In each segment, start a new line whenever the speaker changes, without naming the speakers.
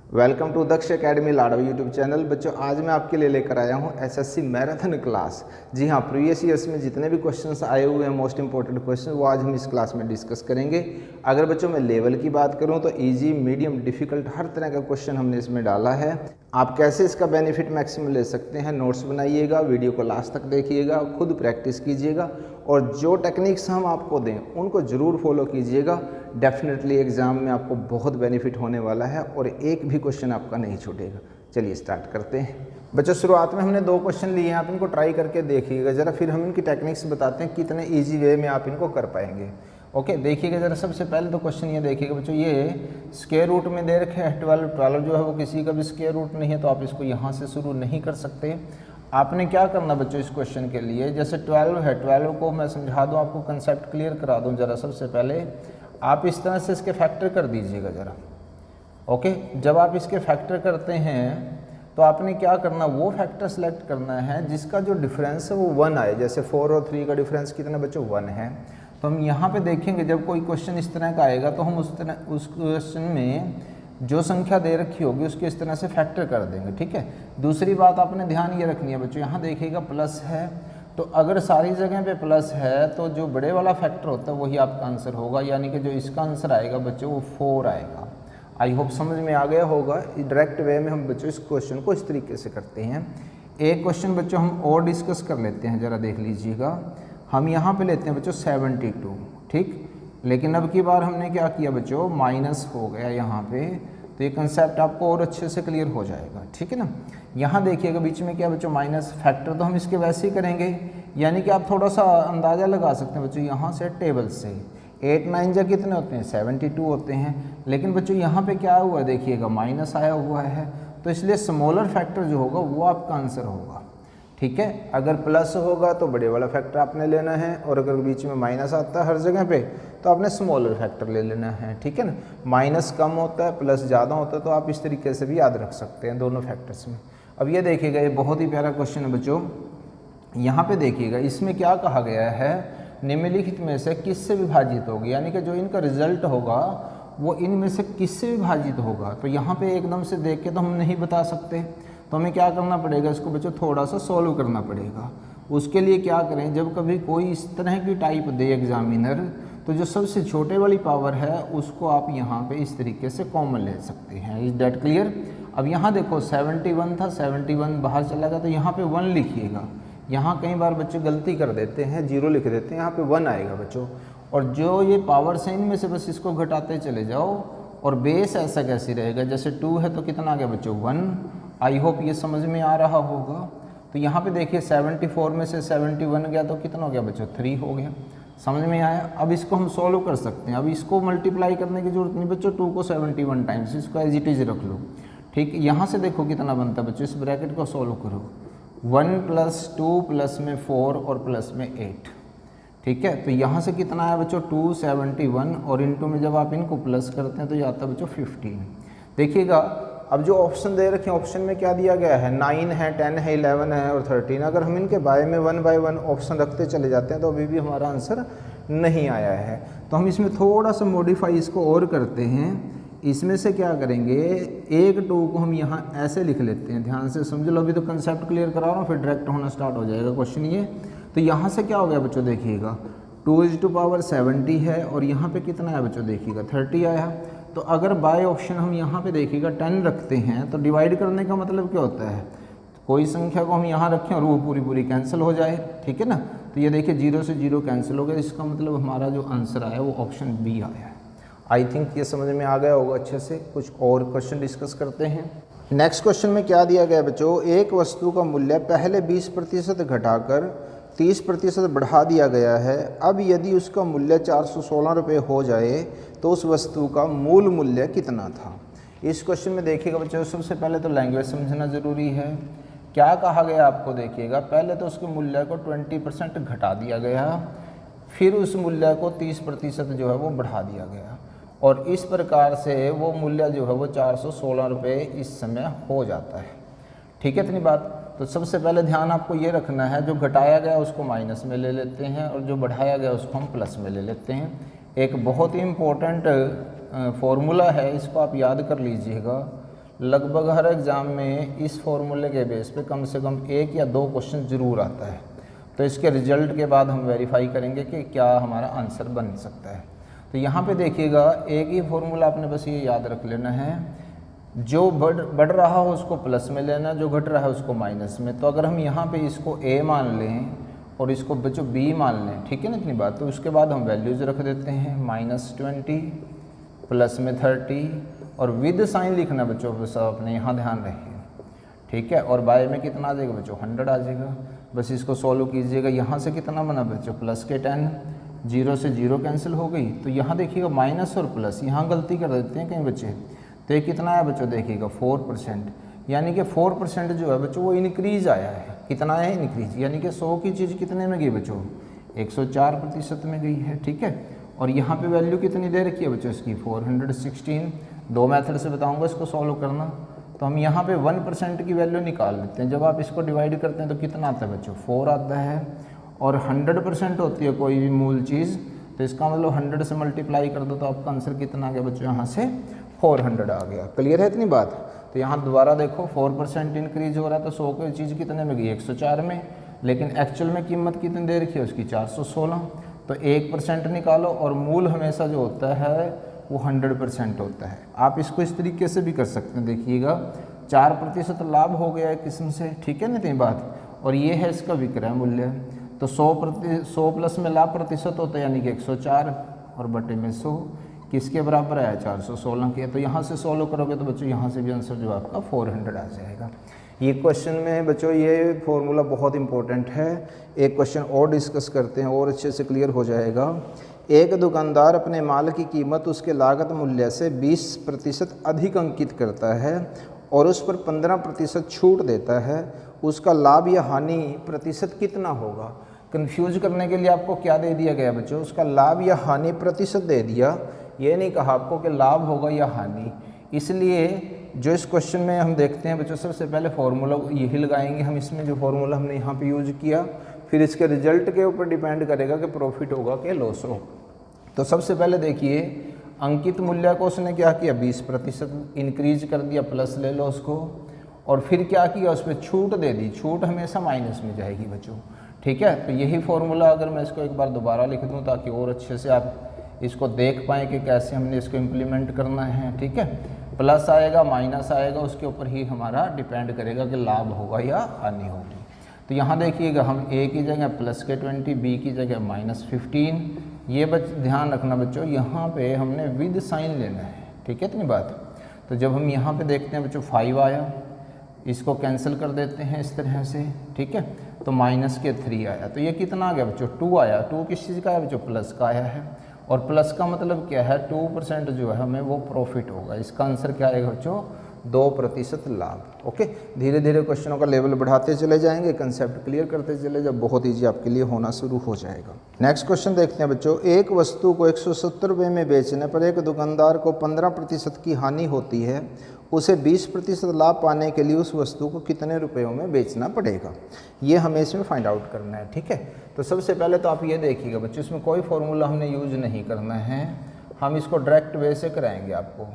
Welcome to Daksh academy Lado YouTube channel. बच्चों, आज मैं आपके लिए लेकर आया हूं एसएससी मैराथन क्लास। जी हां, प्रीवियस ईयर्स में जितने भी क्वेश्चंस आए हुए हैं मोस्ट इंपॉर्टेंट क्वेश्चन, वो आज हम इस क्लास में डिस्कस करेंगे। अगर बच्चों मैं लेवल की बात करूं तो इजी, मीडियम, डिफिकल्ट हर तरह का क्वेश्चन हमने इसमें डाला है। आप कैसे इसका बेनिफिट मैक्सिमम ले सकते हैं, नोट्स बनाइएगा, वीडियो को लास्ट तक देखिएगा, खुद प्रैक्टिस कीजिएगा और जो टेक्निक्स हम आपको दें उनको ज़रूर फॉलो कीजिएगा। डेफिनेटली एग्ज़ाम में आपको बहुत बेनिफिट होने वाला है और एक भी क्वेश्चन आपका नहीं छूटेगा। चलिए स्टार्ट करते हैं। बच्चों, शुरुआत में हमने 2 क्वेश्चन लिए हैं, आप इनको ट्राई करके देखिएगा ज़रा, फिर हम इनकी टेक्निक्स बताते हैं कितने ईजी वे में आप इनको कर पाएंगे। ओके, देखिएगा ज़रा। सबसे पहले तो क्वेश्चन ये देखिएगा बच्चों, ये स्क्वायर रूट में दे रखे हैं 12 जो है वो किसी का भी स्क्वायर रूट नहीं है, तो आप इसको यहाँ से शुरू नहीं कर सकते। आपने क्या करना बच्चों इस क्वेश्चन के लिए, जैसे 12 है, 12 को मैं समझा दूँ आपको, कंसेप्ट क्लियर करा दूँ ज़रा। सबसे पहले आप इस तरह से इसके फैक्टर कर दीजिएगा ज़रा। ओके, जब आप इसके फैक्टर करते हैं तो आपने क्या करना, वो फैक्टर सेलेक्ट करना है जिसका जो डिफरेंस है वो 1 आए। जैसे 4 और 3 का डिफरेंस कितना बच्चों 1 है, तो हम यहाँ पे देखेंगे जब कोई क्वेश्चन इस तरह का आएगा तो हम उस क्वेश्चन में जो संख्या दे रखी होगी उसके इस तरह से फैक्टर कर देंगे। ठीक है। दूसरी बात आपने ध्यान ये रखनी है बच्चों, यहाँ देखिएगा प्लस है, तो अगर सारी जगह पे प्लस है तो जो बड़े वाला फैक्टर होता है वही आपका आंसर होगा, यानी कि जो इसका आंसर आएगा बच्चों वो 4 आएगा। आई होप समझ में आ गया होगा। डायरेक्ट वे में हम बच्चों इस क्वेश्चन को इस तरीके से करते हैं। एक क्वेश्चन बच्चों हम और डिस्कस कर लेते हैं, ज़रा देख लीजिएगा। हम यहाँ पे लेते हैं बच्चों 72, ठीक। लेकिन अब की बार हमने क्या किया बच्चों, माइनस हो गया यहाँ पे, तो ये कंसेप्ट आपको और अच्छे से क्लियर हो जाएगा। ठीक है ना। यहाँ देखिएगा बीच में क्या बच्चों, माइनस। फैक्टर तो हम इसके वैसे ही करेंगे, यानी कि आप थोड़ा सा अंदाज़ा लगा सकते हैं बच्चों यहाँ से टेबल से। 8 9 जा कितने होते हैं, 72 होते हैं। लेकिन बच्चों यहाँ पे क्या हुआ देखिएगा, माइनस आया हुआ है, तो इसलिए स्मॉलर फैक्टर जो होगा वो आपका आंसर होगा। ठीक है। अगर प्लस होगा तो बड़े वाला फैक्टर आपने लेना है, और अगर बीच में माइनस आता है हर जगह पे तो आपने स्मॉलर फैक्टर ले लेना है। ठीक है ना। माइनस कम होता है, प्लस ज़्यादा होता है, तो आप इस तरीके से भी याद रख सकते हैं दोनों फैक्टर्स में। अब ये देखिएगा, ये बहुत ही प्यारा क्वेश्चन है बच्चों। यहाँ पे देखिएगा, इसमें क्या कहा गया है, निम्नलिखित में से किससे विभाजित होगी, यानी कि जो इनका रिजल्ट होगा वो इनमें से किससे विभाजित होगा। तो यहाँ पे एकदम से देख के तो हम नहीं बता सकते, तो हमें क्या करना पड़ेगा, इसको बच्चों थोड़ा सा सॉल्व करना पड़ेगा। उसके लिए क्या करें, जब कभी कोई इस तरह की टाइप दे एग्जामिनर, तो जो सबसे छोटे वाली पावर है उसको आप यहाँ पे इस तरीके से कॉमन ले सकते हैं। Is that clear. अब यहाँ देखो 71 था, 71 बाहर चला गया, तो यहाँ पे 1 लिखिएगा। यहाँ कई बार बच्चे गलती कर देते हैं, 0 लिख देते हैं, यहाँ पे 1 आएगा बच्चों। और जो ये पावर से इनमें से बस इसको घटाते चले जाओ, और बेस ऐसा कैसे रहेगा, जैसे 2 है तो कितना आ गया बच्चों 1। आई होप ये समझ में आ रहा होगा। तो यहाँ पे देखिए 74 में से 71 गया तो कितना हो गया बच्चों, 3 हो गया। समझ में आया। अब इसको हम सॉल्व कर सकते हैं। अब इसको मल्टीप्लाई करने की जरूरत नहीं बच्चों, 2 को 71 टाइम्स, इसको एज इट इज रख लो। ठीक। यहाँ से देखो कितना बनता है बच्चों, इस ब्रैकेट को सॉल्व करो। 1 + 2 प्लस में 4 और प्लस में 8। ठीक है। तो यहाँ से कितना आया बच्चों 271, और इनटू में जब आप इनको प्लस करते हैं तो ये आता है बच्चों 15। देखिएगा, अब जो ऑप्शन दे रखे हैं, ऑप्शन में क्या दिया गया है, 9 है, 10 है, 11 है और 13। अगर हम इनके बाय में 1 बाय 1 ऑप्शन रखते चले जाते हैं तो अभी भी हमारा आंसर नहीं आया है। तो हम इसमें थोड़ा सा मॉडिफाई इसको और करते हैं। इसमें से क्या करेंगे, 1 2 को हम यहाँ ऐसे लिख लेते हैं। ध्यान से समझ लो, अभी तो कंसेप्ट क्लियर करा रहा हूँ, फिर डायरेक्ट होना स्टार्ट हो जाएगा क्वेश्चन ये। तो यहाँ से क्या हो गया बच्चों, देखिएगा 2⁻70 है, और यहाँ पे कितना है बच्चों, देखिएगा 30 आया। तो अगर बाय ऑप्शन हम यहाँ पे देखिएगा 10 रखते हैं, तो डिवाइड करने का मतलब क्या होता है, कोई संख्या को हम यहाँ रखें और वो पूरी कैंसिल हो जाए। ठीक है ना। तो ये देखिए 0 से 0 कैंसिल हो गया, इसका मतलब हमारा जो आंसर आया वो ऑप्शन बी आया है। आई थिंक ये समझ में आ गया होगा अच्छे से। कुछ और क्वेश्चन डिस्कस करते हैं। नेक्स्ट क्वेश्चन में क्या दिया गया बच्चों, एक वस्तु का मूल्य पहले 20% घटाकर 30% बढ़ा दिया गया है। अब यदि उसका मूल्य 416 रुपये हो जाए तो उस वस्तु का मूल मूल्य कितना था। इस क्वेश्चन में देखिएगा बच्चों, सबसे पहले तो लैंग्वेज समझना ज़रूरी है। क्या कहा गया आपको, देखिएगा पहले तो उसके मूल्य को 20% घटा दिया गया, फिर उस मूल्य को 30% जो है वो बढ़ा दिया गया, और इस प्रकार से वो मूल्य जो है वो 416 रुपये इस समय हो जाता है। ठीक है इतनी बात। तो सबसे पहले ध्यान आपको ये रखना है, जो घटाया गया उसको माइनस में ले लेते हैं और जो बढ़ाया गया उसको हम प्लस में ले लेते हैं। एक बहुत ही इम्पोर्टेंट फॉर्मूला है, इसको आप याद कर लीजिएगा। लगभग हर एग्ज़ाम में इस फॉर्मूले के बेस पे कम से कम 1 या 2 क्वेश्चन ज़रूर आता है। तो इसके रिजल्ट के बाद हम वेरीफाई करेंगे कि क्या हमारा आंसर बन सकता है। तो यहाँ पे देखिएगा, एक ही फॉर्मूला आपने बस ये याद रख लेना है, जो बढ़ रहा हो उसको प्लस में लेना, जो घट रहा है उसको माइनस में। तो अगर हम यहाँ पे इसको a मान लें और इसको बच्चों b मान लें, ठीक है ना इतनी बात, तो उसके बाद हम वैल्यूज़ रख देते हैं -20 प्लस में 30 और विद साइन लिखना बच्चों, बस अपने यहाँ ध्यान रखिए, ठीक है। और बाय में कितना आ जाएगा बच्चों, 100 आ जाएगा। बस इसको सॉल्व कीजिएगा। यहाँ से कितना बना बच्चों, प्लस के 10, 0 से 0 कैंसिल हो गई। तो यहाँ देखिएगा माइनस और प्लस, यहाँ गलती कर देते हैं कहीं बच्चे। तो ये कितना आया बच्चों, देखिएगा 4%, यानी कि 4% जो है बच्चों वो इनक्रीज आया है। कितना है इनक्रीज, यानी कि 100 की चीज़ कितने में गई बच्चों, 104% में गई है, ठीक है। और यहाँ पे वैल्यू कितनी दे रखी है बच्चों इसकी, 416। 2 मेथड से बताऊँगा इसको सॉल्व करना। तो हम यहाँ पे 1% की वैल्यू निकाल लेते हैं। जब आप इसको डिवाइड करते हैं तो कितना आता है बच्चों, 4 आता है। और 100% होती है कोई भी मूल चीज़, तो इसका मतलब 100 से मल्टीप्लाई कर दो तो आपका आंसर कितना आ गया बच्चों, यहाँ से 400 आ गया। क्लियर है इतनी बात। तो यहाँ दोबारा देखो 4% इंक्रीज हो रहा है, तो 100 की चीज़ कितने में गई, 104 में, लेकिन एक्चुअल में कीमत कितनी दे रखी है उसकी, 416। तो 1% निकालो और मूल हमेशा जो होता है वो 100% होता है। आप इसको इस तरीके से भी कर सकते हैं, देखिएगा 4% लाभ हो गया एक किस्म से, ठीक है ना इतनी बात। और ये है इसका विक्रय मूल्य। तो 100 प्लस में लाभ प्रतिशत होता है, यानी कि 104 और बटे में 100 किसके बराबर आया, 416 के। तो यहाँ से सॉल्व करोगे तो बच्चों यहाँ से भी आंसर जो आपका 400 आ जाएगा। ये क्वेश्चन में बच्चों ये फॉर्मूला बहुत इंपॉर्टेंट है। एक क्वेश्चन और डिस्कस करते हैं और अच्छे से क्लियर हो जाएगा। एक दुकानदार अपने माल की कीमत उसके लागत मूल्य से 20% अधिक अंकित करता है और उस पर 15% छूट देता है। उसका लाभ या हानि प्रतिशत कितना होगा। कंफ्यूज करने के लिए आपको क्या दे दिया गया बच्चों, उसका लाभ या हानि प्रतिशत दे दिया। ये नहीं कहा आपको कि लाभ होगा या हानि। इसलिए जो इस क्वेश्चन में हम देखते हैं बच्चों, सबसे पहले फार्मूला यही लगाएंगे हम इसमें, जो फार्मूला हमने यहाँ पे यूज किया। फिर इसके रिजल्ट के ऊपर डिपेंड करेगा कि प्रॉफिट होगा कि लॉस हो। तो सबसे पहले देखिए, अंकित मूल्य को उसने क्या किया, 20% इंक्रीज कर दिया, प्लस ले लो उसको। और फिर क्या किया, उस पर छूट दे दी। छूट हमेशा माइनस में जाएगी बच्चों, ठीक है। तो यही फॉर्मूला अगर मैं इसको एक बार दोबारा लिख दूं ताकि और अच्छे से आप इसको देख पाएँ कि कैसे हमने इसको इम्प्लीमेंट करना है, ठीक है। प्लस आएगा माइनस आएगा, उसके ऊपर ही हमारा डिपेंड करेगा कि लाभ होगा या हानि होगी। तो यहाँ देखिएगा, हम a की जगह प्लस के 20, b की जगह -15। ये ध्यान रखना बच्चों, यहाँ पे हमने विद साइन लेना है, ठीक है इतनी बात। तो जब हम यहाँ पे देखते हैं बच्चों 5 आया, इसको कैंसिल कर देते हैं इस तरह से, ठीक है। तो -3 आया, तो ये कितना आ गया बच्चों, 2 आया। 2 किस चीज़ का है बच्चों, प्लस का आया है। और प्लस का मतलब क्या है, 2% जो है हमें वो प्रॉफिट होगा। इसका आंसर क्या आएगा बच्चों, 2% लाभ। ओके, धीरे धीरे क्वेश्चनों का लेवल बढ़ाते चले जाएंगे, कंसेप्ट क्लियर करते चले, जब बहुत ईजी आपके लिए होना शुरू हो जाएगा। नेक्स्ट क्वेश्चन देखते हैं बच्चों। एक वस्तु को 170 रुपये में बेचने पर एक दुकानदार को 15% की हानि होती है। उसे 20% लाभ पाने के लिए उस वस्तु को कितने रुपयों में बेचना पड़ेगा, ये हमें इसमें फाइंड आउट करना है, ठीक है। तो सबसे पहले तो आप ये देखिएगा बच्चों, इसमें कोई फॉर्मूला हमने यूज नहीं करना है, हम इसको डायरेक्ट वे से कराएंगे आपको।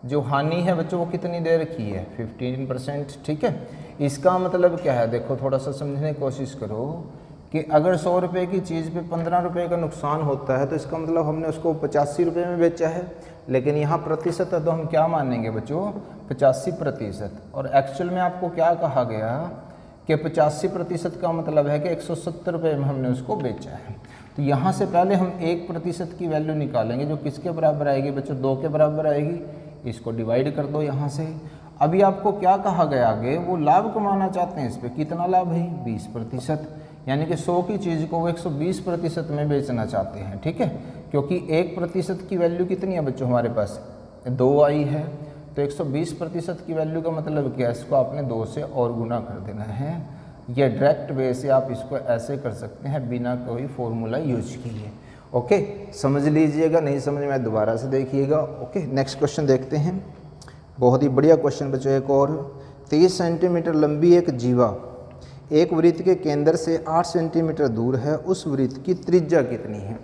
जो हानि है बच्चों वो कितनी दे रखी है, 15%, ठीक है। इसका मतलब क्या है, देखो थोड़ा सा समझने की कोशिश करो कि अगर 100 रुपये की चीज़ पे 15 रुपये का नुकसान होता है तो इसका मतलब हमने उसको 85 रुपये में बेचा है। लेकिन यहाँ प्रतिशत है तो हम क्या मानेंगे बच्चों, 85%। और एक्चुअल में आपको क्या कहा गया कि 85% का मतलब है कि 170 रुपये में हमने उसको बेचा है। तो यहाँ से पहले हम 1% की वैल्यू निकालेंगे, जो किसके बराबर आएगी बच्चों, 2 के बराबर आएगी। इसको डिवाइड कर दो यहाँ से। अभी आपको क्या कहा गया आगे, वो लाभ कमाना चाहते हैं, इस पर कितना लाभ है, 20%। यानी कि 100 की चीज़ को वो 120% में बेचना चाहते हैं, ठीक है। क्योंकि 1% की वैल्यू कितनी है बच्चों, हमारे पास 2 आई है। तो 120% की वैल्यू का मतलब क्या है, इसको आपने 2 से और गुना कर देना है। ये डायरेक्ट वे से आप इसको ऐसे कर सकते हैं बिना कोई फॉर्मूला यूज किए। ओके, समझ लीजिएगा, नहीं समझ में दोबारा से देखिएगा। ओके, नेक्स्ट क्वेश्चन देखते हैं। बहुत ही बढ़िया क्वेश्चन बच्चों। एक और, 30 सेंटीमीटर लंबी एक जीवा एक वृत्त के केंद्र से 8 सेंटीमीटर दूर है। उस वृत्त की त्रिज्या कितनी है।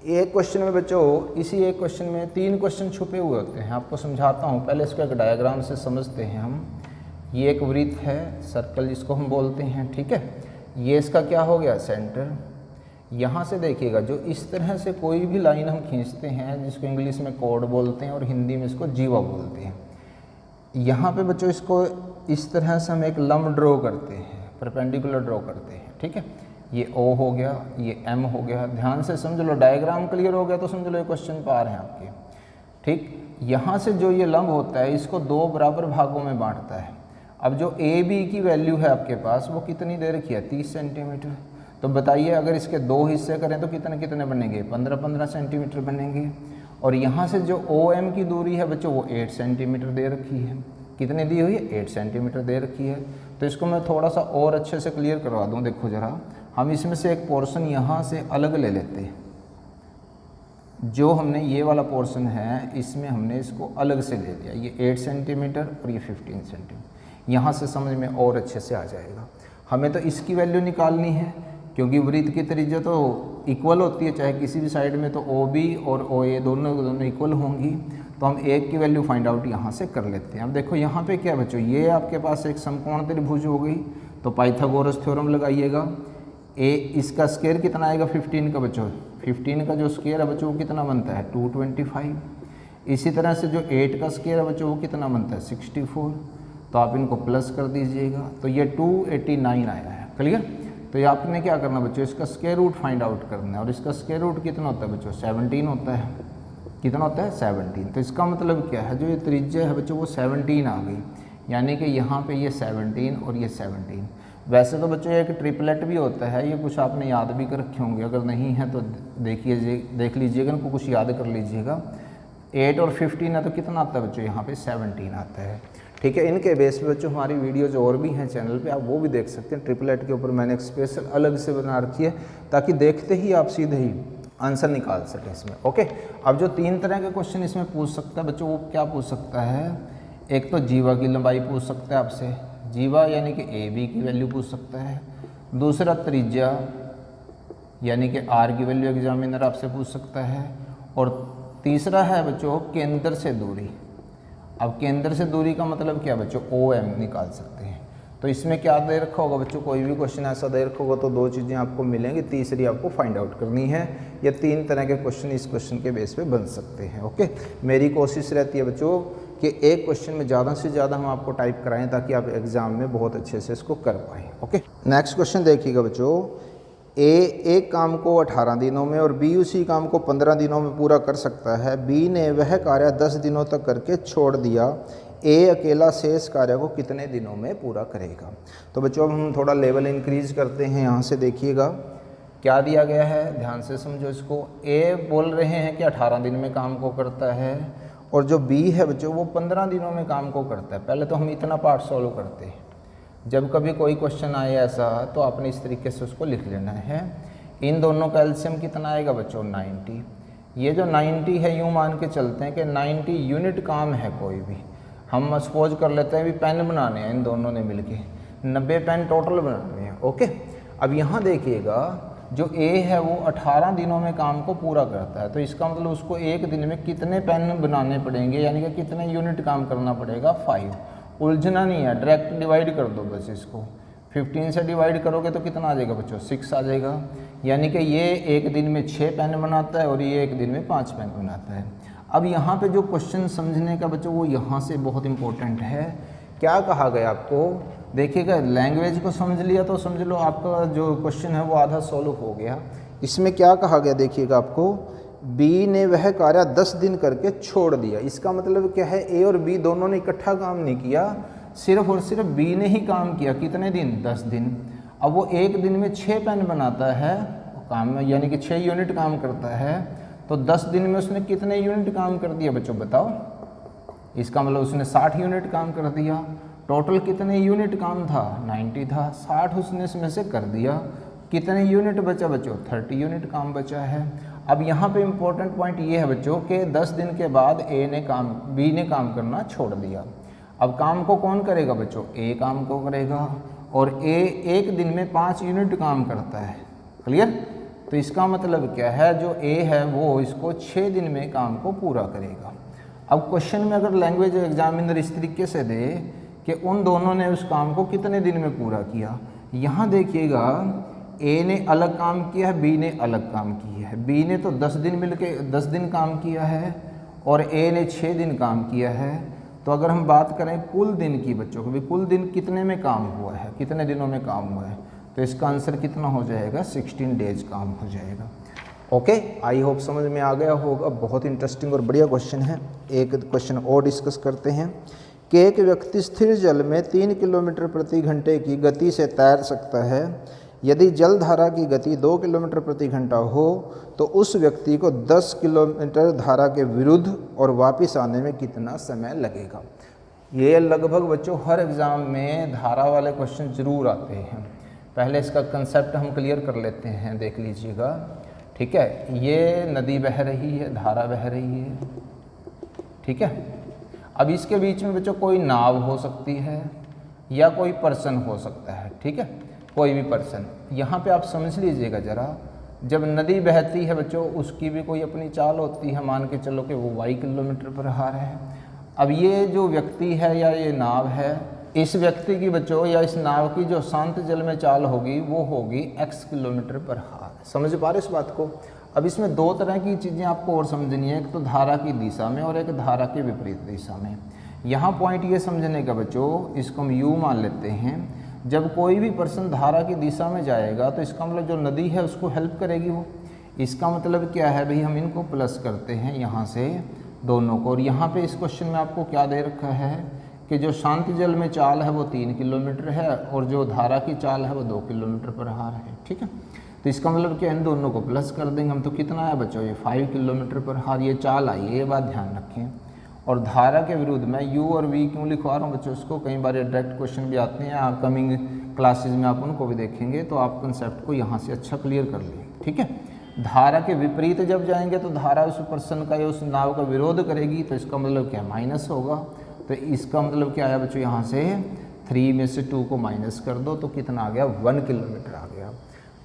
एक क्वेश्चन में बच्चों, इसी एक क्वेश्चन में 3 क्वेश्चन छुपे हुए होते हैं। आपको समझाता हूँ, पहले इसको एक डायग्राम से समझते हैं हम। ये एक वृत्त है, सर्कल जिसको हम बोलते हैं, ठीक है। ये इसका क्या हो गया, सेंटर। यहाँ से देखिएगा, जो इस तरह से कोई भी लाइन हम खींचते हैं, जिसको इंग्लिश में कोड बोलते हैं और हिंदी में इसको जीवा बोलते हैं। यहाँ पे बच्चों इसको इस तरह से हम एक लंब ड्रॉ करते हैं, परपेंडिकुलर ड्रॉ करते हैं, ठीक है। ये O हो गया, ये M हो गया। ध्यान से समझ लो, डायग्राम क्लियर हो गया तो समझ लो ये क्वेश्चन पार है आपके, ठीक। यहाँ से जो ये लंब होता है, इसको 2 बराबर भागों में बांटता है। अब जो AB की वैल्यू है आपके पास, वो कितनी दे रखी है, 30 सेंटीमीटर। तो बताइए, अगर इसके 2 हिस्से करें तो कितने कितने बनेंगे, 15-15 सेंटीमीटर बनेंगे। और यहाँ से जो OM की दूरी है बच्चों, वो 8 सेंटीमीटर दे रखी है। कितनी दी हुई है, 8 सेंटीमीटर दे रखी है। तो इसको मैं थोड़ा सा और अच्छे से क्लियर करवा दूँ। देखो ज़रा, हम इसमें से एक पोर्शन यहाँ से अलग ले लेते हैं। जो हमने ये वाला पोर्शन है, इसमें हमने इसको अलग से ले लिया। ये 8 सेंटीमीटर और ये 15 सेंटीमीटर। यहाँ से समझ में और अच्छे से आ जाएगा। हमें तो इसकी वैल्यू निकालनी है, क्योंकि वृत्त की त्रिज्या तो इक्वल होती है, चाहे किसी भी साइड में तो OB और OA दोनों इक्वल होंगी। तो हम एक की वैल्यू फाइंड आउट यहाँ से कर लेते हैं। अब देखो यहाँ पे क्या बच्चों, ये आपके पास एक समकोण त्रिभुज हो गई, तो पाइथागोरस थ्योरम लगाइएगा। इसका स्क्वायर कितना आएगा, 15 का बच्चों। 15 का जो स्क्वायर है बच्चों, वो कितना बनता है, 225। इसी तरह से जो 8 का स्क्वायर है बच्चों, वो कितना बनता है, 64। तो आप इनको प्लस कर दीजिएगा, तो ये 289 आया है। क्लियर। तो ये आपने क्या करना बच्चों, इसका स्क्वायर रूट फाइंड आउट करना है। और इसका स्क्वायर रूट कितना होता है बच्चों, 17 होता है। कितना होता है, 17। तो इसका मतलब क्या है, जो ये त्रिज्या है बच्चों, वो 17 आ गई। यानी कि यहाँ पे ये 17 और ये 17। वैसे तो बच्चों एक ट्रिपलेट भी होता है, ये कुछ आपने याद भी कर रखे होंगे। अगर नहीं है तो देख लीजिएगा, इनको कुछ याद कर लीजिएगा। 8 और 15 है तो कितना आता है बच्चों, यहाँ पे 17 आता है, ठीक है। इनके बेस पे बच्चों हमारी वीडियोज और भी हैं चैनल पे, आप वो भी देख सकते हैं। ट्रिपलेट के ऊपर मैंने एक स्पेशल अलग से बना रखी है, ताकि देखते ही आप सीधे ही आंसर निकाल सकें इसमें, ओके। अब जो 3 तरह के क्वेश्चन इसमें पूछ सकता है बच्चों, वो क्या पूछ सकता है। एक तो जीवा की लंबाई पूछ सकता है आपसे, जीवा यानी कि AB की वैल्यू पूछ सकता है। दूसरा त्रिज्या यानी कि R की वैल्यू एग्जामिनर आपसे पूछ सकता है। और तीसरा है बच्चों केंद्र से दूरी। अब केंद्र से दूरी का मतलब क्या बच्चों, OM निकाल सकते हैं। तो इसमें क्या दे रखा होगा बच्चों, कोई भी क्वेश्चन ऐसा दे रखा होगा तो 2 चीज़ें आपको मिलेंगी, तीसरी आपको फाइंड आउट करनी है। ये 3 तरह के क्वेश्चन इस क्वेश्चन के बेस पे बन सकते हैं, ओके। मेरी कोशिश रहती है बच्चों कि एक क्वेश्चन में ज़्यादा से ज़्यादा हम आपको टाइप कराएं, ताकि आप एग्ज़ाम में बहुत अच्छे से इसको कर पाएँ, ओके। नेक्स्ट क्वेश्चन देखिएगा बच्चों, A एक काम को 18 दिनों में और B उसी काम को 15 दिनों में पूरा कर सकता है। B ने वह कार्य 10 दिनों तक करके छोड़ दिया। A अकेला शेष कार्य को कितने दिनों में पूरा करेगा। तो बच्चों अब हम थोड़ा लेवल इंक्रीज करते हैं। यहाँ से देखिएगा क्या दिया गया है, ध्यान से समझो इसको। A बोल रहे हैं कि 18 दिन में काम को करता है, और जो B है बच्चों वो 15 दिनों में काम को करता है। पहले तो हम इतना पार्ट सॉल्व करते हैं। जब कभी कोई क्वेश्चन आए ऐसा, तो आपने इस तरीके से उसको लिख लेना है। इन दोनों का एलसीएम कितना आएगा बच्चों, 90। ये जो 90 है, यूँ मान के चलते हैं कि 90 यूनिट काम है कोई भी। हम सपोज कर लेते हैं भी पेन बनाने हैं, इन दोनों ने मिलके 90 पेन टोटल बनाने हैं, ओके। अब यहाँ देखिएगा, जो A है वो 18 दिनों में काम को पूरा करता है। तो इसका मतलब उसको एक दिन में कितने पेन बनाने पड़ेंगे, यानी कि कितने यूनिट काम करना पड़ेगा, 5। उलझना नहीं है, डायरेक्ट डिवाइड कर दो बस इसको। 15 से डिवाइड करोगे तो कितना आ जाएगा बच्चों, 6 आ जाएगा। यानी कि ये एक दिन में 6 पेन बनाता है और ये एक दिन में 5 पेन बनाता है। अब यहाँ पे जो क्वेश्चन समझने का बच्चों, वो यहाँ से बहुत इंपॉर्टेंट है। क्या कहा गया आपको, देखिएगा, लैंग्वेज को समझ लिया तो समझ लो आपका जो क्वेश्चन है वो आधा सॉल्व हो गया। इसमें क्या कहा गया देखिएगा आपको, B ने वह कार्य 10 दिन करके छोड़ दिया। इसका मतलब क्या है, A और B दोनों ने इकट्ठा काम नहीं किया, सिर्फ और सिर्फ B ने ही काम किया। कितने दिन, 10 दिन। अब वो एक दिन में 6 पेन बनाता है काम, यानी कि 6 यूनिट काम करता है। तो 10 दिन में उसने कितने यूनिट काम कर दिया बच्चों, बताओ। इसका मतलब उसने 60 यूनिट काम कर दिया। टोटल कितने यूनिट काम था, 90 था। 60 उसने इसमें से कर दिया। कितने यूनिट बचा बच्चों, 30 यूनिट काम बचा है। अब यहाँ पे इम्पोर्टेंट पॉइंट ये है बच्चों कि 10 दिन के बाद B ने काम करना छोड़ दिया। अब काम को कौन करेगा बच्चों, A काम को करेगा। और A एक दिन में 5 यूनिट काम करता है। क्लियर। तो इसका मतलब क्या है, जो ए है वो इसको 6 दिन में काम को पूरा करेगा। अब क्वेश्चन में अगर लैंग्वेज एग्जामिनर इस तरीके से दे कि उन दोनों ने उस काम को कितने दिन में पूरा किया, यहाँ देखिएगा ए ने अलग काम किया है, बी ने अलग काम किया है। बी ने तो 10 दिन मिलके 10 दिन काम किया है और ए ने 6 दिन काम किया है। तो अगर हम बात करें कुल दिन की बच्चों को भी, कुल दिन कितने में काम हुआ है, कितने दिनों में काम हुआ है, तो इसका आंसर कितना हो जाएगा, 16 डेज काम हो जाएगा। ओके, आई होप समझ में आ गया होगा। बहुत इंटरेस्टिंग और बढ़िया क्वेश्चन है। एक क्वेश्चन और डिस्कस करते हैं कि एक व्यक्ति स्थिर जल में 3 किलोमीटर प्रति घंटे की गति से तैर सकता है। यदि जल धारा की गति 2 किलोमीटर प्रति घंटा हो तो उस व्यक्ति को 10 किलोमीटर धारा के विरुद्ध और वापस आने में कितना समय लगेगा। ये लगभग बच्चों हर एग्ज़ाम में धारा वाले क्वेश्चन ज़रूर आते हैं। पहले इसका कंसेप्ट हम क्लियर कर लेते हैं, देख लीजिएगा। ठीक है, ये नदी बह रही है, धारा बह रही है। ठीक है, अब इसके बीच में बच्चों कोई नाव हो सकती है या कोई पर्सन हो सकता है। ठीक है, कोई भी पर्सन। यहाँ पे आप समझ लीजिएगा ज़रा, जब नदी बहती है बच्चों उसकी भी कोई अपनी चाल होती है। मान के चलो कि वो y किलोमीटर पर आ रहा है। अब ये जो व्यक्ति है या ये नाव है, इस व्यक्ति की बच्चों या इस नाव की जो शांत जल में चाल होगी वो होगी x किलोमीटर पर हार। समझ पा रहे इस बात को। अब इसमें दो तरह की चीज़ें आपको और समझनी है, एक तो धारा की दिशा में और एक धारा के विपरीत दिशा में। यहाँ पॉइंट ये समझने का बच्चों, इसको हम यू मान लेते हैं, जब कोई भी पर्सन धारा की दिशा में जाएगा तो इसका मतलब जो नदी है उसको हेल्प करेगी वो। इसका मतलब क्या है भाई, हम इनको प्लस करते हैं यहाँ से दोनों को। और यहाँ पे इस क्वेश्चन में आपको क्या दे रखा है कि जो शांत जल में चाल है वो 3 किलोमीटर है और जो धारा की चाल है वो 2 किलोमीटर पर हार है। ठीक है, तो इसका मतलब क्या, इन दोनों को प्लस कर देंगे हम। तो कितना है बच्चों, ये 5 किलोमीटर पर हार ये चाल आई है, ये बात ध्यान रखें। और धारा के विरुद्ध मैं u और v क्यों लिखवा रहा हूँ बच्चों, उसको कई बार डायरेक्ट क्वेश्चन भी आते हैं, आप कमिंग क्लासेज में आप उनको भी देखेंगे, तो आप कंसेप्ट को यहाँ से अच्छा क्लियर कर लें। ठीक है, धारा के विपरीत जब जाएंगे तो धारा उस पर्सन का या उस नाव का विरोध करेगी, तो इसका मतलब क्या, माइनस होगा। तो इसका मतलब क्या आया बच्चों, यहाँ से 3 में से 2 को माइनस कर दो तो कितना आ गया, 1 किलोमीटर आ गया।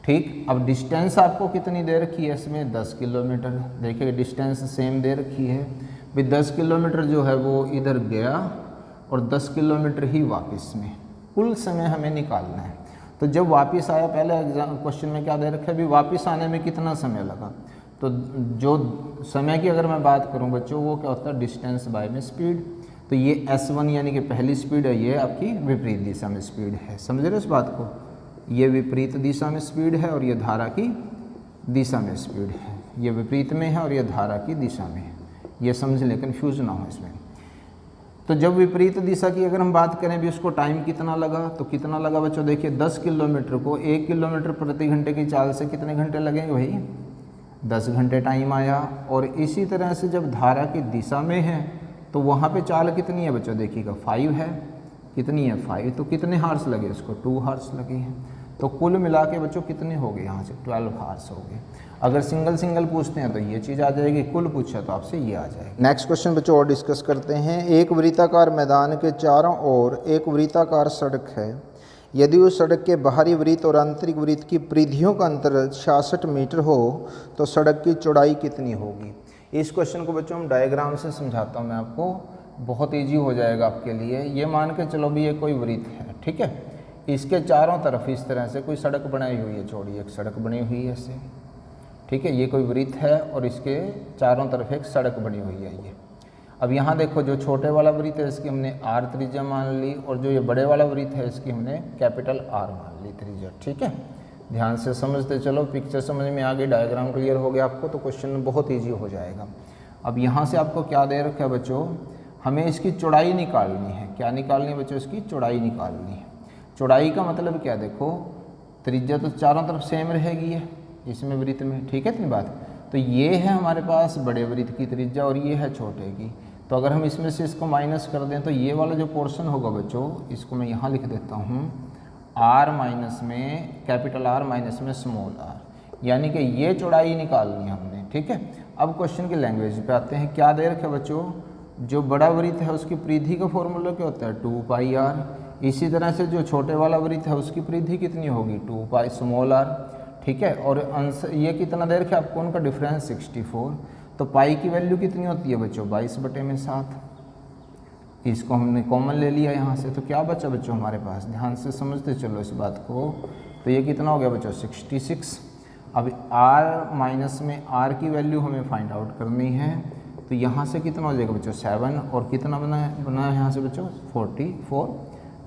ठीक, अब डिस्टेंस आपको कितनी दे रखी है इसमें, 10 किलोमीटर। देखिए डिस्टेंस सेम दे रखी है भी, 10 किलोमीटर जो है वो इधर गया और 10 किलोमीटर ही वापस में। कुल समय हमें निकालना है। तो जब वापस आया, पहले एग्जाम क्वेश्चन में क्या दे रखा है भी, वापस आने में कितना समय लगा। तो जो समय की अगर मैं बात करूं बच्चों, वो क्या होता है, डिस्टेंस बाय में स्पीड। तो ये S1 यानी कि पहली स्पीड है, ये आपकी विपरीत दिशा में स्पीड है। समझ रहे इस बात को, ये विपरीत दिशा में स्पीड है और ये धारा की दिशा में स्पीड है। ये विपरीत में है और ये धारा की दिशा में है। ये समझ लें, कन्फ्यूज ना हो इसमें। तो जब विपरीत दिशा की अगर हम बात करें भी, उसको टाइम कितना लगा, तो कितना लगा बच्चों, देखिए 10 किलोमीटर को 1 किलोमीटर प्रति घंटे की चाल से कितने घंटे लगेंगे भाई, 10 घंटे टाइम आया। और इसी तरह से जब धारा की दिशा में है तो वहाँ पे चाल कितनी है बच्चों, देखिएगा 5 है। कितनी है, 5। तो कितने हार्स लगे इसको, 2 हार्स लगे हैं। तो कुल मिला के बच्चों कितने हो गए, यहाँ से 12 हार्स हो गए। अगर सिंगल सिंगल पूछते हैं तो ये चीज़ आ जाएगी, कुल पूछा तो आपसे ये आ जाएगी। नेक्स्ट क्वेश्चन बच्चों और डिस्कस करते हैं। एक वृत्ताकार मैदान के चारों ओर एक वृत्ताकार सड़क है। यदि उस सड़क के बाहरी वृत्त और आंतरिक वृत्त की परिधियों का अंतर 66 मीटर हो तो सड़क की चौड़ाई कितनी होगी। इस क्वेश्चन को बच्चों हम डायग्राम से समझाता हूँ मैं आपको, बहुत ईजी हो जाएगा आपके लिए। ये मान के चलो भी ये कोई वृत्त है, ठीक है, इसके चारों तरफ इस तरह से कोई सड़क बनाई हुई है, चौड़ी एक सड़क बनी हुई है ऐसे, ठीक है। ये कोई वृत्त है और इसके चारों तरफ एक सड़क बनी हुई है ये। अब यहाँ देखो, जो छोटे वाला वृत्त है इसकी हमने R त्रिज्या मान ली, और जो ये बड़े वाला वृत्त है इसकी हमने कैपिटल R मान ली त्रिज्या, ठीक है। ध्यान से समझते चलो, पिक्चर समझ में आ गई, डायग्राम क्लियर हो गया आपको, तो क्वेश्चन बहुत ईजी हो जाएगा। अब यहाँ से आपको क्या दे रखा है बच्चों, हमें इसकी चौड़ाई निकालनी है। क्या निकालनी है बच्चों, इसकी चौड़ाई निकालनी है। चौड़ाई का मतलब क्या, देखो त्रिज्या तो चारों तरफ सेम रहेगी है इसमें वृत्त में, ठीक है इतनी बात। तो ये है हमारे पास बड़े वृत्त की त्रिज्या और ये है छोटे की। तो अगर हम इसमें से इसको माइनस कर दें तो ये वाला जो पोर्शन होगा बच्चों, इसको मैं यहाँ लिख देता हूँ R माइनस में कैपिटल R माइनस में स्मॉल r, यानी कि ये चौड़ाई निकालनी है हमने, ठीक है। अब क्वेश्चन की लैंग्वेज पे आते हैं। क्या दे रखा है बच्चों, जो बड़ा वृत्त है उसकी परिधि का फॉर्मूला क्या होता है, 2 पाई r। इसी तरह से जो छोटे वाला वृत्त है उसकी परिधि कितनी होगी, 2 पाई स्मॉल r, ठीक है, और आंसर ये कितना दे रखा है आपको, उनका डिफरेंस 64। तो पाई की वैल्यू कितनी होती है बच्चों, 22/7। इसको हमने कॉमन ले लिया यहाँ से, तो क्या बचा बच्चों हमारे पास, ध्यान से समझते चलो इस बात को। तो ये कितना हो गया बच्चों, 66। अब r माइनस में r की वैल्यू हमें फाइंड आउट करनी है, तो यहाँ से कितना हो जाएगा बच्चों 7, और कितना बना है यहाँ से बच्चों 44।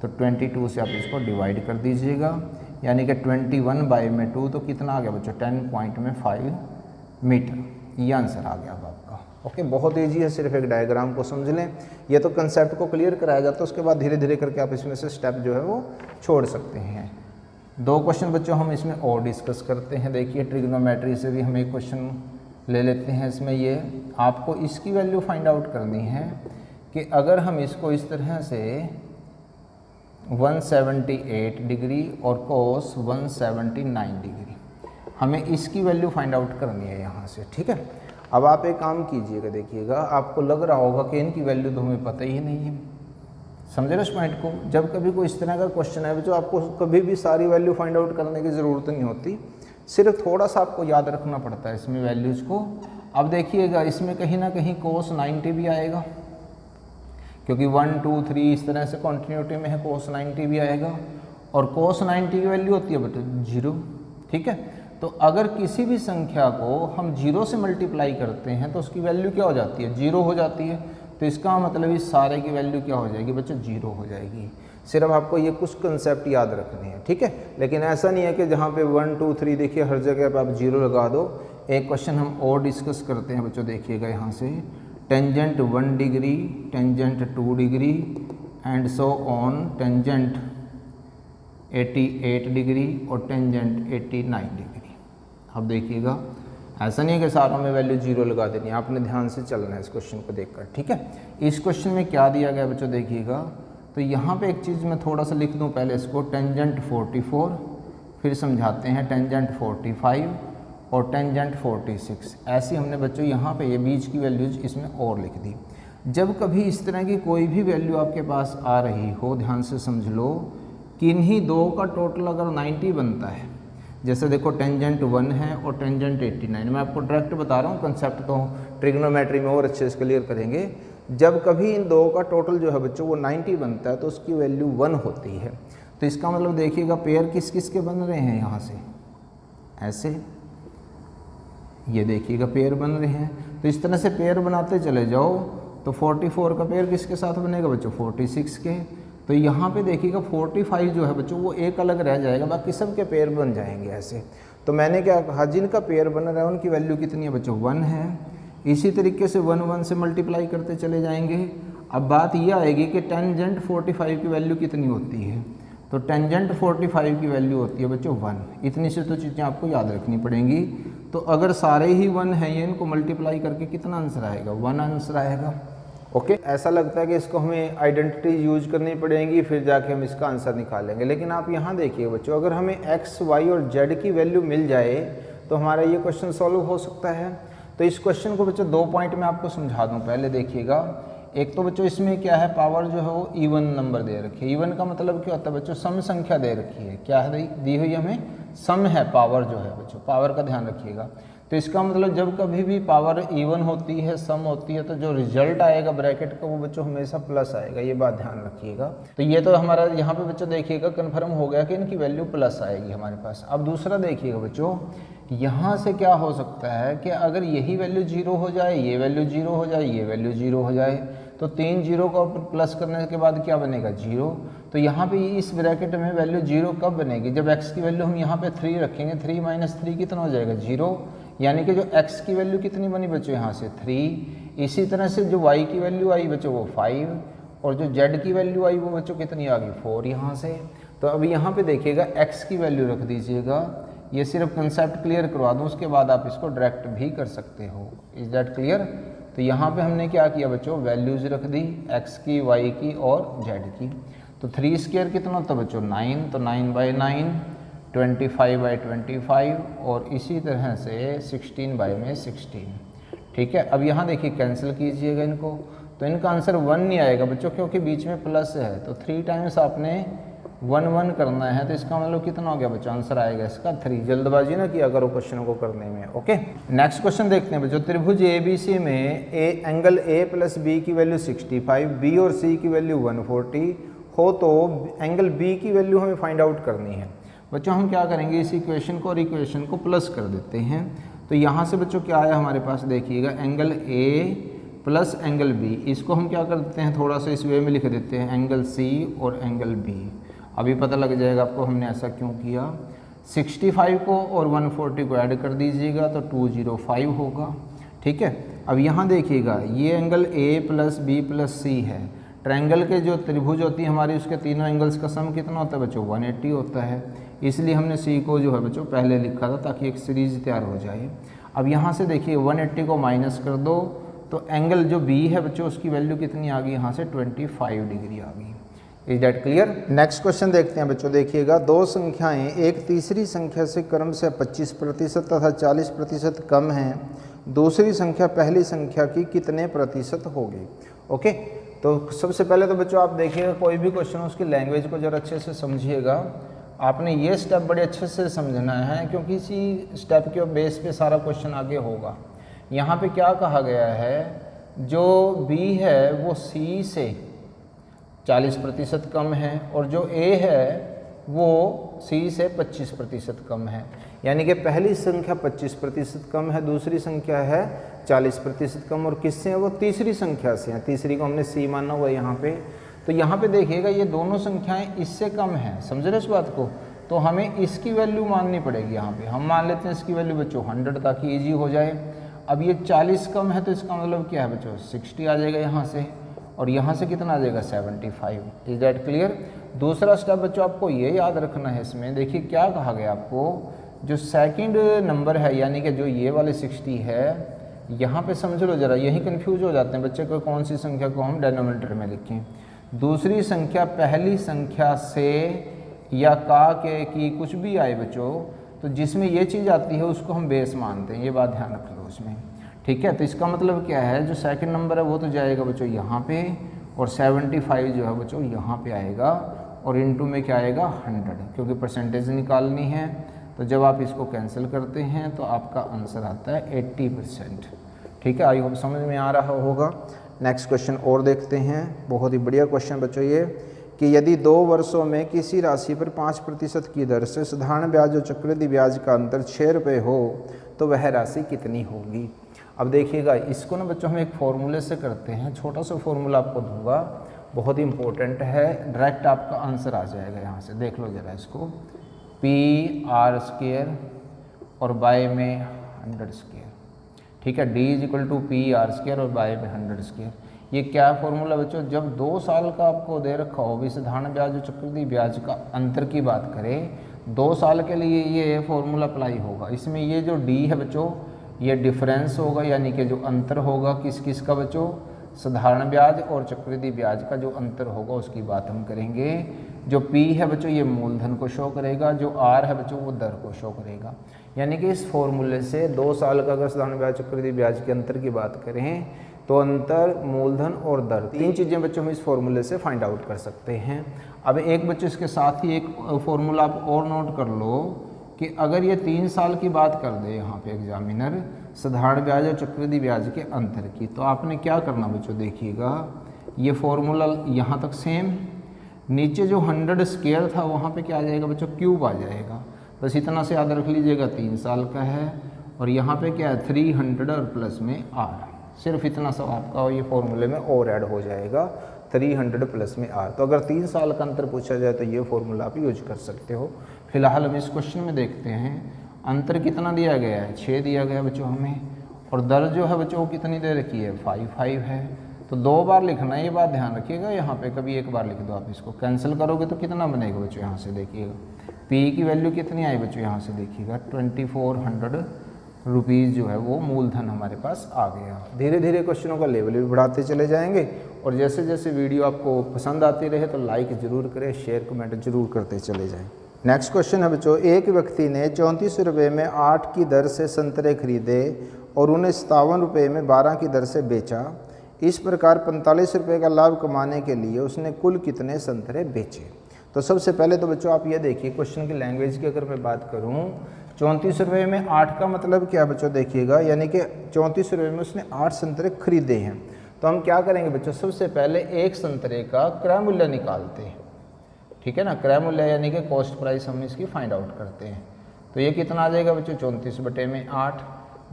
तो 22 से आप इसको डिवाइड कर दीजिएगा, यानी कि 21/2 तो कितना आ गया बच्चों 10.5 मीटर। ये आंसर आ गया अब आपका। ओके, बहुत ईजी है, सिर्फ एक डायग्राम को समझ लें। ये तो कंसेप्ट को क्लियर कराया जाता है, उसके बाद धीरे धीरे करके आप इसमें से स्टेप जो है वो छोड़ सकते हैं। 2 क्वेश्चन बच्चों हम इसमें और डिस्कस करते हैं। देखिए ट्रिग्नोमेट्री से भी हम एक क्वेश्चन ले लेते हैं। इसमें ये आपको इसकी वैल्यू फाइंड आउट करनी है कि अगर हम इसको इस तरह से 178 डिग्री और कोस 179 डिग्री, हमें इसकी वैल्यू फाइंड आउट करनी है यहाँ से, ठीक है। अब आप एक काम कीजिएगा, देखिएगा आपको लग रहा होगा कि इनकी वैल्यू तो हमें पता ही नहीं है, समझे ना इस पॉइंट को। जब कभी कोई इस तरह का क्वेश्चन है जो आपको कभी भी सारी वैल्यू फाइंड आउट करने की ज़रूरत नहीं होती, सिर्फ थोड़ा सा आपको याद रखना पड़ता है इसमें वैल्यूज़ को। अब देखिएगा इसमें कहीं ना कहीं कोस 90 भी आएगा, क्योंकि 1 2 3 इस तरह से कॉन्टीन्यूटी में है, कोस 90 भी आएगा, और कोस 90 की वैल्यू होती है बेटा 0, ठीक है। तो अगर किसी भी संख्या को हम 0 से मल्टीप्लाई करते हैं तो उसकी वैल्यू क्या हो जाती है, 0 हो जाती है। तो इसका मतलब इस सारे की वैल्यू क्या हो जाएगी बच्चों, 0 हो जाएगी। सिर्फ आपको ये कुछ कंसेप्ट याद रखने हैं, ठीक है। लेकिन ऐसा नहीं है कि जहाँ पे 1 2 3 देखिए हर जगह पे आप 0 लगा दो। एक क्वेश्चन हम और डिस्कस करते हैं बच्चों, देखिएगा यहाँ से, tangent 1 degree, tangent 2 degree and so on, tangent 88 degree और टेंजेंट 89 डिग्री। अब देखिएगा ऐसा नहीं है कि सारों में वैल्यू 0 लगा देनी है, आपने ध्यान से चलना है इस क्वेश्चन को देखकर, ठीक है। इस क्वेश्चन में क्या दिया गया बच्चों, देखिएगा। तो यहाँ पे एक चीज़ मैं थोड़ा सा लिख दूँ पहले इसको, टेंजेंट 44, फिर समझाते हैं टेंजेंट 45 और टेंजेंट 46। ऐसी हमने बच्चों यहाँ पे ये बीच की वैल्यूज़ इसमें और लिख दी। जब कभी इस तरह की कोई भी वैल्यू आपके पास आ रही हो, ध्यान से समझ लो कि इन्हीं दो का टोटल अगर 90 बनता है, जैसे देखो टेंजेंट 1 है और टेंजेंट 89, मैं आपको डायरेक्ट बता रहा हूँ, कंसेप्ट तो ट्रिग्नोमेट्री में और अच्छे से क्लियर करेंगे। जब कभी इन दो का टोटल जो है बच्चों वो 90 बनता है तो उसकी वैल्यू 1 होती है। तो इसका मतलब देखिएगा पेयर किस किस के बन रहे हैं, यहाँ से ऐसे, ये देखिएगा पेयर बन रहे हैं। तो इस तरह से पेयर बनाते चले जाओ। तो 44 का पेयर किसके साथ बनेगा बच्चों, 46 के। तो यहाँ पे देखिएगा 45 जो है बच्चों वो एक अलग रह जाएगा, बाकी सब के पेयर बन जाएंगे ऐसे। तो मैंने क्या कहा, जिनका पेयर बन रहा है उनकी वैल्यू कितनी है बच्चों, 1 है। इसी तरीके से 1 1 से मल्टीप्लाई करते चले जाएंगे। अब बात यह आएगी कि टेंजेंट 45 की वैल्यू कितनी होती है, तो टेंजेंट 45 की वैल्यू होती है बच्चों 1। इतनी से तो चीज़ें आपको याद रखनी पड़ेंगी। तो अगर सारे ही 1 हैं, ये इनको मल्टीप्लाई करके कितना आंसर आएगा, 1 आंसर आएगा। ओके, ऐसा लगता है कि इसको हमें आइडेंटिटी यूज करनी पड़ेगी, फिर जाके हम इसका आंसर निकालेंगे। लेकिन आप यहाँ देखिए बच्चों, अगर हमें x, y और z की वैल्यू मिल जाए तो हमारा ये क्वेश्चन सॉल्व हो सकता है। तो इस क्वेश्चन को बच्चों 2 पॉइंट में आपको समझा दूँ। पहले देखिएगा, एक तो बच्चों इसमें क्या है, पावर जो है वो इवन नंबर दे रखी है। इवन का मतलब क्या होता है बच्चों, सम संख्या दे रखी है। क्या है दी हुई हमें, सम है, पावर जो है बच्चों, पावर का ध्यान रखिएगा। तो इसका मतलब जब कभी भी पावर इवन होती है, सम होती है, तो जो रिजल्ट आएगा ब्रैकेट का वो बच्चों हमेशा प्लस आएगा, ये बात ध्यान रखिएगा। तो ये तो हमारा यहाँ पे बच्चों देखिएगा कन्फर्म हो गया कि इनकी वैल्यू प्लस आएगी हमारे पास। अब दूसरा देखिएगा बच्चों, यहाँ से क्या हो सकता है कि अगर यही वैल्यू 0 हो जाए, ये वैल्यू 0 हो जाए, ये वैल्यू 0 हो जाए, तो 3 0 को प्लस करने के बाद क्या बनेगा, 0। तो यहाँ पे इस ब्रैकेट में वैल्यू 0 कब बनेगी, जब x की वैल्यू हम यहाँ पे 3 रखेंगे। 3 - 3 कितना हो जाएगा, 0। यानी कि जो x की वैल्यू कितनी बनी बच्चों, यहाँ से 3। इसी तरह से जो y की वैल्यू आई बच्चों वो 5, और जो z की वैल्यू आई वो बच्चों कितनी आ गई, 4 यहाँ से। तो अब यहाँ पे देखिएगा x की वैल्यू रख दीजिएगा। ये सिर्फ कंसेप्ट क्लियर करवा दूँ, उसके बाद आप इसको डायरेक्ट भी कर सकते हो। Is that clear. तो यहाँ पे हमने क्या किया बच्चों, वैल्यूज़ रख दी, x की, y की और z की। तो 3 स्क्वायर कितना होता है बच्चों, 9। तो 9/9, 25/25 और इसी तरह से 16/16। ठीक है। अब यहाँ देखिए कैंसिल कीजिएगा इनको, तो इनका आंसर 1 नहीं आएगा बच्चों, क्योंकि बीच में प्लस है। तो 3 टाइम्स आपने 1 1 करना है, तो इसका मतलब कितना हो गया बच्चों, आंसर आएगा इसका 3। जल्दबाजी ना किया करो क्वेश्चन को करने में। ओके, नेक्स्ट क्वेश्चन देखते हैं बच्चों। त्रिभुज ABC में एंगल A प्लस बी की वैल्यू 65, बी और सी की वैल्यू 140 हो तो एंगल B की वैल्यू हमें फाइंड आउट करनी है। बच्चों हम क्या करेंगे, इस इक्वेशन को और इक्वेशन को प्लस कर देते हैं। तो यहाँ से बच्चों क्या आया हमारे पास, देखिएगा angle A plus angle B, इसको हम क्या कर देते हैं, थोड़ा सा इस वे में लिख देते हैं, एंगल C और एंगल B। अभी पता लग जाएगा आपको हमने ऐसा क्यों किया। 65 को और 140 को ऐड कर दीजिएगा तो 205 होगा। ठीक है, अब यहाँ देखिएगा ये angle A plus B plus C है। ट्रायंगल के जो त्रिभुज होती है हमारी, उसके तीनों एंगल्स का सम कितना होता है बच्चों, 180 होता है। इसलिए हमने C को जो है बच्चों पहले लिखा था ताकि एक सीरीज तैयार हो जाए। अब यहाँ से देखिए 180 को माइनस कर दो तो एंगल जो B है बच्चों उसकी वैल्यू कितनी आ गई, यहाँ से 25 डिग्री आ गई। Is that clear. Next question देखते हैं बच्चों। देखिएगा दो संख्याएं एक तीसरी संख्या से क्रम से 25% तथा 40% कम हैं, दूसरी संख्या पहली संख्या की कितने प्रतिशत होगी। ओके, तो सबसे पहले तो बच्चों आप देखिएगा कोई भी क्वेश्चन हो उसकी लैंग्वेज को जरा अच्छे से समझिएगा। आपने ये स्टेप बड़े अच्छे से समझना है क्योंकि इसी स्टेप के बेस पे सारा क्वेश्चन आगे होगा। यहाँ पे क्या कहा गया है, जो B है वो C से 40% कम है और जो A है वो C से 25% कम है। यानी कि पहली संख्या 25% कम है, दूसरी संख्या है 40% कम, और किससे है वो, तीसरी संख्या से है। तीसरी को हमने C माना हुआ यहाँ पे। तो यहाँ पे देखिएगा ये दोनों संख्याएं इससे कम है, समझ रहे इस बात को। तो हमें इसकी वैल्यू माननी पड़ेगी। यहाँ पे हम मान लेते हैं इसकी वैल्यू बच्चों 100 ताकि ईजी हो जाए। अब ये 40 कम है तो इसका मतलब क्या है बच्चों, 60 आ जाएगा यहाँ से, और यहाँ से कितना आ जाएगा 75। Is that clear. दूसरा स्टेप बच्चों आपको ये याद रखना है इसमें, देखिए क्या कहा गया आपको, जो सेकंड नंबर है यानी कि जो ये वाले 60 है, यहाँ पे समझ लो जरा, यही कंफ्यूज हो जाते हैं बच्चे को कौन सी संख्या को हम डिनोमिनेटर में लिखें। दूसरी संख्या पहली संख्या से या का के की कुछ भी आए बच्चों, तो जिसमें ये चीज़ आती है उसको हम बेस मानते हैं, ये बात ध्यान रख लो उसमें। ठीक है, तो इसका मतलब क्या है, जो सेकंड नंबर है वो तो जाएगा बच्चों यहाँ पे, और 75 जो है बच्चों यहाँ पे आएगा, और इनटू में क्या आएगा 100, क्योंकि परसेंटेज निकालनी है। तो जब आप इसको कैंसिल करते हैं तो आपका आंसर आता है 80%। ठीक है, आई होप समझ में आ रहा होगा। नेक्स्ट क्वेश्चन और देखते हैं, बहुत ही बढ़िया क्वेश्चन बच्चों ये, कि यदि 2 वर्षों में किसी राशि पर 5% की दर से साधारण ब्याज और चक्रवृद्धि ब्याज का अंतर 6 रुपये हो तो वह राशि कितनी होगी। अब देखिएगा इसको ना बच्चों हम एक फॉर्मूले से करते हैं, छोटा सा फॉर्मूला आपको दूंगा, बहुत ही इंपॉर्टेंट है, डायरेक्ट आपका आंसर आ जाएगा। यहाँ से देख लो जरा इसको, PR² और बाय में 100²। ठीक है, D=PR² और बाय में 100²। ये क्या फॉर्मूला बच्चों, जब 2 साल का आपको दे रखा हो, भी साधारण ब्याज और चक्रवृद्धि ब्याज का अंतर की बात करें, 2 साल के लिए ये फॉर्मूला अप्लाई होगा। इसमें ये जो D है बच्चों ये डिफरेंस होगा, यानी कि जो अंतर होगा किस किस का बच्चों, साधारण ब्याज और चक्रवृद्धि ब्याज का जो अंतर होगा उसकी बात हम करेंगे। जो P है बच्चों ये मूलधन को शो करेगा, जो R है बच्चों वो दर को शो करेगा। यानी कि इस फॉर्मूले से 2 साल का अगर साधारण ब्याज चक्रवृद्धि ब्याज के अंतर की बात करें तो अंतर, मूलधन और दर, 3 चीज़ें बच्चों हम इस फॉर्मूले से फाइंड आउट कर सकते हैं। अब एक बच्चों इसके साथ ही एक फॉर्मूला आप और नोट कर लो कि अगर ये 3 साल की बात कर दे यहाँ पे एग्जामिनर, साधारण ब्याज और चक्रवृद्धि ब्याज के अंतर की, तो आपने क्या करना बच्चों, देखिएगा ये फॉर्मूला यहाँ तक सेम, नीचे जो 100² था वहाँ पे क्या आ जाएगा बच्चों, क्यूब आ जाएगा। बस इतना से याद रख लीजिएगा, 3 साल का है, और यहाँ पे क्या है 300 और प्लस में R, सिर्फ इतना सा आपका ये फॉर्मूले में और ऐड हो जाएगा, 300 प्लस में R। तो अगर 3 साल का अंतर पूछा जाए तो ये फॉर्मूला आप यूज कर सकते हो। फिलहाल हम इस क्वेश्चन में देखते हैं अंतर कितना दिया गया है, 6 दिया गया बच्चों हमें, और दर जो है बच्चों कितनी दे रखी है, 5 है। तो 2 बार लिखना है, ये बात ध्यान रखिएगा। यहाँ पे कभी 1 बार लिख दो आप, इसको कैंसिल करोगे तो कितना बनेगा बच्चों, यहाँ से देखिएगा P की वैल्यू कितनी आई बच्चों, यहाँ से देखिएगा 2400 रुपीज़ जो है वो मूलधन हमारे पास आ गया। धीरे धीरे क्वेश्चनों का लेवल भी बढ़ाते चले जाएंगे, और जैसे जैसे वीडियो आपको पसंद आती रहे तो लाइक ज़रूर करें, शेयर कमेंट जरूर करते चले जाएँ। नेक्स्ट क्वेश्चन है बच्चों, एक व्यक्ति ने 34 रुपये में 8 की दर से संतरे खरीदे और उन्हें 57 रुपये में 12 की दर से बेचा। इस प्रकार 45 रुपये का लाभ कमाने के लिए उसने कुल कितने संतरे बेचे। तो सबसे पहले तो बच्चों आप ये देखिए, क्वेश्चन की लैंग्वेज की अगर मैं बात करूँ, 34 रुपये में 8 का मतलब क्या बच्चों देखिएगा, यानी कि 34 रुपये में उसने 8 संतरे खरीदे हैं। तो हम क्या करेंगे बच्चों, सबसे पहले एक संतरे का क्रय मूल्य निकालते हैं, ठीक है ना। क्रय मूल्य यानी कि कॉस्ट प्राइस हम इसकी फाइंड आउट करते हैं। तो ये कितना आ जाएगा बच्चों, 34 बटे में 8।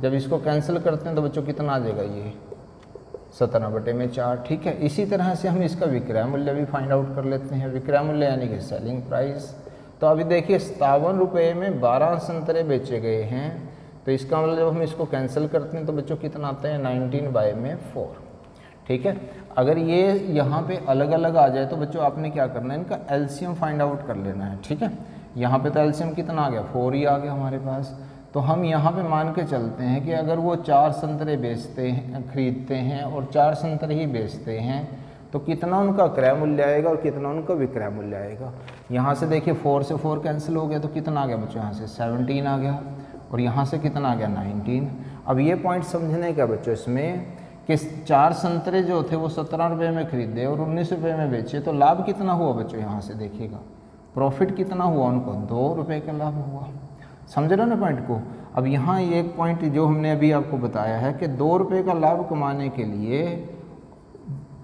जब इसको कैंसिल करते हैं तो बच्चों कितना आ जाएगा, ये 17 बटे में 4, ठीक है। इसी तरह से हम इसका विक्रय मूल्य भी फाइंड आउट कर लेते हैं। विक्रय मूल्य यानी कि सेलिंग प्राइस। तो अभी देखिए 57 रुपये में 12 संतरे बेचे गए हैं, तो इसका मतलब जब हम इसको कैंसिल करते हैं तो बच्चों कितना आता है, 19/4, ठीक है। अगर ये यहाँ पे अलग अलग आ जाए तो बच्चों आपने क्या करना है, इनका एलसीएम फाइंड आउट कर लेना है, ठीक है। यहाँ पे तो एलसीएम कितना आ गया, 4 ही आ गया हमारे पास। तो हम यहाँ पे मान के चलते हैं कि अगर वो 4 संतरे बेचते हैं, खरीदते हैं और 4 संतरे ही बेचते हैं, तो कितना उनका क्रय मूल्य आएगा और कितना उनका विक्रय मूल्य आएगा। यहाँ से देखिए 4 से 4 कैंसिल हो गया, तो कितना आ गया बच्चों, यहाँ से 17 आ गया, और यहाँ से कितना आ गया, 19। अब ये पॉइंट समझने का बच्चों इसमें कि 4 संतरे जो थे वो 17 रुपये में खरीदे और 19 रुपये में बेचे, तो लाभ कितना हुआ बच्चों, यहाँ से देखिएगा प्रॉफिट कितना हुआ उनको, 2 रुपये का लाभ हुआ। समझ रहे हो ना पॉइंट को। अब यहाँ ये एक पॉइंट जो हमने अभी आपको बताया है कि 2 रुपये का लाभ कमाने के लिए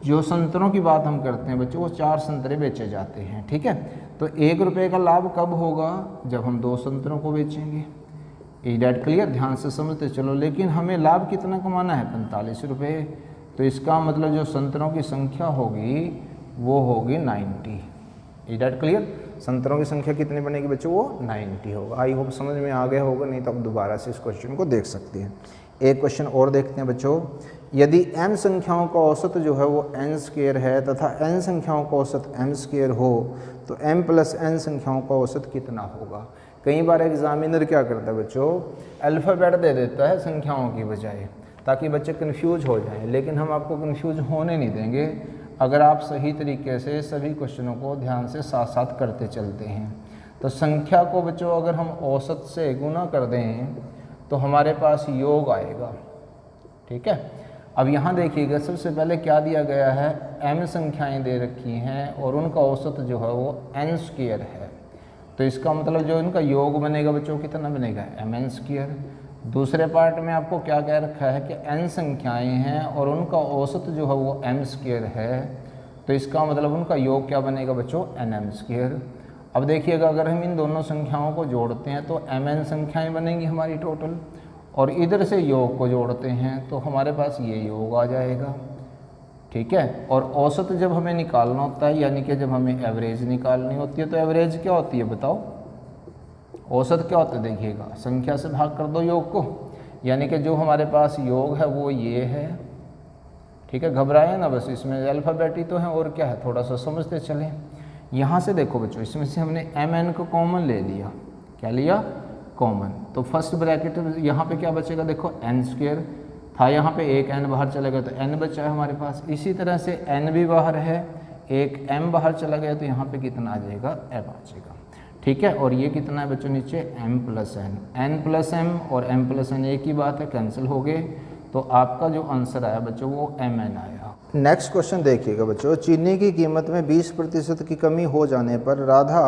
जो संतरों की बात हम करते हैं बच्चों, वो 4 संतरे बेचे जाते हैं, ठीक है। तो 1 रुपये का लाभ कब होगा, जब हम 2 संतरों को बेचेंगे। इज दैट क्लियर, ध्यान से समझते चलो। लेकिन हमें लाभ कितना कमाना है, 45 रुपये। तो इसका मतलब जो संतरों की संख्या होगी वो होगी 90। इज दैट क्लियर, संतरों की संख्या कितनी बनेगी बच्चों, वो 90 होगा। आई होप समझ में आ गया होगा, नहीं तो आप दोबारा से इस क्वेश्चन को देख सकते हैं। एक क्वेश्चन और देखते हैं बच्चों, यदि m संख्याओं का औसत जो है वो n² है तथा n संख्याओं का औसत m² हो, तो m + n संख्याओं का औसत कितना होगा। कई बार एग्जामिनर क्या करता है बच्चों, अल्फ़ाबेट दे देता है संख्याओं की बजाय, ताकि बच्चे कन्फ्यूज हो जाएं। लेकिन हम आपको कन्फ्यूज होने नहीं देंगे अगर आप सही तरीके से सभी क्वेश्चनों को ध्यान से साथ साथ करते चलते हैं। तो संख्या को बच्चों अगर हम औसत से गुना कर दें तो हमारे पास योग आएगा, ठीक है। अब यहाँ देखिएगा सबसे पहले क्या दिया गया है, m संख्याएं दे रखी हैं और उनका औसत जो है वो n² है। तो इसका मतलब जो इनका योग बनेगा बच्चों कितना बनेगा, mn²। दूसरे पार्ट में आपको क्या कह रखा है कि n संख्याएं हैं और उनका औसत जो है वो m² है, तो इसका मतलब उनका योग क्या बनेगा बच्चों, nm²। अब देखिएगा अगर हम इन दोनों संख्याओं को जोड़ते हैं तो mn संख्याएं बनेंगी हमारी टोटल, और इधर से योग को जोड़ते हैं तो हमारे पास ये योग आ जाएगा, ठीक है। और औसत जब हमें निकालना होता है, यानी कि जब हमें एवरेज निकालनी होती है, तो एवरेज क्या होती है बताओ, औसत क्या होता है, देखिएगा संख्या से भाग कर दो योग को, यानी कि जो हमारे पास योग है वो ये है, ठीक है। घबराए ना, बस इसमें अल्फ़ाबेट ही तो है और क्या है, थोड़ा सा समझते चलें। यहाँ से देखो बच्चों, इसमें से हमने mn को कॉमन ले लिया, क्या लिया, कॉमन। तो फर्स्ट ब्रैकेट यहाँ पे क्या बचेगा, देखो n² था, यहाँ पे एक n बाहर चला गया तो n बचा है हमारे पास। इसी तरह से n भी बाहर है, एक m बाहर चला गया तो यहाँ पे कितना आ जाएगा, m आ जाएगा, ठीक है। और ये कितना है बच्चों नीचे, m + n + m और m + n एक ही बात है, कैंसिल हो गए। तो आपका जो आंसर आया बच्चों वो mn आया। नेक्स्ट क्वेश्चन देखिएगा बच्चों, चीनी की कीमत में 20% की कमी हो जाने पर राधा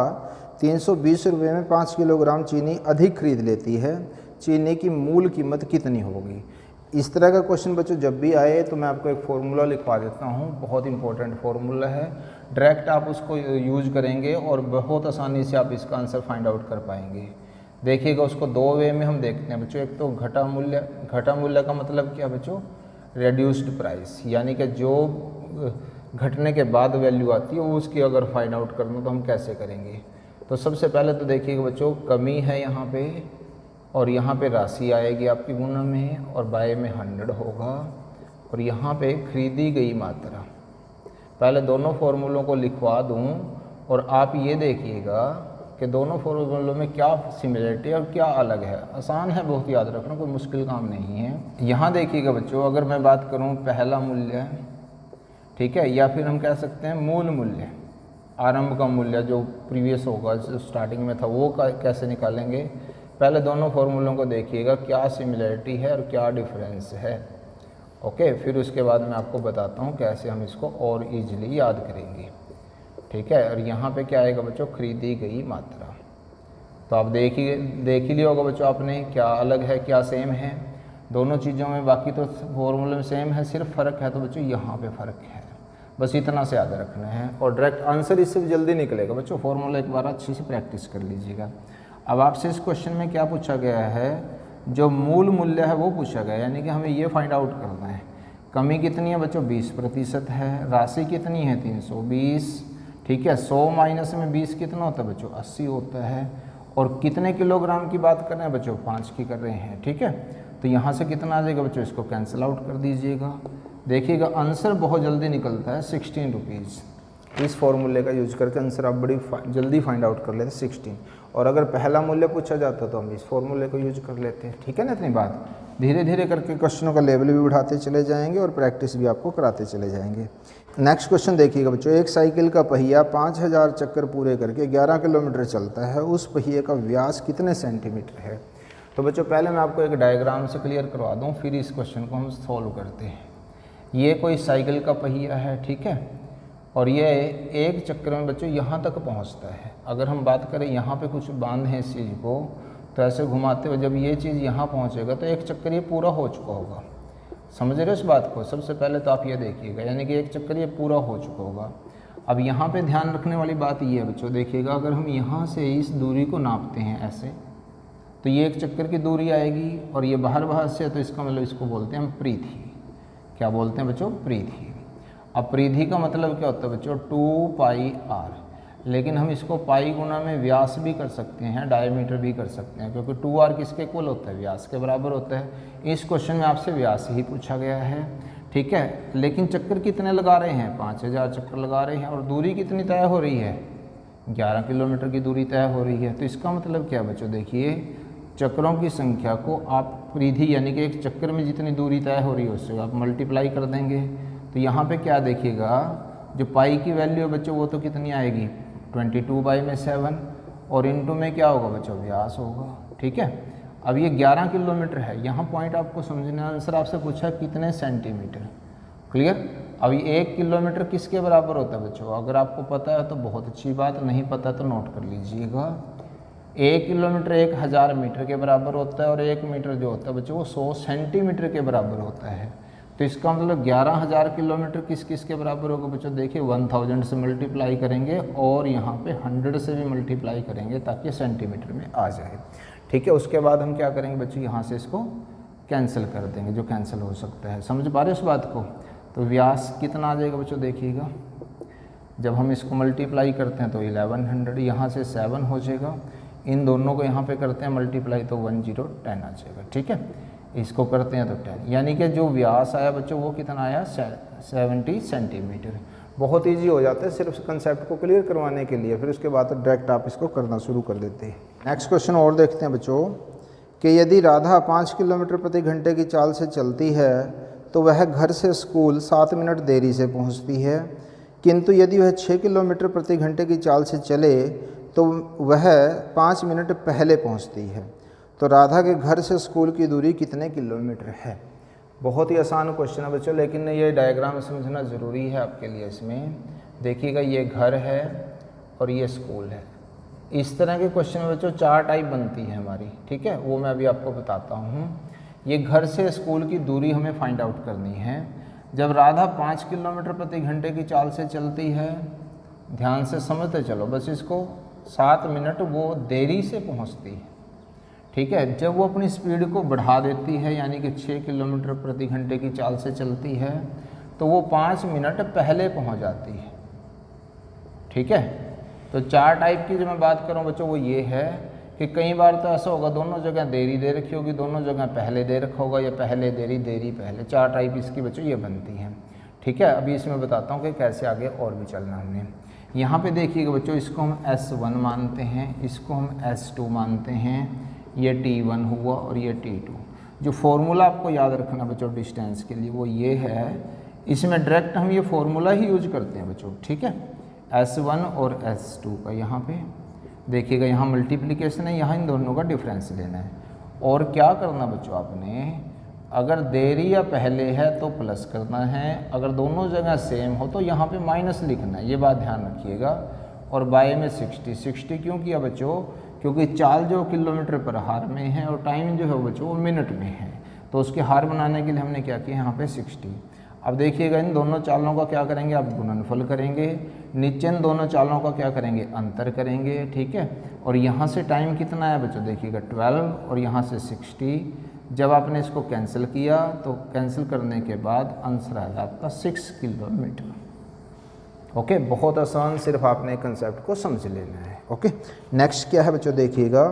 320 रुपये में 5 किलोग्राम चीनी अधिक खरीद लेती है, चीनी की मूल कीमत कितनी होगी। इस तरह का क्वेश्चन बच्चों जब भी आए तो मैं आपको एक फार्मूला लिखवा देता हूँ, बहुत इंपॉर्टेंट फार्मूला है, डायरेक्ट आप उसको यूज करेंगे और बहुत आसानी से आप इसका आंसर फाइंड आउट कर पाएंगे। देखिएगा उसको 2 वे में हम देखते हैं बच्चों। एक तो घटा मूल्य, घटा मूल्य का मतलब क्या बच्चों, रेड्यूस्ड प्राइस, यानी कि जो घटने के बाद वैल्यू आती है वो उसकी अगर फाइंड आउट करना तो हम कैसे करेंगे। तो सबसे पहले तो देखिएगा बच्चों, कमी है यहाँ पे और यहाँ पे राशि आएगी आपकी गुना में और बाय में 100 होगा, और यहाँ पे खरीदी गई मात्रा। पहले दोनों फार्मूलों को लिखवा दूँ और आप ये देखिएगा कि दोनों फार्मूलों में क्या सिमिलरिटी और क्या अलग है। आसान है बहुत, याद रखना, कोई मुश्किल काम नहीं है। यहाँ देखिएगा बच्चों, अगर मैं बात करूँ पहला मूल्य, ठीक है, या फिर हम कह सकते हैं मूल मूल्य, आरंभ का मूल्य जो प्रीवियस होगा, जो स्टार्टिंग में था, वो कैसे निकालेंगे। पहले दोनों फार्मूलों को देखिएगा क्या सिमिलरिटी है और क्या डिफरेंस है, ओके। फिर उसके बाद मैं आपको बताता हूँ कैसे हम इसको और ईजिली याद करेंगे। ठीक है। और यहाँ पे क्या आएगा बच्चों, खरीदी गई मात्रा। तो आप देख ही लिया होगा बच्चों आपने, क्या अलग है क्या सेम है दोनों चीज़ों में। बाकी तो फॉर्मूले में सेम है, सिर्फ फ़र्क है तो बच्चों यहाँ पे फ़र्क है, बस इतना से याद रखना है। और डायरेक्ट आंसर इससे भी जल्दी निकलेगा बच्चों। फॉर्मूला एक बार अच्छी से प्रैक्टिस कर लीजिएगा। अब आपसे इस क्वेश्चन में क्या पूछा गया है, जो मूल मूल्य है वो पूछा गया, यानी कि हमें ये फाइंड आउट करना है। कमी कितनी है बच्चों, 20% है। राशि कितनी है, 320। ठीक है, 100 माइनस में 20 कितना होता है बच्चों, 80 होता है। और कितने किलोग्राम की बात कर रहे हैं बच्चों, 5 की कर रहे हैं। ठीक है, तो यहाँ से कितना आ जाएगा बच्चों, इसको कैंसिल आउट कर दीजिएगा। देखिएगा आंसर बहुत जल्दी निकलता है, 16 रुपीज़। इस फॉर्मूले का यूज करके आंसर आप बड़ी जल्दी फाइंड आउट कर लेते हैं, 16। और अगर पहला मूल्य पूछा जाता तो हम इस फॉर्मूले को यूज कर लेते हैं। ठीक है ना, इतनी बात। धीरे धीरे करके क्वेश्चनों का लेवल भी बढ़ाते चले जाएंगे और प्रैक्टिस भी आपको कराते चले जाएंगे। नेक्स्ट क्वेश्चन देखिएगा बच्चों, एक साइकिल का पहिया 5000 चक्कर पूरे करके 11 किलोमीटर चलता है, उस पहिए का व्यास कितने सेंटीमीटर है। तो बच्चों पहले मैं आपको एक डायग्राम से क्लियर करवा दूँ, फिर इस क्वेश्चन को हम सॉल्व करते हैं। ये कोई साइकिल का पहिया है, ठीक है, और ये एक चक्कर में बच्चों यहाँ तक पहुँचता है। अगर हम बात करें यहाँ पे कुछ बांध है इस चीज़ को, तो ऐसे घुमाते हुए जब ये चीज़ यहाँ पहुँचेगा तो एक चक्कर ये पूरा हो चुका होगा। समझ रहे हो इस बात को। सबसे पहले तो आप ये देखिएगा, यानी कि एक चक्कर ये पूरा हो चुका होगा। अब यहाँ पे ध्यान रखने वाली बात ये है बच्चों, देखिएगा अगर हम यहाँ से इस दूरी को नापते हैं ऐसे, तो ये एक चक्कर की दूरी आएगी, और ये बाहर से है तो इसका मतलब इसको बोलते हैं हम परिधि। क्या बोलते हैं बच्चों, परिधि। अब परिधि का मतलब क्या होता है बच्चों, 2πr। लेकिन हम इसको पाई गुना में व्यास भी कर सकते हैं, डायमीटर भी कर सकते हैं, क्योंकि 2r किसके इक्वल होता है, व्यास के बराबर होता है। इस क्वेश्चन में आपसे व्यास ही पूछा गया है। ठीक है, लेकिन चक्कर कितने लगा रहे हैं, 5000 चक्कर लगा रहे हैं, और दूरी कितनी तय हो रही है, 11 किलोमीटर की दूरी तय हो रही है। तो इसका मतलब क्या बच्चों, देखिए चक्रों की संख्या को आप परिधि यानी कि एक चक्कर में जितनी दूरी तय हो रही है उससे आप मल्टीप्लाई कर देंगे। तो यहाँ पे क्या देखिएगा, जो पाई की वैल्यू है बच्चों वो तो कितनी आएगी, 22/7, और इनटू में क्या होगा बच्चों, व्यास होगा। ठीक है, अब ये 11 किलोमीटर है, यहाँ पॉइंट आपको समझना, आंसर आपसे पूछा कितने सेंटीमीटर। क्लियर। अब ये 1 किलोमीटर किसके बराबर होता है बच्चों, अगर आपको पता है तो बहुत अच्छी बात, नहीं पता तो नोट कर लीजिएगा। 1 किलोमीटर 1000 मीटर के बराबर होता है, और 1 मीटर जो होता है बच्चों वो 100 सेंटीमीटर के बराबर होता है। तो इसका मतलब 11000 किलोमीटर किस किस के बराबर होगा बच्चों, देखिए 1000 से मल्टीप्लाई करेंगे और यहाँ पे 100 से भी मल्टीप्लाई करेंगे ताकि सेंटीमीटर में आ जाए। ठीक है, उसके बाद हम क्या करेंगे बच्चों, यहाँ से इसको कैंसिल कर देंगे जो कैंसिल हो सकता है। समझ पा रहे हो इस बात को। तो व्यास कितना आ जाएगा बच्चों, देखिएगा जब हम इसको मल्टीप्लाई करते हैं तो 1100, यहाँ से 7 हो जाएगा, इन दोनों को यहाँ पे करते हैं मल्टीप्लाई तो 1010 आ जाएगा। ठीक है, इसको करते हैं तो 10, यानी कि जो व्यास आया बच्चों वो कितना आया, 70 सेंटीमीटर। बहुत इजी हो जाता है सिर्फ कंसेप्ट को क्लियर करवाने के लिए, फिर उसके बाद डायरेक्ट आप इसको करना शुरू कर देते हैं। नेक्स्ट क्वेश्चन और देखते हैं बच्चों, कि यदि राधा 5 किलोमीटर प्रति घंटे की चाल से चलती है तो वह घर से स्कूल 7 मिनट देरी से पहुँचती है, किंतु यदि वह 6 किलोमीटर प्रति घंटे की चाल से चले तो वह 5 मिनट पहले पहुँचती है। तो राधा के घर से स्कूल की दूरी कितने किलोमीटर है। बहुत ही आसान क्वेश्चन है बच्चों, लेकिन ये डायग्राम समझना ज़रूरी है आपके लिए। इसमें देखिएगा ये घर है और ये स्कूल है। इस तरह के क्वेश्चन में बच्चों 4 टाइप बनती है हमारी। ठीक है, वो मैं अभी आपको बताता हूँ। ये घर से स्कूल की दूरी हमें फाइंड आउट करनी है। जब राधा 5 किलोमीटर प्रति घंटे की चाल से चलती है, ध्यान से समझते चलो बस इसको, 7 मिनट वो देरी से पहुँचती है। ठीक है, जब वो अपनी स्पीड को बढ़ा देती है यानी कि 6 किलोमीटर प्रति घंटे की चाल से चलती है तो वो 5 मिनट पहले पहुंच जाती है। ठीक है, तो 4 टाइप की जो मैं बात करूं बच्चों वो ये है कि कई बार तो ऐसा होगा दोनों जगह देरी दे रखी होगी, दोनों जगह पहले दे रखा होगा, या पहले देरी देरी पहले। 4 टाइप इसकी बच्चों ये बनती हैं। ठीक है, अभी इसमें बताता हूँ कि कैसे आगे और भी चलना हमने। यहाँ पे देखिएगा बच्चों, इसको हम S1 मानते हैं, इसको हम S2 मानते हैं, ये T1 हुआ और ये T2। जो फॉर्मूला आपको याद रखना बच्चों डिस्टेंस के लिए वो ये है, इसमें डायरेक्ट हम ये फॉर्मूला ही यूज करते हैं बच्चों। ठीक है, S1 और S2 का यहाँ पे देखिएगा, यहाँ मल्टीप्लिकेशन है, यहाँ इन दोनों का डिफरेंस लेना है। और क्या करना बच्चों, आपने अगर देरी या पहले है तो प्लस करना है, अगर दोनों जगह सेम हो तो यहाँ पे माइनस लिखना है, ये बात ध्यान रखिएगा। और बाय में 60 क्यों किया बच्चों, क्योंकि चाल जो किलोमीटर पर हार में है और टाइम जो है बच्चों वो मिनट में है, तो उसके हार बनाने के लिए हमने क्या किया यहाँ पे 60। अब देखिएगा इन दोनों चालों का क्या करेंगे, आप गुणनफल करेंगे, नीचे इन दोनों चालों का क्या करेंगे, अंतर करेंगे, ठीक है। और यहाँ से टाइम कितना है बच्चों, देखिएगा 12 और यहाँ से 60। जब आपने इसको कैंसिल किया तो कैंसिल करने के बाद आंसर आएगा आपका 6 किलोमीटर। ओके, बहुत आसान, सिर्फ आपने कंसेप्ट को समझ लेना है। ओके, नेक्स्ट क्या है बच्चों, देखिएगा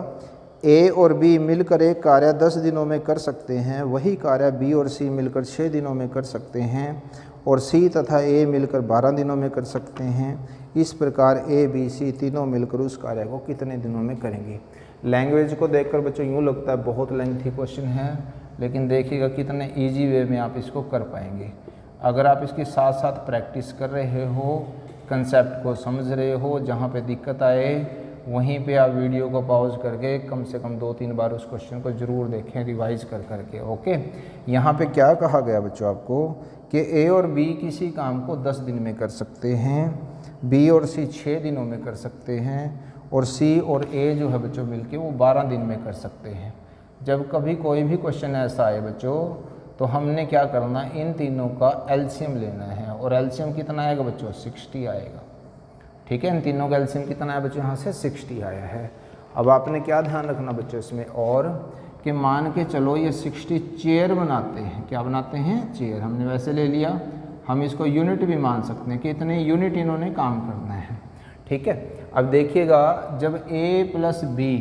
ए और बी मिलकर एक कार्य 10 दिनों में कर सकते हैं, वही कार्य बी और सी मिलकर 6 दिनों में कर सकते हैं, और सी तथा ए मिलकर 12 दिनों में कर सकते हैं। इस प्रकार ए बी सी तीनों मिलकर उस कार्य को कितने दिनों में करेंगे। लैंग्वेज को देखकर बच्चों यूँ लगता है बहुत लेंथी क्वेश्चन है, लेकिन देखिएगा कितने ईजी वे में आप इसको कर पाएंगे। अगर आप इसके साथ साथ प्रैक्टिस कर रहे हो, कंसेप्ट को समझ रहे हो, जहाँ पे दिक्कत आए वहीं पे आप वीडियो को पॉज करके कम से कम 2-3 बार उस क्वेश्चन को ज़रूर देखें रिवाइज कर करके। ओके, यहाँ पे क्या कहा गया बच्चों आपको कि ए और बी किसी काम को 10 दिन में कर सकते हैं, बी और सी 6 दिनों में कर सकते हैं, और सी और ए जो है बच्चों मिलके वो 12 दिन में कर सकते हैं। जब कभी कोई भी क्वेश्चन ऐसा आए बच्चों तो हमने क्या करना, इन तीनों का एलसीएम लेना है, और एलसीएम कितना आएगा बच्चों, 60 आएगा। ठीक है, इन तीनों का एलसीएम कितना है बच्चों, यहाँ से 60 आया है। अब आपने क्या ध्यान रखना बच्चों इसमें, और कि मान के चलो ये 60 चेयर बनाते हैं, क्या बनाते हैं, चेयर। हमने वैसे ले लिया, हम इसको यूनिट भी मान सकते हैं कि इतने यूनिट इन्होंने काम करना है। ठीक है, अब देखिएगा जब ए प्लस बी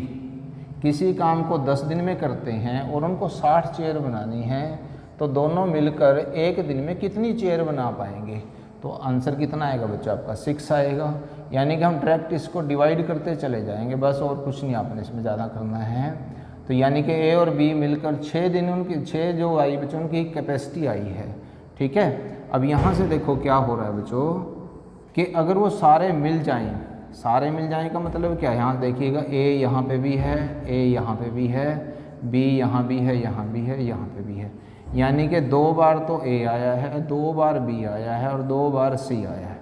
किसी काम को 10 दिन में करते हैं और उनको 60 चेयर बनानी है, तो दोनों मिलकर एक दिन में कितनी चेयर बना पाएंगे। तो आंसर कितना आएगा बच्चों आपका, 6 आएगा। यानी कि हम डायरेक्ट इसको डिवाइड करते चले जाएंगे, बस और कुछ नहीं आपने इसमें ज़्यादा करना है। तो यानी कि ए और बी मिलकर 6 दिन, उनकी 6 जो आई बच्चों उनकी कैपेसिटी आई है। ठीक है, अब यहाँ से देखो क्या हो रहा है बच्चों कि अगर वो सारे मिल जाएं, सारे मिल जाएं का मतलब क्या है, यहाँ देखिएगा ए यहाँ पे भी है, ए यहाँ पे भी है, बी यहाँ भी है, यहाँ भी है, यहाँ पे भी है। यानी कि 2 बार तो ए आया है, 2 बार बी आया है और 2 बार सी आया है।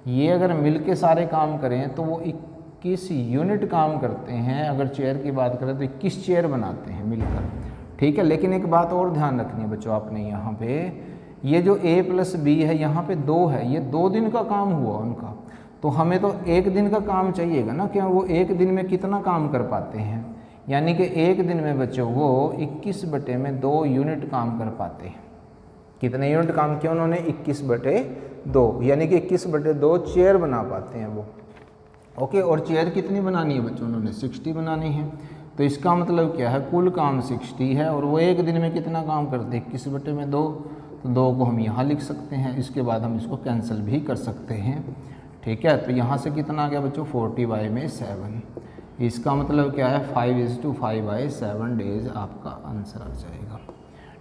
ये अगर मिल के सारे काम करें तो वो 21 यूनिट काम करते हैं। अगर चेयर की बात करें तो 21 चेयर बनाते हैं मिलकर। ठीक है, लेकिन एक बात और ध्यान रखनी है बच्चों आपने, यहाँ पे ये जो ए प्लस बी है यहाँ पे 2 है, ये 2 दिन का काम हुआ उनका, तो हमें तो 1 दिन का काम चाहिएगा ना, क्या वो 1 दिन में कितना काम कर पाते हैं। यानी कि 1 दिन में बच्चों वो 21/2 यूनिट काम कर पाते हैं। कितने यूनिट काम किया उन्होंने, 21/2, यानी कि 21/2 चेयर बना पाते हैं वो। ओके, और चेयर कितनी बनानी है बच्चों, उन्होंने 60 बनानी है। तो इसका मतलब क्या है, कुल काम 60 है और वो 1 दिन में कितना काम करते हैं, 21/2। तो 2 को हम यहाँ लिख सकते हैं, इसके बाद हम इसको कैंसिल भी कर सकते हैं। ठीक है, तो यहाँ से कितना आ गया बच्चों, 40/7। इसका मतलब क्या है, 5:5/7 डेज आपका आंसर आ जाएगा।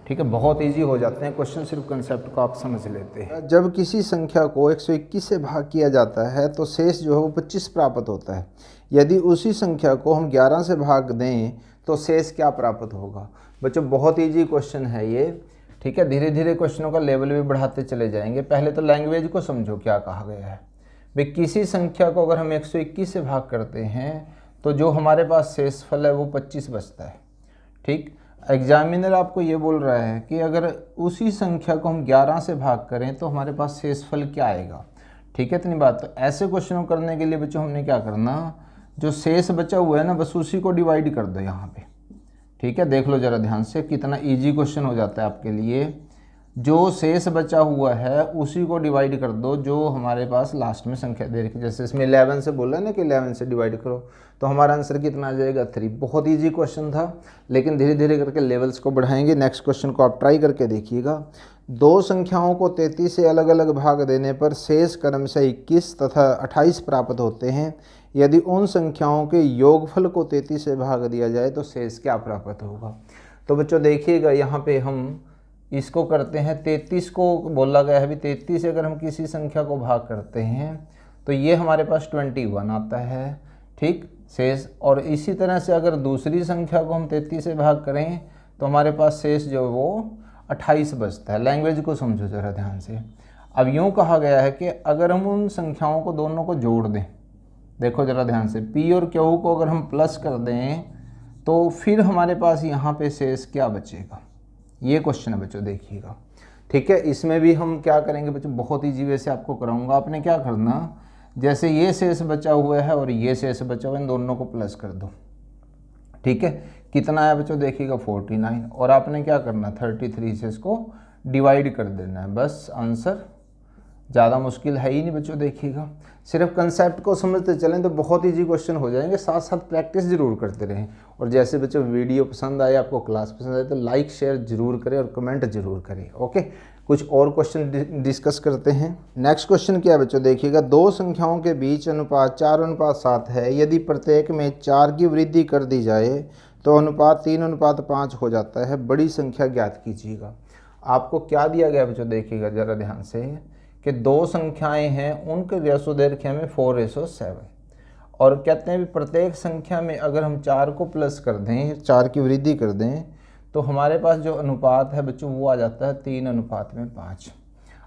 ठीक है, बहुत इजी हो जाते हैं क्वेश्चन, सिर्फ कंसेप्ट को आप समझ लेते हैं। जब किसी संख्या को 121 से भाग किया जाता है तो शेष जो है वो 25 प्राप्त होता है। यदि उसी संख्या को हम 11 से भाग दें तो शेष क्या प्राप्त होगा। बच्चों बहुत इजी क्वेश्चन है ये। ठीक है, धीरे धीरे क्वेश्चनों का लेवल भी बढ़ाते चले जाएंगे। पहले तो लैंग्वेज को समझो क्या कहा गया है। भाई किसी संख्या को अगर हम 121 से भाग करते हैं तो जो हमारे पास शेषफल है वो 25 बचता है। ठीक, एग्जामिनर आपको ये बोल रहा है कि अगर उसी संख्या को हम 11 से भाग करें तो हमारे पास शेषफल क्या आएगा। ठीक है, इतनी बात। तो ऐसे क्वेश्चनों करने के लिए बच्चों हमने क्या करना, जो शेष बचा हुआ है ना बस उसी को डिवाइड कर दो यहाँ पे। ठीक है, देख लो ज़रा ध्यान से, कितना ईजी क्वेश्चन हो जाता है आपके लिए। जो शेष बचा हुआ है उसी को डिवाइड कर दो जो हमारे पास लास्ट में संख्या दे रखी। जैसे इसमें 11 से बोला ना कि 11 से डिवाइड करो, तो हमारा आंसर कितना आ जाएगा, 3। बहुत इजी क्वेश्चन था, लेकिन धीरे धीरे करके लेवल्स को बढ़ाएंगे। नेक्स्ट क्वेश्चन को आप ट्राई करके देखिएगा। 2 संख्याओं को 33 से अलग अलग भाग देने पर शेष क्रमशः 21 तथा 28 प्राप्त होते हैं। यदि उन संख्याओं के योगफल को 33 से भाग दिया जाए तो शेष क्या प्राप्त होगा। तो बच्चों देखिएगा, यहाँ पे हम इसको करते हैं, 33 को बोला गया है। अभी 33 से अगर हम किसी संख्या को भाग करते हैं तो ये हमारे पास 21 आता है। ठीक, शेष। और इसी तरह से अगर दूसरी संख्या को हम 33 से भाग करें तो हमारे पास शेष जो वो 28 बचता है। लैंग्वेज को समझो ज़रा ध्यान से। अब यूँ कहा गया है कि अगर हम उन संख्याओं को दोनों को जोड़ दें, देखो ज़रा ध्यान से, P और Q को अगर हम प्लस कर दें तो फिर हमारे पास यहाँ पे शेष क्या बचेगा, ये क्वेश्चन है बच्चों, देखिएगा। ठीक है, इसमें भी हम क्या करेंगे बच्चों, बहुत ईजी वे से आपको कराऊंगा। आपने क्या करना, जैसे ये शेष बचा हुआ है और ये शेष बचा हुआ है, इन दोनों को प्लस कर दो। ठीक है, कितना है बच्चों, देखिएगा 49, और आपने क्या करना, 33 से इसको डिवाइड कर देना है, बस आंसर। ज़्यादा मुश्किल है ही नहीं बच्चों, देखिएगा। सिर्फ कंसेप्ट को समझते चलें तो बहुत ईजी क्वेश्चन हो जाएंगे, साथ साथ प्रैक्टिस जरूर करते रहें। और जैसे बच्चों वीडियो पसंद आए, आपको क्लास पसंद आए, तो लाइक शेयर जरूर करें और कमेंट जरूर करें। ओके, कुछ और क्वेश्चन डिस्कस करते हैं। नेक्स्ट क्वेश्चन क्या है बच्चों, देखिएगा। दो संख्याओं के बीच अनुपात 4:7 है। यदि प्रत्येक में 4 की वृद्धि कर दी जाए तो अनुपात 3:5 हो जाता है। बड़ी संख्या ज्ञात कीजिएगा। आपको क्या दिया गया बच्चों, देखिएगा ज़रा ध्यान से, कि दो संख्याएं हैं, उनके रेशो दे रखे हमें 4:7, और कहते हैं भी प्रत्येक संख्या में अगर हम 4 को प्लस कर दें, 4 की वृद्धि कर दें, तो हमारे पास जो अनुपात है बच्चों वो आ जाता है 3:5।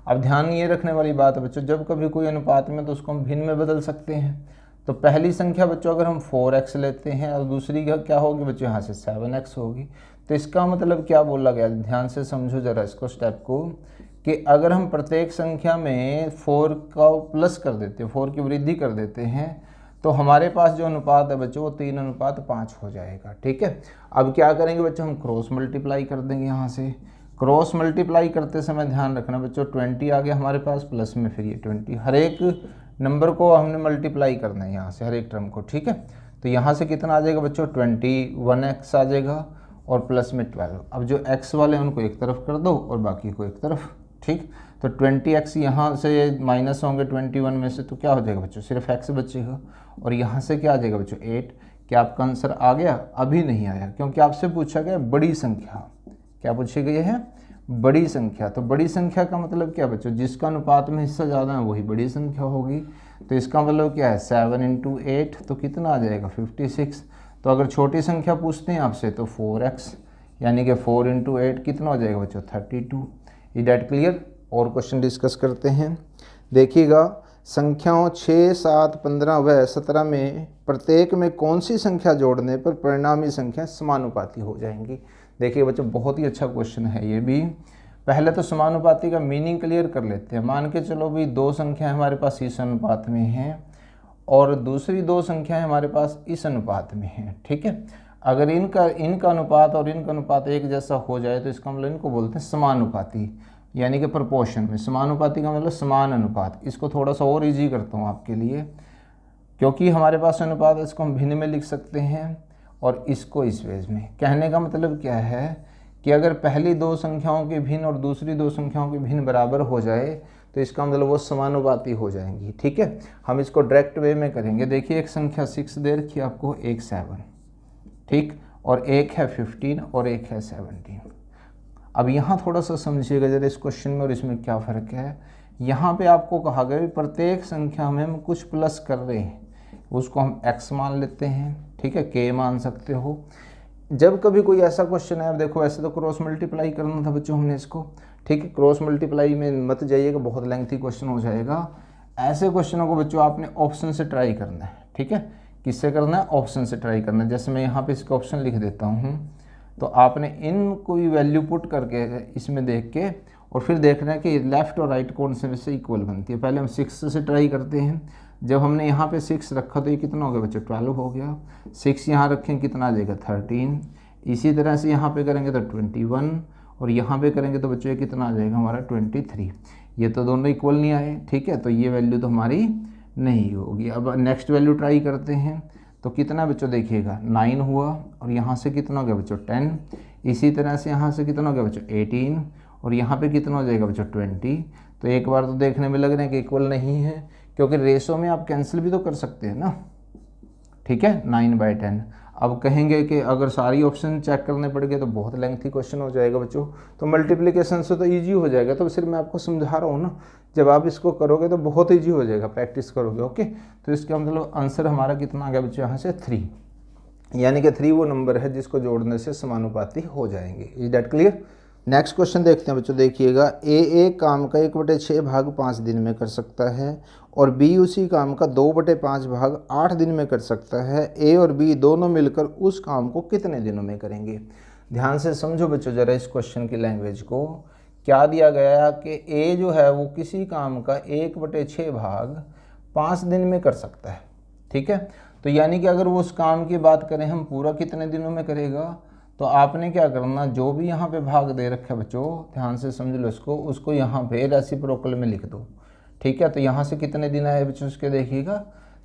अब ध्यान ये रखने वाली बात है बच्चों, जब कभी कोई अनुपात में तो उसको हम भिन्न में बदल सकते हैं। तो पहली संख्या बच्चों अगर हम 4x लेते हैं और दूसरी क्या होगी बच्चों, यहाँ से 7x होगी। तो इसका मतलब क्या बोला गया, ध्यान से समझो जरा इसको, स्टेप को, कि अगर हम प्रत्येक संख्या में 4 का प्लस कर देते हैं, 4 की वृद्धि कर देते हैं, तो हमारे पास जो अनुपात है बच्चों वो 3:5 हो जाएगा। ठीक है, अब क्या करेंगे बच्चों, हम क्रॉस मल्टीप्लाई कर देंगे। यहाँ से क्रॉस मल्टीप्लाई करते समय ध्यान रखना बच्चों, 20 आ गया हमारे पास, प्लस में फिर ये 20, हर एक नंबर को हमने मल्टीप्लाई करना है यहाँ से, हर एक टर्म को। ठीक है, तो यहाँ से कितना आ जाएगा बच्चों, 21x आ जाएगा, और प्लस में 12। अब जो x वाले उनको एक तरफ कर दो और बाकी को एक तरफ। ठीक, तो 20x यहाँ से माइनस होंगे 21 में से, तो क्या हो जाएगा बच्चों, सिर्फ x बचेगा। और यहाँ से क्या आ जाएगा बच्चों, 8। क्या आपका आंसर आ गया? अभी नहीं आया, क्योंकि आपसे पूछा गया बड़ी संख्या। क्या पूछी गई है? बड़ी संख्या। तो बड़ी संख्या का मतलब क्या बच्चों, जिसका अनुपात में हिस्सा ज़्यादा है वही बड़ी संख्या होगी। तो इसका मतलब क्या है, 7 × 8, तो कितना आ जाएगा, 56। तो अगर छोटी संख्या पूछते हैं आपसे तो 4x, यानी कि 4 × 8 कितना हो जाएगा बच्चों, 32। Is that clear? और क्वेश्चन डिस्कस करते हैं। देखिएगा, संख्याओं 6, 7, 15 व 17 में प्रत्येक में कौन सी संख्या जोड़ने पर परिणामी संख्या समानुपाती हो जाएंगी। देखिए बच्चों, बहुत ही अच्छा क्वेश्चन है ये भी। पहले तो समानुपाती का मीनिंग क्लियर कर लेते हैं। मान के चलो भी दो संख्याएं हमारे पास इस अनुपात में हैं और दूसरी दो संख्याएं हमारे पास इस अनुपात में हैं। ठीक है, अगर इनका अनुपात और इनका अनुपात एक जैसा हो जाए तो इसका मतलब इनको बोलते हैं समानुपाती, यानी कि प्रोपोर्शन में। समानुपाती का मतलब समान अनुपात। इसको थोड़ा सा और इजी करता हूँ आपके लिए, क्योंकि हमारे पास अनुपात है, इसको हम भिन्न में लिख सकते हैं और इसको इस वेज में। कहने का मतलब क्या है कि अगर पहली दो संख्याओं के भिन्न और दूसरी दो संख्याओं के भिन्न बराबर हो जाए तो इसका मतलब वो समानुपाती हो जाएंगी। ठीक है, हम इसको डायरेक्ट वे में करेंगे। देखिए, एक संख्या 6 दे रखी है आपको, एक 7, ठीक, और एक है 15 और एक है 17। अब यहाँ थोड़ा सा समझिएगा जरा इस क्वेश्चन में और इसमें क्या फ़र्क है। यहाँ पे आपको कहा गया कि प्रत्येक संख्या में हम कुछ प्लस कर रहे हैं, उसको हम x मान लेते हैं। ठीक है, k मान सकते हो। जब कभी कोई ऐसा क्वेश्चन है, अब देखो ऐसे तो क्रॉस मल्टीप्लाई करना था बच्चों हमने इसको। ठीक है, क्रॉस मल्टीप्लाई में मत जाइएगा, बहुत लेंथी क्वेश्चन हो जाएगा। ऐसे क्वेश्चनों को बच्चों आपने ऑप्शन से ट्राई करना है। ठीक है, किससे करना है? ऑप्शन से ट्राई करना है। जैसे मैं यहाँ पे इसका ऑप्शन लिख देता हूँ, तो आपने इन कोई वैल्यू पुट करके इसमें देख के और फिर देखना है कि लेफ़्ट और राइट कौन से में से इक्वल बनती है। पहले हम 6 से ट्राई करते हैं। जब हमने यहाँ पे 6 रखा तो ये कितना हो गया बच्चों, 12 हो गया। 6 यहाँ रखें, कितना आ जाएगा, 13। इसी तरह से यहाँ पे करेंगे तो 21, और यहाँ पे करेंगे तो बच्चों ये कितना आ जाएगा हमारा, 23। ये तो दोनों इक्वल नहीं आए। ठीक है, तो ये वैल्यू तो हमारी नहीं होगी। अब नेक्स्ट वैल्यू ट्राई करते हैं, तो कितना बच्चों देखिएगा, 9 हुआ, और यहाँ से कितना हो गया बच्चों, 10। इसी तरह से यहाँ से कितना हो गया बच्चों, 18, और यहाँ पे कितना हो जाएगा बच्चों, 20। तो एक बार तो देखने में लग रहा है कि इक्वल नहीं है, क्योंकि रेशो में आप कैंसिल भी तो कर सकते हैं ना। ठीक है, 9/10। अब कहेंगे कि अगर सारी ऑप्शन चेक करने पड़ गए तो बहुत लेंथी क्वेश्चन हो जाएगा बच्चों। तो मल्टीप्लिकेशन से तो ईजी हो जाएगा। तो सिर्फ मैं आपको समझा रहा हूँ ना, जब आप इसको करोगे तो बहुत ईजी हो जाएगा, प्रैक्टिस करोगे। ओके, तो इसका मतलब आंसर हमारा कितना आ गया बच्चों, यहाँ से 3, यानी कि 3 वो नंबर है जिसको जोड़ने से समानुपाती हो जाएंगे। Is that clear? Next question देखते हैं बच्चों, देखिएगा ए एक काम का 1/6 भाग 5 दिन में कर सकता है और बी उसी काम का 2/5 भाग 8 दिन में कर सकता है। ए और बी दोनों मिलकर उस काम को कितने दिनों में करेंगे। ध्यान से समझो बच्चों ज़रा इस क्वेश्चन की लैंग्वेज को। क्या दिया गया है कि ए जो है वो किसी काम का 1/6 भाग 5 दिन में कर सकता है, ठीक है। तो यानी कि अगर वो उस काम की बात करें हम पूरा कितने दिनों में करेगा, तो आपने क्या करना, जो भी यहाँ पे भाग दे रखा है बच्चों, ध्यान से समझ लो इसको, उसको यहाँ पे रेसिप्रोकल में लिख दो, ठीक है। तो यहाँ से कितने दिन आए बच्चों, उसके देखिएगा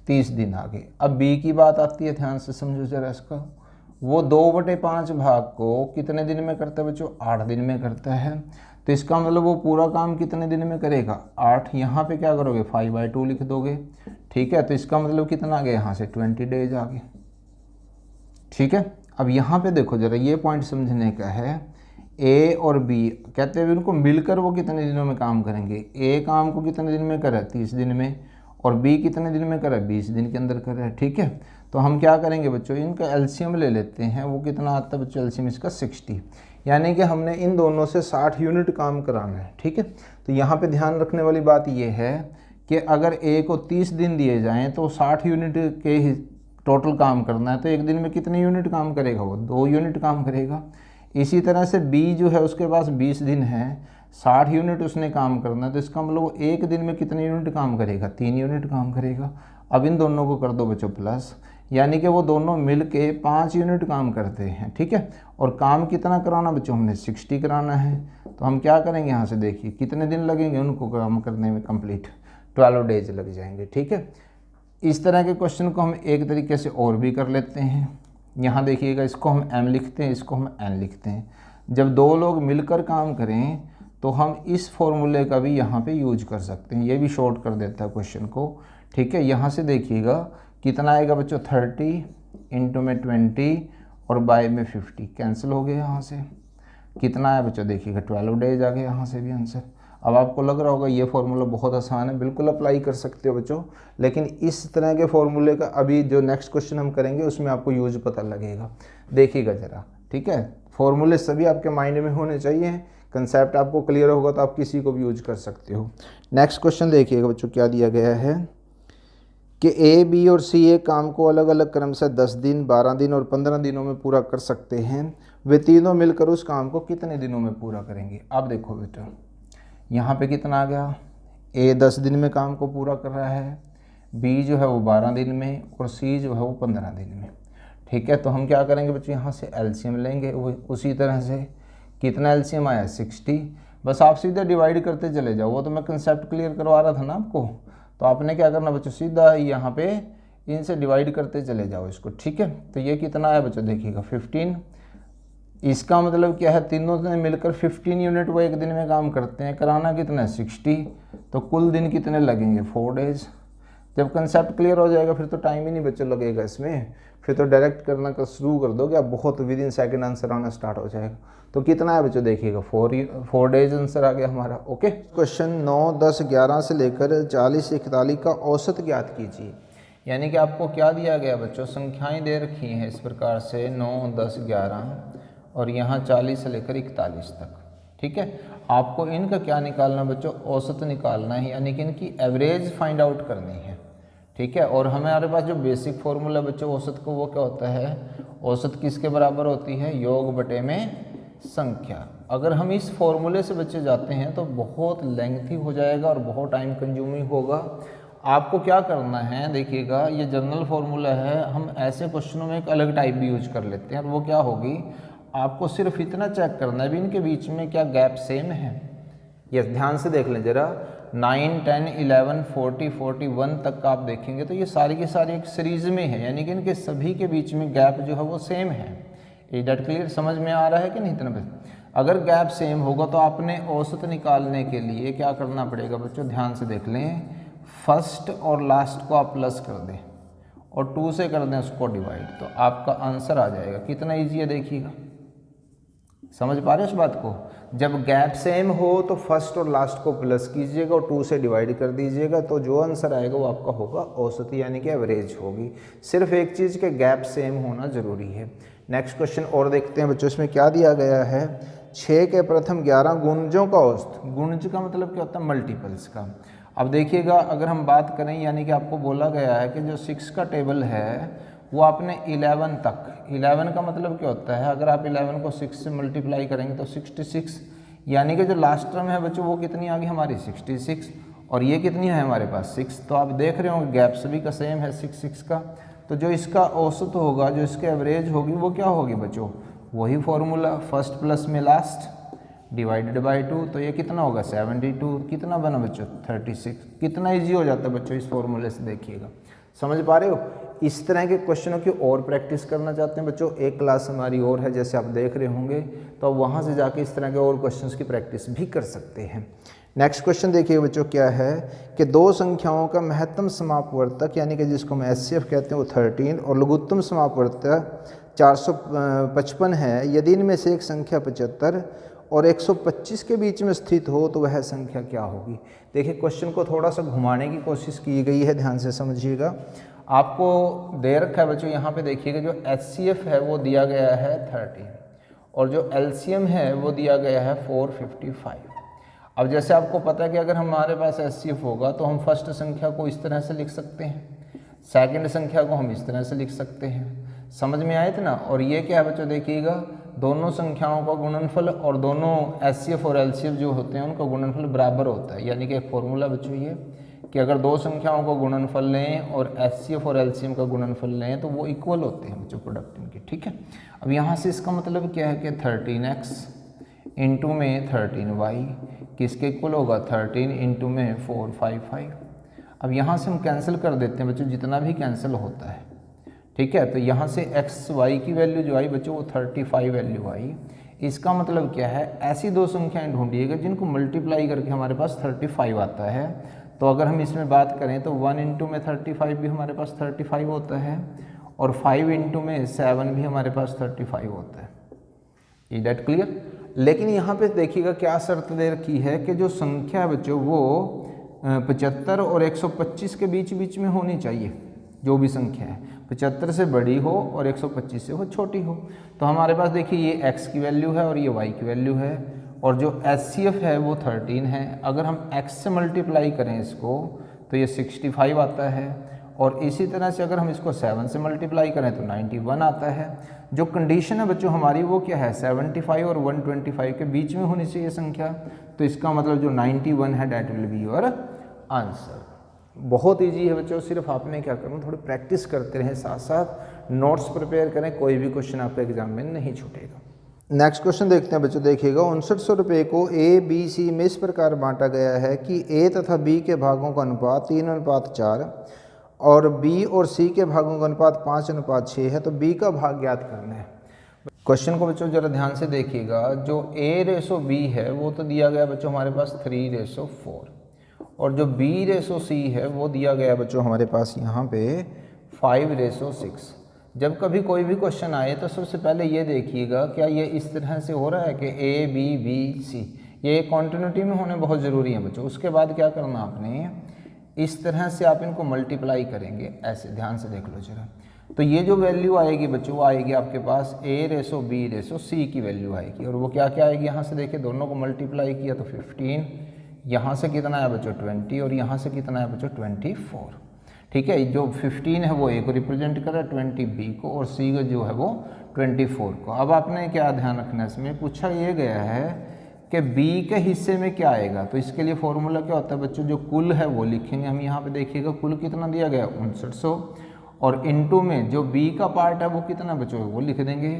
30 दिन आ गए। अब बी की बात आती है, ध्यान से समझो जरा इसका। वो 2/5 भाग को कितने दिन में करता है बच्चों, 8 दिन में करता है। तो इसका मतलब वो पूरा काम कितने दिन में करेगा, 8। यहाँ पे क्या करोगे 5/2 लिख दोगे, ठीक है। तो इसका मतलब कितना आ गया, यहाँ से 20 डेज आ गए, ठीक है। अब यहाँ पे देखो जरा, ये पॉइंट समझने का है। ए और बी कहते हैं उनको मिलकर वो कितने दिनों में काम करेंगे। ए काम को कितने दिन में करे, 30 दिन में, और बी कितने दिन में करे, 20 दिन के अंदर करे, ठीक है। तो हम क्या करेंगे बच्चों, इनका एलसीएम ले लेते हैं। वो कितना आता है बच्चों, एलसीएम इसका 60, यानी कि हमने इन दोनों से 60 यूनिट काम कराना है, ठीक है। तो यहाँ पे ध्यान रखने वाली बात ये है कि अगर ए को 30 दिन दिए जाएँ तो 60 यूनिट के टोटल काम करना है, तो एक दिन में कितने यूनिट काम करेगा, वो 2 यूनिट काम करेगा। इसी तरह से बी जो है उसके पास 20 दिन है, 60 यूनिट उसने काम करना है, तो इसका मतलब वो एक दिन में कितने यूनिट काम करेगा, 3 यूनिट काम करेगा। अब इन दोनों को कर दो बच्चों प्लस, यानी कि वो दोनों मिल के 5 यूनिट काम करते हैं, ठीक है। और काम कितना कराना बच्चों, हमने 60 कराना है। तो हम क्या करेंगे, यहाँ से देखिए कितने दिन लगेंगे उनको काम करने में, कंप्लीट 12 डेज लग जाएंगे, ठीक है। इस तरह के क्वेश्चन को हम एक तरीके से और भी कर लेते हैं। यहाँ देखिएगा, इसको हम m लिखते हैं, इसको हम n लिखते हैं। जब 2 लोग मिलकर काम करें तो हम इस फॉर्मूले का भी यहाँ पे यूज कर सकते हैं, ये भी शॉर्ट कर देता है क्वेश्चन को, ठीक है। यहाँ से देखिएगा कितना आएगा बच्चों, 30 इंटू में 20 और बाय में 50 कैंसिल हो गया। यहाँ से कितना आया बच्चों, देखिएगा 12 डेज आ गए यहाँ से भी आंसर। अब आपको लग रहा होगा ये फॉर्मूला बहुत आसान है, बिल्कुल अप्लाई कर सकते हो बच्चों, लेकिन इस तरह के फॉर्मूले का अभी जो नेक्स्ट क्वेश्चन हम करेंगे उसमें आपको यूज पता लगेगा। देखिएगा ज़रा, ठीक है। फॉर्मूले सभी आपके माइंड में होने चाहिए, कंसेप्ट आपको क्लियर होगा तो आप किसी को भी यूज कर सकते हो। नेक्स्ट क्वेश्चन देखिएगा बच्चों, क्या दिया गया है कि ए, बी और सी एक काम को अलग अलग क्रम से 10 दिन, 12 दिन और 15 दिनों में पूरा कर सकते हैं। वे तीनों मिलकर उस काम को कितने दिनों में पूरा करेंगे। अब देखो बेटा, यहाँ पे कितना आ गया, ए 10 दिन में काम को पूरा कर रहा है, बी जो है वो 12 दिन में, और सी जो है वो 15 दिन में, ठीक है। तो हम क्या करेंगे बच्चों, यहाँ से एलसीएम लेंगे। वो उसी तरह से कितना एलसीएम आया, 60। बस आप सीधे डिवाइड करते चले जाओ, वो तो मैं कंसेप्ट क्लियर करवा रहा था ना आपको। तो आपने क्या करना बच्चों, सीधा यहाँ पे इनसे डिवाइड करते चले जाओ इसको, ठीक है। तो ये कितना आया बच्चों, देखिएगा 15। इसका मतलब क्या है, तीनों ने मिलकर 15 यूनिट वो एक दिन में काम करते हैं, कराना कितना है 60। तो कुल दिन कितने लगेंगे, 4 डेज। जब कंसेप्ट क्लियर हो जाएगा फिर तो टाइम ही नहीं बच्चों लगेगा इसमें, फिर तो डायरेक्ट करना का शुरू कर दोगे आप, बहुत विद इन सेकेंड आंसर आना स्टार्ट हो जाएगा। तो कितना है बच्चों, देखिएगा 4 डेज आंसर आ गया हमारा, ओके। क्वेश्चन 9, 10, 11 से लेकर 40 से 41 का औसत ज्ञात कीजिए। यानी कि आपको क्या दिया गया बच्चों, संख्याएं दे रखी हैं इस प्रकार से 9, 10, 11 और यहाँ 40 से लेकर 41 तक, ठीक है। आपको इनका क्या निकालना बच्चों, औसत निकालना है, यानी कि इनकी एवरेज फाइंड आउट करनी है, ठीक है। और हमारे पास जो बेसिक फॉर्मूला बच्चों औसत को, वो क्या होता है, औसत किसके बराबर होती है, योग बटे में संख्या। अगर हम इस फॉर्मूले से बच्चे जाते हैं तो बहुत लेंथी हो जाएगा और बहुत टाइम कंज्यूमिंग होगा। आपको क्या करना है, देखिएगा ये जनरल फॉर्मूला है, हम ऐसे क्वेश्चनों में एक अलग टाइप भी यूज कर लेते हैं, और वो क्या होगी, आपको सिर्फ इतना चेक करना है भी इनके बीच में क्या गैप सेम है। ये ध्यान से देख लें जरा, 9, 10, 11, 40, 41 तक का आप देखेंगे तो ये सारी की सारी एक सीरीज में है, यानी कि इनके सभी के बीच में गैप जो है वो सेम है। ये डेट क्लियर समझ में आ रहा है कि नहीं इतना बस। अगर गैप सेम होगा तो आपने औसत निकालने के लिए क्या करना पड़ेगा बच्चों, ध्यान से देख लें, फर्स्ट और लास्ट को आप प्लस कर दें और 2 से कर दें उसको डिवाइड, तो आपका आंसर आ जाएगा। कितना ईजी है देखिएगा, समझ पा रहे हो इस बात को। जब गैप सेम हो तो फर्स्ट और लास्ट को प्लस कीजिएगा और 2 से डिवाइड कर दीजिएगा, तो जो आंसर आएगा वो आपका होगा औसत, यानी कि एवरेज होगी। सिर्फ एक चीज़ के गैप सेम होना ज़रूरी है। नेक्स्ट क्वेश्चन और देखते हैं बच्चों, इसमें क्या दिया गया है, 6 के प्रथम 11 गुणजों का औसत, गुणज का मतलब क्या होता है, मल्टीपल्स का। अब देखिएगा अगर हम बात करें, यानी कि आपको बोला गया है कि जो 6 का टेबल है वो आपने 11 तक, 11 का मतलब क्या होता है, अगर आप 11 को 6 से मल्टीप्लाई करेंगे तो 66, यानी कि जो लास्ट टर्म है बच्चों वो कितनी आ गई हमारी 66, और ये कितनी है हमारे पास 6। तो आप देख रहे होंगे गैप सभी का सेम है 6 का। तो जो इसका औसत होगा, जो इसके एवरेज होगी वो क्या होगी बच्चों, वही फॉर्मूला फर्स्ट प्लस में लास्ट डिवाइडेड बाय 2। तो ये कितना होगा 72, कितना बना बच्चों 36। कितना इजी हो जाता है बच्चों इस फॉर्मूले से, देखिएगा समझ पा रहे हो। इस तरह के क्वेश्चनों की और प्रैक्टिस करना चाहते हैं बच्चों, एक क्लास हमारी और है जैसे आप देख रहे होंगे, तो वहाँ से जाके इस तरह के और क्वेश्चंस की प्रैक्टिस भी कर सकते हैं। नेक्स्ट क्वेश्चन देखिए बच्चों क्या है कि दो संख्याओं का महत्तम समापवर्तक यानी कि जिसको हम एचसीएफ कहते हैं वो 13 और लघुत्तम समापवर्तक 455 है। यदि इनमें से एक संख्या 75 और 125 के बीच में स्थित हो तो वह संख्या क्या होगी। देखिए क्वेश्चन को थोड़ा सा घुमाने की कोशिश की गई है, ध्यान से समझिएगा। आपको दे रखा है बच्चों, यहाँ पे देखिएगा जो एचसीएफ है वो दिया गया है 13 और जो एलसीएम है वो दिया गया है 455। अब जैसे आपको पता है कि अगर हमारे पास एचसीएफ होगा तो हम फर्स्ट संख्या को इस तरह से लिख सकते हैं, सेकंड संख्या को हम इस तरह से लिख सकते हैं। समझ में आए थे ना। और ये क्या है बच्चों, देखिएगा दोनों संख्याओं का गुणनफल और दोनों एचसीएफ और एलसीएफ जो होते हैं उनका गुणनफल बराबर होता है। यानी कि एक फॉर्मूला बच्चों ये कि अगर दो संख्याओं का गुणनफल लें और एचसीएफ और एलसीएम का गुणनफल लें तो वो इक्वल होते हैं बच्चों प्रोडक्ट इनके, ठीक है। अब यहाँ से इसका मतलब क्या है कि 13x इंटू में 13y किसके इक्वल होगा 13 इंटू में 455। अब यहाँ से हम कैंसिल कर देते हैं बच्चों, जितना भी कैंसिल होता है, ठीक है। तो यहाँ से एक्स वाई की वैल्यू जो आई बच्चों वो 35 वैल्यू आई। इसका मतलब क्या है, ऐसी दो संख्याएं ढूंढिएगा जिनको मल्टीप्लाई करके हमारे पास 35 आता है। तो अगर हम इसमें बात करें तो 1 इंटू में 35 भी हमारे पास 35 होता है और 5 इंटू में 7 भी हमारे पास 35 होता है। Is that clear. लेकिन यहाँ पे देखिएगा क्या शर्त दे रखी है कि जो संख्या है बच्चों वो 75 और 125 के बीच में होनी चाहिए। जो भी संख्या है 75 से बड़ी हो और 125 से वो छोटी हो। तो हमारे पास देखिए ये x की वैल्यू है और ये y की वैल्यू है और जो एचसीएफ है वो 13 है। अगर हम x से मल्टीप्लाई करें इसको तो ये 65 आता है और इसी तरह से अगर हम इसको 7 से मल्टीप्लाई करें तो 91 आता है। जो कंडीशन है बच्चों हमारी वो क्या है 75 और 125 के बीच में होनी चाहिए संख्या। तो इसका मतलब जो 91 है that will be your answer. बहुत इजी है बच्चों, सिर्फ आपने क्या करना थोड़ी प्रैक्टिस करते रहें, साथ साथ नोट्स प्रिपेयर करें, कोई भी क्वेश्चन आपके एग्जाम में नहीं छूटेगा। नेक्स्ट क्वेश्चन देखते हैं बच्चों, देखिएगा 5900 रुपये को ए बी सी में इस प्रकार बांटा गया है कि ए तथा बी के भागों का अनुपात 3:4 और बी और सी के भागों का अनुपात 5:6 है। तो बी का भाग ज्ञात करना है। क्वेश्चन को बच्चों जरा ध्यान से देखिएगा। जो a/b है वो तो दिया गया बच्चों हमारे पास 3/4 और जो b/c है वो दिया गया बच्चों हमारे पास यहाँ पे 5/6। जब कभी कोई भी क्वेश्चन आए तो सबसे पहले ये देखिएगा क्या ये इस तरह से हो रहा है कि a b b c, ये कॉन्टिन्यूटी में होने बहुत ज़रूरी है बच्चों। उसके बाद क्या करना आपने, इस तरह से आप इनको मल्टीप्लाई करेंगे, ऐसे ध्यान से देख लो जरा। तो ये जो वैल्यू आएगी बच्चों वो आएगी आपके पास a/b/c की वैल्यू आएगी और वो क्या क्या आएगी, यहाँ से देखिए दोनों को मल्टीप्लाई किया तो 15, यहाँ से कितना है बच्चों 20 और यहाँ से कितना है बच्चों 24। ठीक है, जो 15 है वो a को रिप्रेजेंट कर रहा है, 20 b को और c को जो है वो 24 को। अब आपने क्या ध्यान रखना है, इसमें पूछा ये गया है कि b के हिस्से में क्या आएगा। तो इसके लिए फॉर्मूला क्या होता है बच्चों, जो कुल है वो लिखेंगे हम। यहाँ पे देखिएगा कुल कितना दिया गया 5900 और इनटू में जो b का पार्ट है वो कितना बच्चों वो लिख देंगे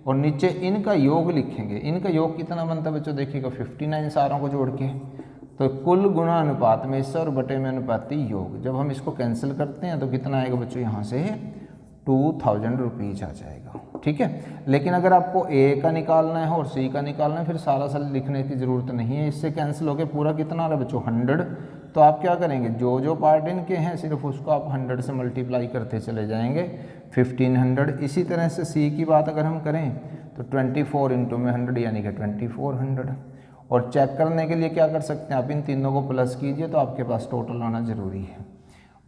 और नीचे इनका योग लिखेंगे। इनका योग कितना बनता है बच्चों, देखिएगा 59 सारों को जोड़ के। तो कुल गुणा अनुपात में हिस्सा और बटे में अनुपाती योग, जब हम इसको कैंसिल करते हैं तो कितना आएगा बच्चों, यहाँ से 2000 रुपीज़ आ जाएगा। ठीक है, लेकिन अगर आपको a का निकालना है और c का निकालना है फिर सारा साल लिखने की ज़रूरत नहीं है। इससे कैंसिल होकर पूरा कितना आ रहा है बच्चों 100। तो आप क्या करेंगे, जो जो पार्ट इनके हैं सिर्फ उसको आप 100 से मल्टीप्लाई करते चले जाएंगे 1500। इसी तरह से c की बात अगर हम करें तो 24 इंटू में 100 यानी कि 2400। और चेक करने के लिए क्या कर सकते हैं आप, इन तीनों को प्लस कीजिए तो आपके पास टोटल आना ज़रूरी है।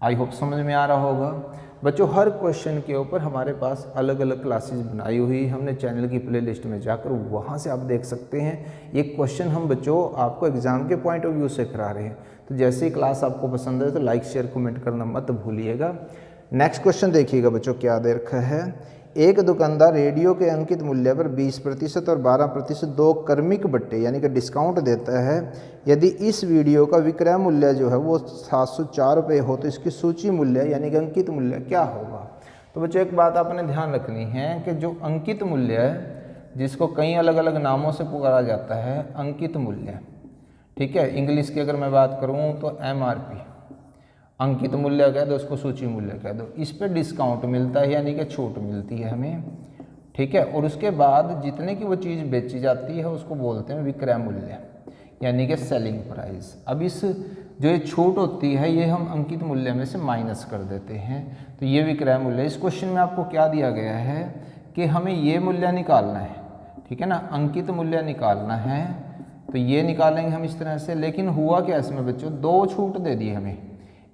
आई होप समझ में आ रहा होगा। बच्चों हर क्वेश्चन के ऊपर हमारे पास अलग अलग क्लासेस बनाई हुई, हमने चैनल की प्लेलिस्ट में जाकर वहाँ से आप देख सकते हैं। ये क्वेश्चन हम बच्चों आपको एग्ज़ाम के पॉइंट ऑफ व्यू से करा रहे हैं। तो जैसे ही क्लास आपको पसंद है तो लाइक शेयर कमेंट करना मत भूलिएगा। नेक्स्ट क्वेश्चन देखिएगा बच्चों क्या दे रखा है। एक दुकानदार रेडियो के अंकित मूल्य पर 20% और 12% दो क्रमिक बट्टे यानी कि डिस्काउंट देता है। यदि इस वीडियो का विक्रय मूल्य जो है वो 704 रुपये हो तो इसकी सूची मूल्य यानी कि अंकित मूल्य क्या होगा। तो बच्चों एक बात आपने ध्यान रखनी है कि जो अंकित मूल्य है, जिसको कई अलग अलग नामों से पुकारा जाता है, अंकित मूल्य, ठीक है। इंग्लिश की अगर मैं बात करूँ तो MRP, अंकित मूल्य कह दो, उसको सूची मूल्य कह दो। इस पे डिस्काउंट मिलता है यानी कि छूट मिलती है हमें, ठीक है। और उसके बाद जितने की वो चीज़ बेची जाती है उसको बोलते हैं विक्रय मूल्य यानी कि सेलिंग प्राइस। अब इस जो ये छूट होती है ये हम अंकित मूल्य में से माइनस कर देते हैं, तो ये विक्रय मूल्य। इस क्वेश्चन में आपको क्या दिया गया है कि हमें ये मूल्य निकालना है, ठीक है ना, अंकित मूल्य निकालना है। तो ये निकालेंगे हम इस तरह से। लेकिन हुआ क्या इसमें बच्चों, दो छूट दे दी हमें।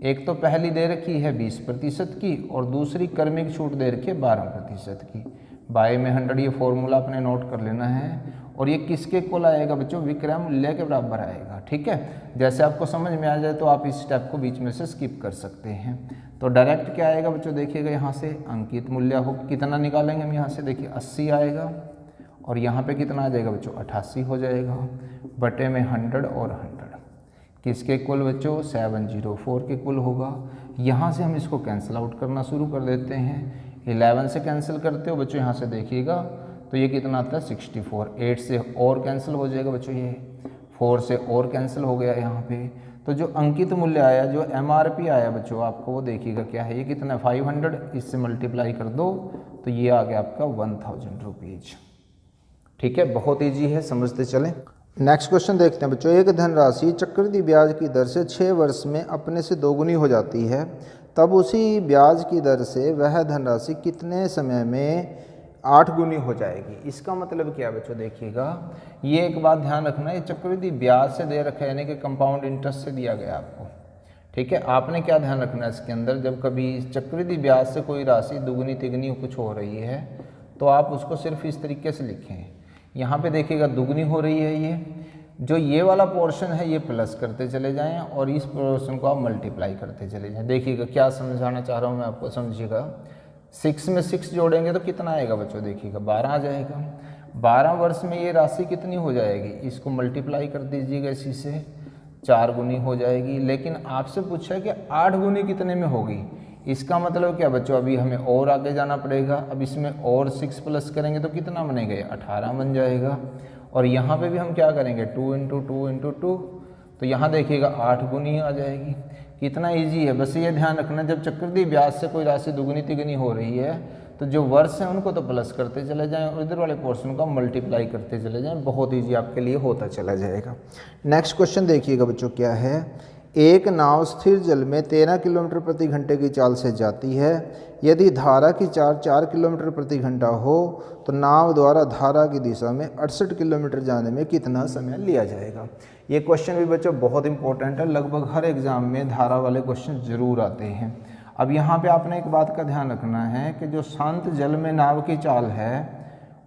एक तो पहली दे रखी है 20% की और दूसरी क्रमिक छूट दे रखी है 12% की। बाय में 100 ये फॉर्मूला अपने नोट कर लेना है। और ये किसके इक्वल आएगा बच्चों, विक्रय मूल्य के बराबर आएगा, ठीक है। जैसे आपको समझ में आ जाए तो आप इस स्टेप को बीच में से स्किप कर सकते हैं। तो डायरेक्ट क्या आएगा बच्चों, देखिएगा यहाँ से अंकित मूल्य हो कितना निकालेंगे हम, यहाँ से देखिए 80 आएगा और यहाँ पे कितना आ जाएगा बच्चों 88 हो जाएगा, बटे में 100 और 100 किसके इक्वल बच्चों 704 के इक्वल होगा। यहाँ से हम इसको कैंसिल आउट करना शुरू कर देते हैं। 11 से कैंसिल करते हो बच्चों, यहाँ से देखिएगा तो ये कितना आता है 64। 8 से और कैंसिल हो जाएगा बच्चों, ये 4 से और कैंसिल हो गया यहाँ पे। तो जो अंकित मूल्य आया, जो MRP आया बच्चों आपको, वो देखिएगा क्या है, ये कितना है 500। इससे मल्टीप्लाई कर दो तो ये आ गया आपका 1000 रुपीज़, ठीक है। बहुत ईजी है, समझते चलें। नेक्स्ट क्वेश्चन देखते हैं बच्चों। एक धनराशि चक्रवृद्धि ब्याज की दर से 6 वर्ष में अपने से दोगुनी हो जाती है, तब उसी ब्याज की दर से वह धनराशि कितने समय में 8 गुनी हो जाएगी। इसका मतलब क्या बच्चों, देखिएगा ये एक बात ध्यान रखना, ये चक्रवृद्धि ब्याज से दे रखा है यानी कि कंपाउंड इंटरेस्ट से दिया गया आपको, ठीक है। आपने क्या ध्यान रखना है इसके अंदर, जब कभी चक्रवृद्धि ब्याज से कोई राशि दुगुनी तिगुनी कुछ हो रही है तो आप उसको सिर्फ इस तरीके से लिखें। यहाँ पे देखिएगा दुगनी हो रही है, ये वाला पोर्शन है ये प्लस करते चले जाएं और इस पोर्शन को आप मल्टीप्लाई करते चले जाएं। देखिएगा क्या समझाना चाह रहा हूँ मैं आपको, समझिएगा। 6 में 6 जोड़ेंगे तो कितना आएगा बच्चों, देखिएगा 12 आ जाएगा। 12 वर्ष में ये राशि कितनी हो जाएगी, इसको मल्टीप्लाई कर दीजिएगा इसी से, 4 गुनी हो जाएगी। लेकिन आपसे पूछा है कि 8 गुनी कितने में होगी। इसका मतलब क्या बच्चों, अभी हमें और आगे जाना पड़ेगा। अब इसमें और 6 प्लस करेंगे तो कितना बनेगा, 18 बन जाएगा। और यहाँ पे भी हम क्या करेंगे 2 × 2 × 2, तो यहाँ देखिएगा 8 गुनी आ जाएगी। कितना इजी है, बस ये ध्यान रखना, जब चक्रवृद्धि ब्याज से कोई राशि दुगुनी तिगुनी हो रही है तो जो वर्ष हैं उनको तो प्लस करते चले जाएं और इधर वाले पोर्शन को मल्टीप्लाई करते चले जाएं। बहुत ईजी आपके लिए होता चला जाएगा। नेक्स्ट क्वेश्चन देखिएगा बच्चों क्या है। एक नाव स्थिर जल में 13 किलोमीटर प्रति घंटे की चाल से जाती है। यदि धारा की चाल 4 किलोमीटर प्रति घंटा हो तो नाव द्वारा धारा की दिशा में 68 किलोमीटर जाने में कितना समय लिया जाएगा। ये क्वेश्चन भी बच्चों बहुत इंपॉर्टेंट है, लगभग हर एग्ज़ाम में धारा वाले क्वेश्चन ज़रूर आते हैं। अब यहाँ पे आपने एक बात का ध्यान रखना है कि जो शांत जल में नाव की चाल है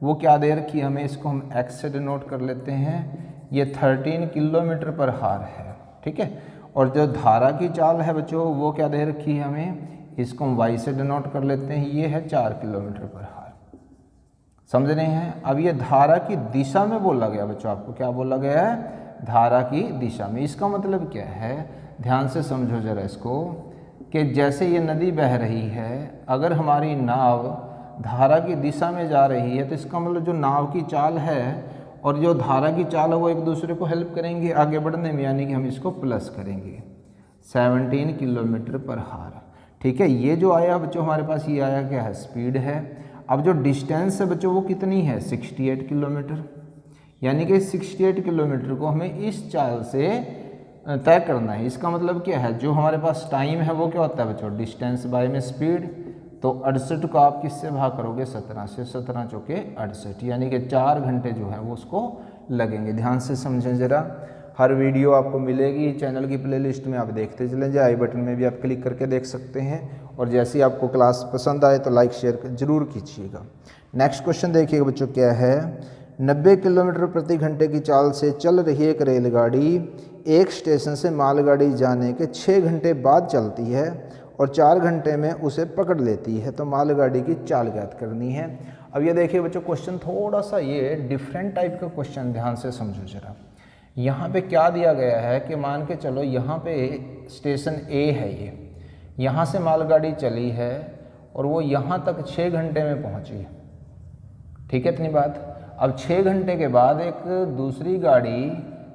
वो क्या दे रखी है हमें, इसको हम x से डिनोट कर लेते हैं। ये 13 किलोमीटर पर हार है, ठीक है। और जो धारा की चाल है बच्चों वो क्या दे रखी है हमें, इसको हम y से डिनोट कर लेते हैं, ये है 4 किलोमीटर पर हार। समझ रहे हैं। अब ये धारा की दिशा में बोला गया बच्चों, आपको क्या बोला गया है, धारा की दिशा में। इसका मतलब क्या है, ध्यान से समझो जरा इसको, कि जैसे ये नदी बह रही है, अगर हमारी नाव धारा की दिशा में जा रही है तो इसका मतलब जो नाव की चाल है और जो धारा की चाल है वो एक दूसरे को हेल्प करेंगे आगे बढ़ने में, यानी कि हम इसको प्लस करेंगे। 17 किलोमीटर पर हार, ठीक है। ये जो आया बच्चों हमारे पास, ये आया क्या है, स्पीड है। अब जो डिस्टेंस है बच्चों वो कितनी है, 68 किलोमीटर, यानी कि 68 किलोमीटर को हमें इस चाल से तय करना है। इसका मतलब क्या है, जो हमारे पास टाइम है वो क्या होता है बच्चों, डिस्टेंस बाय में स्पीड। तो 68 को आप किससे भाग करोगे, 17 से, 17 चौके 68, यानी कि 4 घंटे जो है वो उसको लगेंगे। ध्यान से समझें ज़रा। हर वीडियो आपको मिलेगी चैनल की प्लेलिस्ट में, आप देखते चलें जाए, आई बटन में भी आप क्लिक करके देख सकते हैं। और जैसे ही आपको क्लास पसंद आए तो लाइक शेयर ज़रूर कीजिएगा। नेक्स्ट क्वेश्चन देखिएगा बच्चों, क्या है। 90 किलोमीटर प्रति घंटे की चाल से चल रही एक रेलगाड़ी एक स्टेशन से मालगाड़ी जाने के 6 घंटे बाद चलती है और 4 घंटे में उसे पकड़ लेती है, तो मालगाड़ी की चाल ज्ञात करनी है। अब ये देखिए बच्चों, क्वेश्चन थोड़ा सा ये डिफरेंट टाइप का क्वेश्चन, ध्यान से समझो जरा। यहाँ पे क्या दिया गया है कि मान के चलो यहाँ पे स्टेशन ए है, ये यहाँ से मालगाड़ी चली है और वो यहाँ तक 6 घंटे में पहुँची है, ठीक है, इतनी बात। अब 6 घंटे के बाद एक दूसरी गाड़ी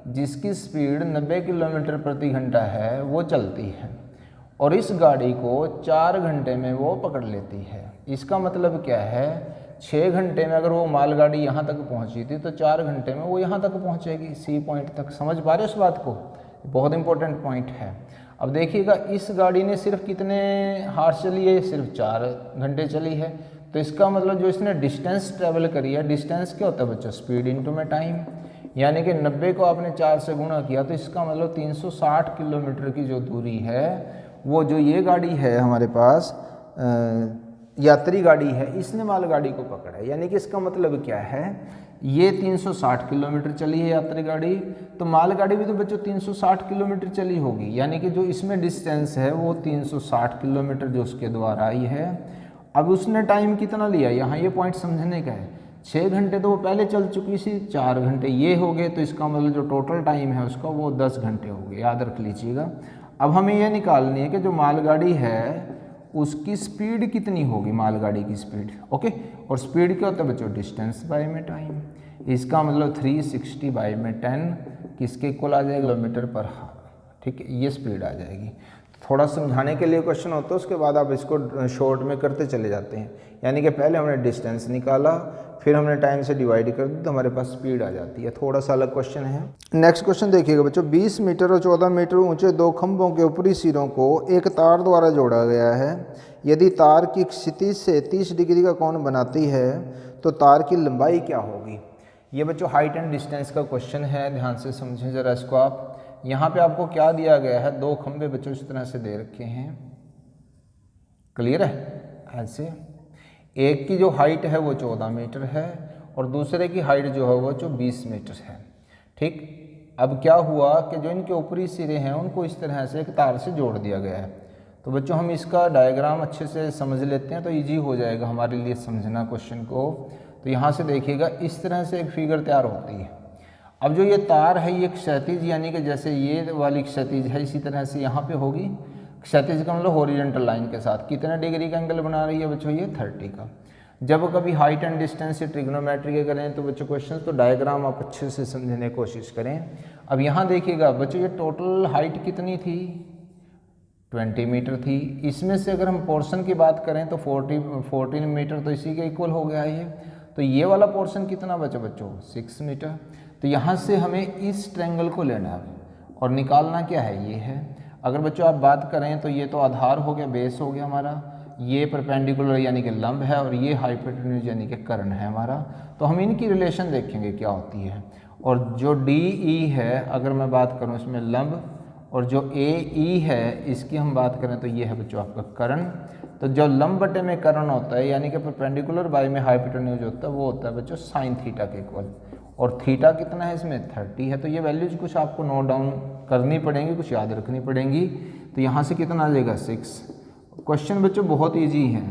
जिसकी स्पीड 90 किलोमीटर प्रति घंटा है वो चलती है और इस गाड़ी को 4 घंटे में वो पकड़ लेती है। इसका मतलब क्या है, 6 घंटे में अगर वो मालगाड़ी यहाँ तक पहुँची थी तो 4 घंटे में वो यहाँ तक पहुँचेगी, सी पॉइंट तक। समझ पा रहे हो इस बात को, बहुत इंपॉर्टेंट पॉइंट है। अब देखिएगा इस गाड़ी ने सिर्फ कितने हार्स चली है, सिर्फ 4 घंटे चली है, तो इसका मतलब जो इसने डिस्टेंस ट्रेवल करी है, डिस्टेंस क्या होता है बच्चों, स्पीड इनटू में टाइम, यानी कि 90 को आपने 4 से गुणा किया तो इसका मतलब 360 किलोमीटर की जो दूरी है वो जो ये गाड़ी है हमारे पास यात्री गाड़ी है, इसने मालगाड़ी को पकड़ा है। यानी कि इसका मतलब क्या है, ये 360 किलोमीटर चली है यात्री गाड़ी, तो मालगाड़ी भी तो बच्चों 360 किलोमीटर चली होगी, यानी कि जो इसमें डिस्टेंस है वो 360 किलोमीटर जो उसके द्वारा आई है। अब उसने टाइम कितना लिया, यहाँ ये पॉइंट समझने का है। 6 घंटे तो वो पहले चल चुकी थी, 4 घंटे ये हो गए, तो इसका मतलब जो टोटल टाइम है उसका वो 10 घंटे हो गए, याद रख लीजिएगा। अब हमें ये निकालनी है कि जो मालगाड़ी है उसकी स्पीड कितनी होगी, मालगाड़ी की स्पीड, ओके। और स्पीड क्या होता है बच्चों, डिस्टेंस बाय में टाइम। इसका मतलब 360 बाय में 10 किसके इक्वल आ जाएगा, किलोमीटर पर हावर, ठीक है, ये स्पीड आ जाएगी। थोड़ा समझाने के लिए क्वेश्चन होता है, उसके बाद आप इसको शॉर्ट में करते चले जाते हैं। यानी कि पहले हमने डिस्टेंस निकाला, फिर हमने टाइम से डिवाइड कर दी तो हमारे पास स्पीड आ जाती है। थोड़ा सा अलग क्वेश्चन है। नेक्स्ट क्वेश्चन देखिएगा बच्चों, 20 मीटर और 14 मीटर ऊंचे 2 खंभों के ऊपरी सिरों को एक तार द्वारा जोड़ा गया है। यदि तार की क्षितिज से 30 डिग्री का कोण बनाती है तो तार की लंबाई क्या होगी। ये बच्चों हाइट एंड डिस्टेंस का क्वेश्चन है, ध्यान से समझें ज़रा इसको आप। यहाँ पे आपको क्या दिया गया है, 2 खंभे बच्चों इस तरह से दे रखे हैं, क्लियर है। ऐसे एक की जो हाइट है वो 14 मीटर है और दूसरे की हाइट जो है वो 20 मीटर है, ठीक। अब क्या हुआ कि जो इनके ऊपरी सिरे हैं उनको इस तरह से एक तार से जोड़ दिया गया है। तो बच्चों हम इसका डायग्राम अच्छे से समझ लेते हैं तो इजी हो जाएगा हमारे लिए समझना क्वेश्चन को। तो यहाँ से देखिएगा इस तरह से एक फिगर तैयार होती है। अब जो ये तार है ये क्षैतिज, यानी कि जैसे ये वाली क्षैतिज है इसी तरह से यहाँ पे होगी। क्षैतिज का मतलब हॉरिजॉन्टल लाइन के साथ कितने डिग्री का एंगल बना रही है बच्चों, ये 30 का। जब कभी हाइट एंड डिस्टेंस से ट्रिग्नोमेट्री के करें तो बच्चों क्वेश्चन तो डायग्राम आप अच्छे से समझने की कोशिश करें। अब यहाँ देखिएगा बच्चों ये टोटल हाइट कितनी थी, 20 मीटर थी। इसमें से अगर हम पोर्शन की बात करें तो 14 मीटर तो इसी के इक्वल हो गया ये। तो ये वाला पोर्शन कितना बचा बच्चों, 6 मीटर। तो यहाँ से हमें इस ट्रायंगल को लेना है और निकालना क्या है, ये है। अगर बच्चों आप बात करें तो ये तो आधार हो गया, बेस हो गया हमारा, ये परपेंडिकुलर यानी कि लंब है और ये हाइपोटेन्यूज यानी कि कर्ण है हमारा। तो हम इनकी रिलेशन देखेंगे क्या होती है। और जो डी ई है अगर मैं बात करूँ इसमें लंब, और जो ए ई है इसकी हम बात करें तो ये है बच्चों आपका कर्ण। तो जो लंब बटे में कर्ण होता है यानी कि परपेंडिकुलर बाय में हाइपोटेन्यूज होता है वो होता है बच्चों साइन थीटा के इक्वल। और थीटा कितना है इसमें, 30 है। तो ये वैल्यूज कुछ आपको नोट डाउन करनी पड़ेंगी, कुछ याद रखनी पड़ेंगी। तो यहाँ से कितना आ जाएगा, 6। क्वेश्चन बच्चों बहुत ईजी है।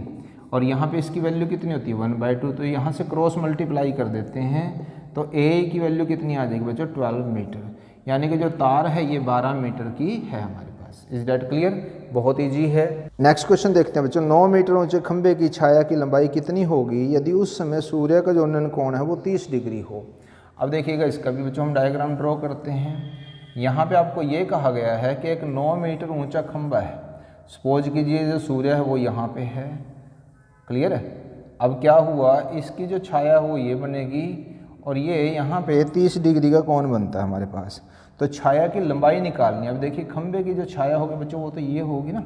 और यहाँ पे इसकी वैल्यू कितनी होती है, 1/2। तो यहाँ से क्रॉस मल्टीप्लाई कर देते हैं तो ए की वैल्यू कितनी आ जाएगी बच्चों, 12 मीटर। यानी कि जो तार है ये 12 मीटर की है हमारे पास। इज दैट क्लियर, बहुत ईजी है। नेक्स्ट क्वेश्चन देखते हैं बच्चों, 9 मीटर ऊंचे खंबे की छाया की लंबाई कितनी होगी यदि उस समय सूर्य का जो उन्नयन कोण है वो 30 डिग्री हो। अब देखिएगा इसका भी बच्चों हम डायग्राम ड्रॉ करते हैं। यहाँ पे आपको ये कहा गया है कि एक 9 मीटर ऊंचा खंबा है। सपोज कीजिए जो सूर्य है वो यहाँ पे है, क्लियर है। अब क्या हुआ, इसकी जो छाया वो ये बनेगी और ये यहाँ पे 30 डिग्री का कोण बनता है हमारे पास। तो छाया की लंबाई निकालनी है। अब देखिए खंबे की जो छाया होगी बच्चों वो तो ये होगी ना।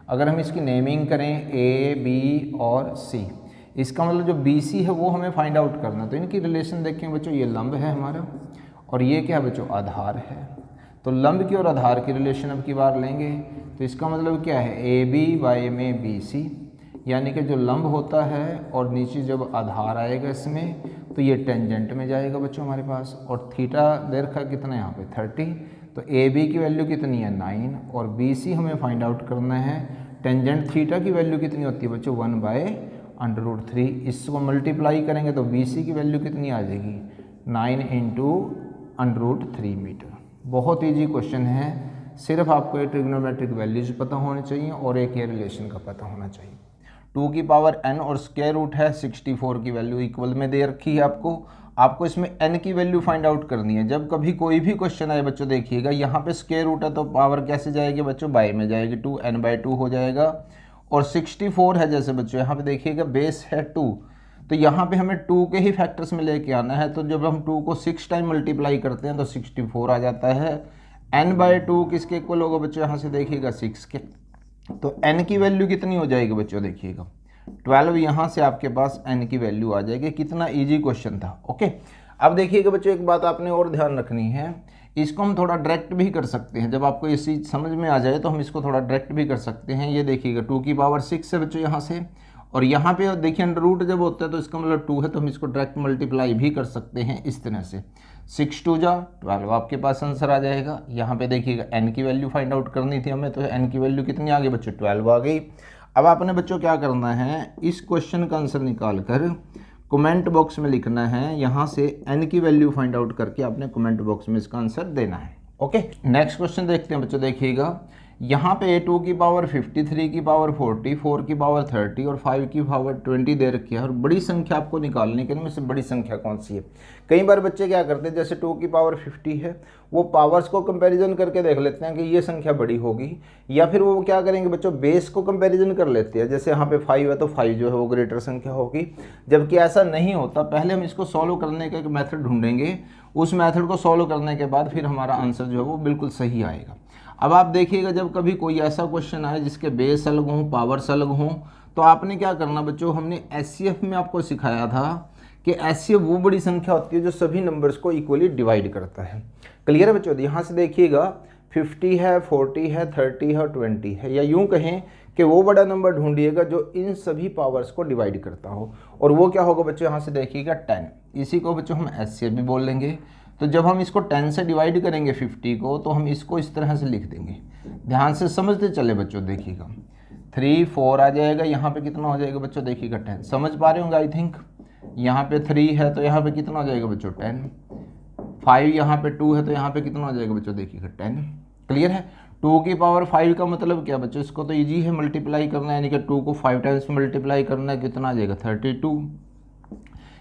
अगर हम इसकी नेमिंग करें ए, बी और सी, इसका मतलब जो बी सी है वो हमें फाइंड आउट करना। तो इनकी रिलेशन देखें बच्चों, ये लंब है हमारा और ये क्या है बच्चों, आधार है। तो लंब की और आधार की रिलेशन अब की बार लेंगे, तो इसका मतलब क्या है, ए बी बाई में बी सी, यानी कि जो लंब होता है और नीचे जब आधार आएगा इसमें तो ये टेंजेंट में जाएगा बच्चों हमारे पास, और थीटा दे रखा कितना यहाँ पे 30, तो ए बी की वैल्यू कितनी है 9 और बी सी हमें फाइंड आउट करना है, टेंजेंट थीटा की वैल्यू कितनी होती है बच्चों 1/√3, इसको मल्टीप्लाई करेंगे तो बी सी की वैल्यू कितनी आ जाएगी 9 × √3 मीटर। बहुत ईजी क्वेश्चन है, सिर्फ आपको ये ट्रिग्नोमेट्रिक वैल्यूज पता होने चाहिए और एक ये रिलेशन का पता होना चाहिए। 2 की पावर n और स्क्वायर रूट है 64 की वैल्यू इक्वल में दे रखी है आपको इसमें n की वैल्यू फाइंड आउट करनी है। जब कभी कोई भी क्वेश्चन आए बच्चों देखिएगा यहाँ पे स्क्वायर रूट है तो पावर कैसे जाएगी बच्चों, बाय में जाएगी, 2n/2 हो जाएगा, और 64 है जैसे बच्चों यहाँ पे देखिएगा बेस है 2, तो यहाँ पे हमें 2 के ही फैक्टर्स में लेके आना है, तो जब हम 2 को 6 टाइम मल्टीप्लाई करते हैं तो 64 आ जाता है। n/2 किसके इक्वल होगा बच्चों, यहाँ से देखिएगा 6 के, तो n की वैल्यू कितनी हो जाएगी बच्चों, देखिएगा 12, यहाँ से आपके पास n की वैल्यू आ जाएगी। कितना इजी क्वेश्चन था। ओके, अब देखिएगा बच्चों एक बात आपने और ध्यान रखनी है, इसको हम थोड़ा डायरेक्ट भी कर सकते हैं, जब आपको ये चीज़ समझ में आ जाए तो हम इसको थोड़ा डायरेक्ट भी कर सकते हैं। ये देखिएगा 2 की पावर 6 है बच्चों यहाँ से, और यहाँ पे देखिए अंडर रूट जब होता है तो इसका मतलब 2 है, तो हम इसको डायरेक्ट मल्टीप्लाई भी कर सकते हैं इस तरह से, 6 2 जा 12 आपके पास आंसर आ जाएगा। यहाँ पे देखिएगा n की वैल्यू फाइंड आउट करनी थी हमें, तो n की वैल्यू कितनी आ गई बच्चों 12 आ गई। अब आपने बच्चों क्या करना है, इस क्वेश्चन का आंसर निकाल कर कमेंट बॉक्स में लिखना है, यहाँ से n की वैल्यू फाइंड आउट करके आपने कमेंट बॉक्स में इसका आंसर देना है। ओके, नेक्स्ट क्वेश्चन देखते हैं बच्चों, देखिएगा यहाँ पे 2 की पावर 50, 3 की पावर 40, 4 की पावर 30 और 5 की पावर 20 दे रखी है, और बड़ी संख्या आपको निकालने के लिए से बड़ी संख्या कौन सी है। कई बार बच्चे क्या करते हैं, जैसे 2 की पावर 50 है वो पावर्स को कंपैरिजन करके देख लेते हैं कि ये संख्या बड़ी होगी, या फिर वो क्या करेंगे बच्चों बेस को कंपैरिजन कर लेते हैं, जैसे यहाँ पे 5 है तो 5 जो है वो ग्रेटर संख्या होगी, जबकि ऐसा नहीं होता। पहले हम इसको सॉल्व करने का एक मेथड ढूंढेंगे, उस मेथड को सॉल्व करने के बाद फिर हमारा आंसर जो है वो बिल्कुल सही आएगा। अब आप देखिएगा जब कभी कोई ऐसा क्वेश्चन आए जिसके बेस अलग हों, पावर्स अलग हों, तो आपने क्या करना बच्चों, हमने एचसीएफ में आपको सिखाया था कि एचसीएफ वो बड़ी संख्या होती है जो सभी नंबर्स को इक्वली डिवाइड करता है। क्लियर है बच्चों, यहाँ से देखिएगा 50 है, 40 है, 30 है और 20 है, या यूँ कहें कि वो बड़ा नंबर ढूंढिएगा जो इन सभी पावर्स को डिवाइड करता हो, और वो क्या होगा बच्चों, यहाँ से देखिएगा 10, इसी को बच्चों हम एचसीएफ भी बोल लेंगे। तो जब हम इसको 10 से डिवाइड करेंगे 50 को, तो हम इसको इस तरह से लिख देंगे, ध्यान से समझते चले बच्चों, देखिएगा 3 4 आ जाएगा, यहाँ पे कितना हो जाएगा बच्चों, देखिएगा 10, समझ पा रहे होंगे आई थिंक। यहाँ पे 3 है तो यहाँ पे कितना हो जाएगा बच्चों 10, 5 यहाँ पे 2 है तो यहाँ पे कितना हो जाएगा बच्चों, देखिएगा 10। क्लियर है, 2 की पावर 5 का मतलब क्या बच्चों, इसको तो ईजी है मल्टीप्लाई करना है, यानी कि 2 को 5 टाइम्स मल्टीप्लाई करना है, कितना आ जाएगा 32।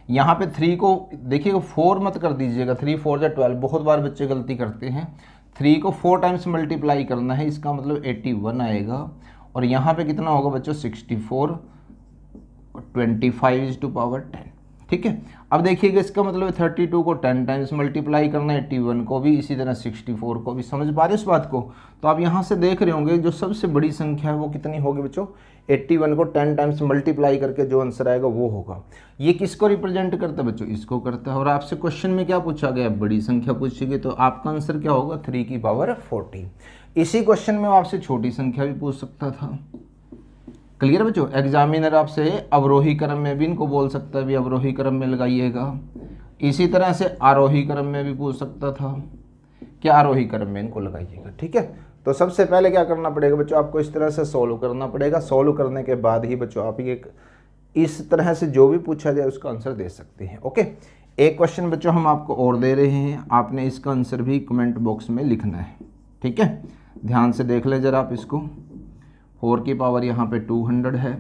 यहाँ पे 3 को देखिएगा 4 मत कर दीजिएगा, 3 4 या 12, बहुत बार बच्चे गलती करते हैं, 3 को 4 टाइम्स मल्टीप्लाई करना है, इसका मतलब 81 आएगा, और यहाँ पे कितना होगा बच्चों 64, 25 टू पावर 10। ठीक है, अब देखिएगा इसका मतलब 32 को 10 टाइम्स मल्टीप्लाई करना है, 81 को भी, इसी तरह 64 को भी। समझ पा रहे इस बात को। तो आप यहाँ से देख रहे होंगे जो सबसे बड़ी संख्या है वो कितनी होगी बच्चों, 81 को 10 टाइम्स मल्टीप्लाई करके जो आंसर आएगा वो होगा। ये किसको रिप्रेजेंट करता है बच्चों, इसको करता है। और आपसे क्वेश्चन में क्या पूछा गया, बड़ी संख्या पूछी गई, तो आपका आंसर क्या होगा 3 की पावर 40। इसी क्वेश्चन में आपसे छोटी संख्या भी पूछ सकता था। क्लियर बच्चों, एग्जामिनर आपसे अवरोही क्रम में भी इनको बोल सकता है, भी अवरोही क्रम में लगाइएगा। इसी तरह से आरोही क्रम में भी पूछ सकता था कि आरोही क्रम में इनको लगाइएगा। ठीक है, तो सबसे पहले क्या करना पड़ेगा बच्चों, आपको इस तरह से सोल्व करना पड़ेगा। सोल्व करने के बाद ही बच्चों आप ये इस तरह से जो भी पूछा जाए उसका आंसर दे सकते हैं। ओके, एक क्वेश्चन बच्चों हम आपको और दे रहे हैं, आपने इसका आंसर भी कमेंट बॉक्स में लिखना है। ठीक है, ध्यान से देख ले जरा आप इसको। 4 की पावर यहाँ पे 200 है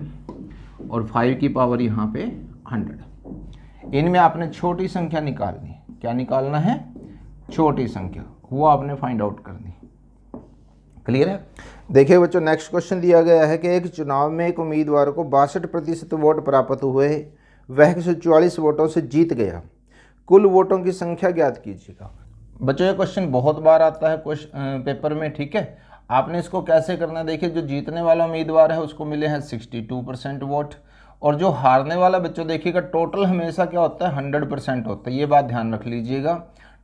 और 5 की पावर यहाँ पे 100। इनमें आपने छोटी संख्या निकालनी है। क्या निकालना है, छोटी संख्या, वो आपने फाइंड आउट करनी। क्लियर है। देखिए बच्चों, नेक्स्ट क्वेश्चन दिया गया है कि एक चुनाव में एक उम्मीदवार को 62% वोट प्राप्त हुए, वह 144 वोटों से जीत गया, कुल वोटों की संख्या ज्ञात कीजिएगा। बच्चों ये क्वेश्चन बहुत बार आता है पेपर में। ठीक है, आपने इसको कैसे करना है, देखिए जो जीतने वाला उम्मीदवार है उसको मिले हैं 62% वोट, और जो हारने वाला बच्चों देखिएगा टोटल हमेशा क्या होता है 100% होता है। ये बात ध्यान रख लीजिएगा,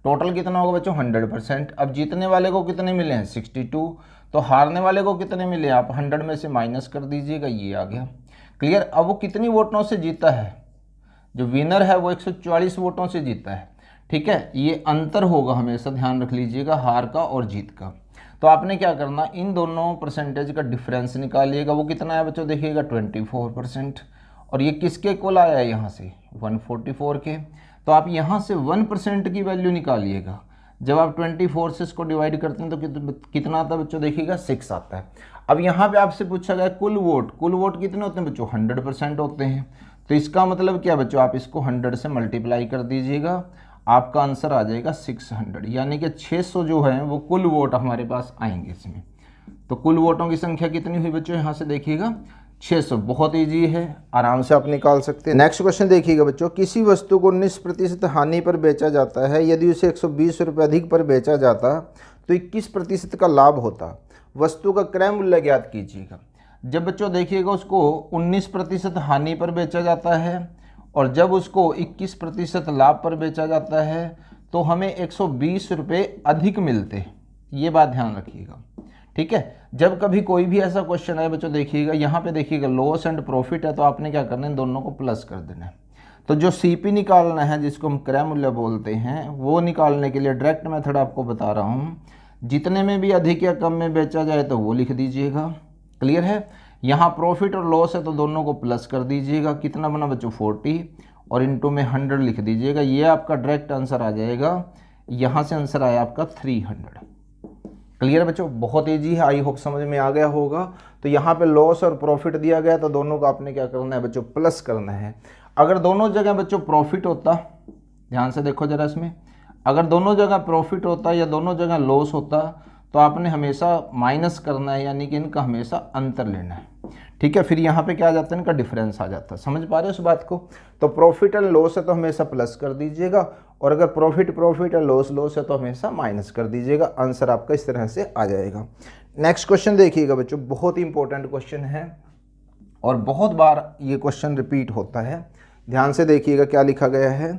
टोटल कितना होगा बच्चों 100%। अब जीतने वाले को कितने मिले हैं 62, तो हारने वाले को कितने मिले, आप 100 में से माइनस कर दीजिएगा, ये आ गया। क्लियर। अब वो कितनी वोटों से जीता है, जो विनर है वो 144 वोटों से जीता है। ठीक है, ये अंतर होगा, हमेशा ध्यान रख लीजिएगा, हार का और जीत का। तो आपने क्या करना, इन दोनों परसेंटेज का डिफरेंस निकालिएगा। वो कितना है बच्चों, देखिएगा 24%। और ये किसके इक्वल आया है, यहाँ से 144 के। तो आप यहाँ से 1% की वैल्यू निकालिएगा। जब आप 24 से इसको डिवाइड करते हैं तो कितना आता है बच्चों, देखिएगा 6 आता है। अब यहाँ पे आपसे पूछा गया कुल वोट कितने होते हैं बच्चों, 100% होते हैं। तो इसका मतलब क्या बच्चों, आप इसको 100 से मल्टीप्लाई कर दीजिएगा, आपका आंसर आ जाएगा 600, यानी कि 600 जो है वो कुल वोट हमारे पास आएंगे इसमें। तो कुल वोटों की संख्या कितनी हुई बच्चों, यहाँ से देखिएगा 600। बहुत ईजी है, आराम से आप निकाल सकते हैं। नेक्स्ट क्वेश्चन देखिएगा बच्चों, किसी वस्तु को 19% हानि पर बेचा जाता है, यदि उसे 120 रुपये अधिक पर बेचा जाता तो 21% का लाभ होता। वस्तु का क्रय मूल्य ज्ञात कीजिएगा। जब बच्चों देखिएगा उसको 19% हानि पर बेचा जाता है और जब उसको 21% लाभ पर बेचा जाता है तो हमें 120 रुपये अधिक मिलते। ये बात ध्यान रखिएगा। ठीक है, जब कभी कोई भी ऐसा क्वेश्चन है बच्चों, देखिएगा यहाँ पे देखिएगा लॉस एंड प्रॉफिट है, तो आपने क्या करना है, इन दोनों को प्लस कर देना है। तो जो सीपी निकालना है, जिसको हम क्रय मूल्य बोलते हैं, वो निकालने के लिए डायरेक्ट मेथड आपको बता रहा हूँ। जितने में भी अधिक या कम में बेचा जाए तो वो लिख दीजिएगा। क्लियर है। यहाँ प्रॉफिट और लॉस है तो दोनों को प्लस कर दीजिएगा। कितना बना बच्चों 40 और इनटू में 100 लिख दीजिएगा। ये आपका डायरेक्ट आंसर आ जाएगा। यहाँ से आंसर आया आपका 300। क्लियर बच्चों, बहुत ईजी है, आई होप समझ में आ गया होगा। तो यहाँ पे लॉस और प्रॉफिट दिया गया तो दोनों को आपने क्या करना है बच्चों, प्लस करना है। अगर दोनों जगह बच्चों प्रॉफिट होता, ध्यान से देखो जरा इसमें, अगर दोनों जगह प्रॉफिट होता या दोनों जगह लॉस होता तो आपने हमेशा माइनस करना है, यानी कि इनका हमेशा अंतर लेना है। ठीक है, फिर यहाँ पे क्या आ जाता है, इनका डिफरेंस आ जाता है। समझ पा रहे हो उस बात को। तो प्रॉफिट एंड लॉस है तो हमेशा प्लस कर दीजिएगा, और अगर प्रॉफिट है लॉस है तो हमेशा माइनस कर दीजिएगा। आंसर आपका इस तरह से आ जाएगा। नेक्स्ट क्वेश्चन देखिएगा बच्चों, बहुत ही इंपॉर्टेंट क्वेश्चन है और बहुत बार ये क्वेश्चन रिपीट होता है। ध्यान से देखिएगा क्या लिखा गया है।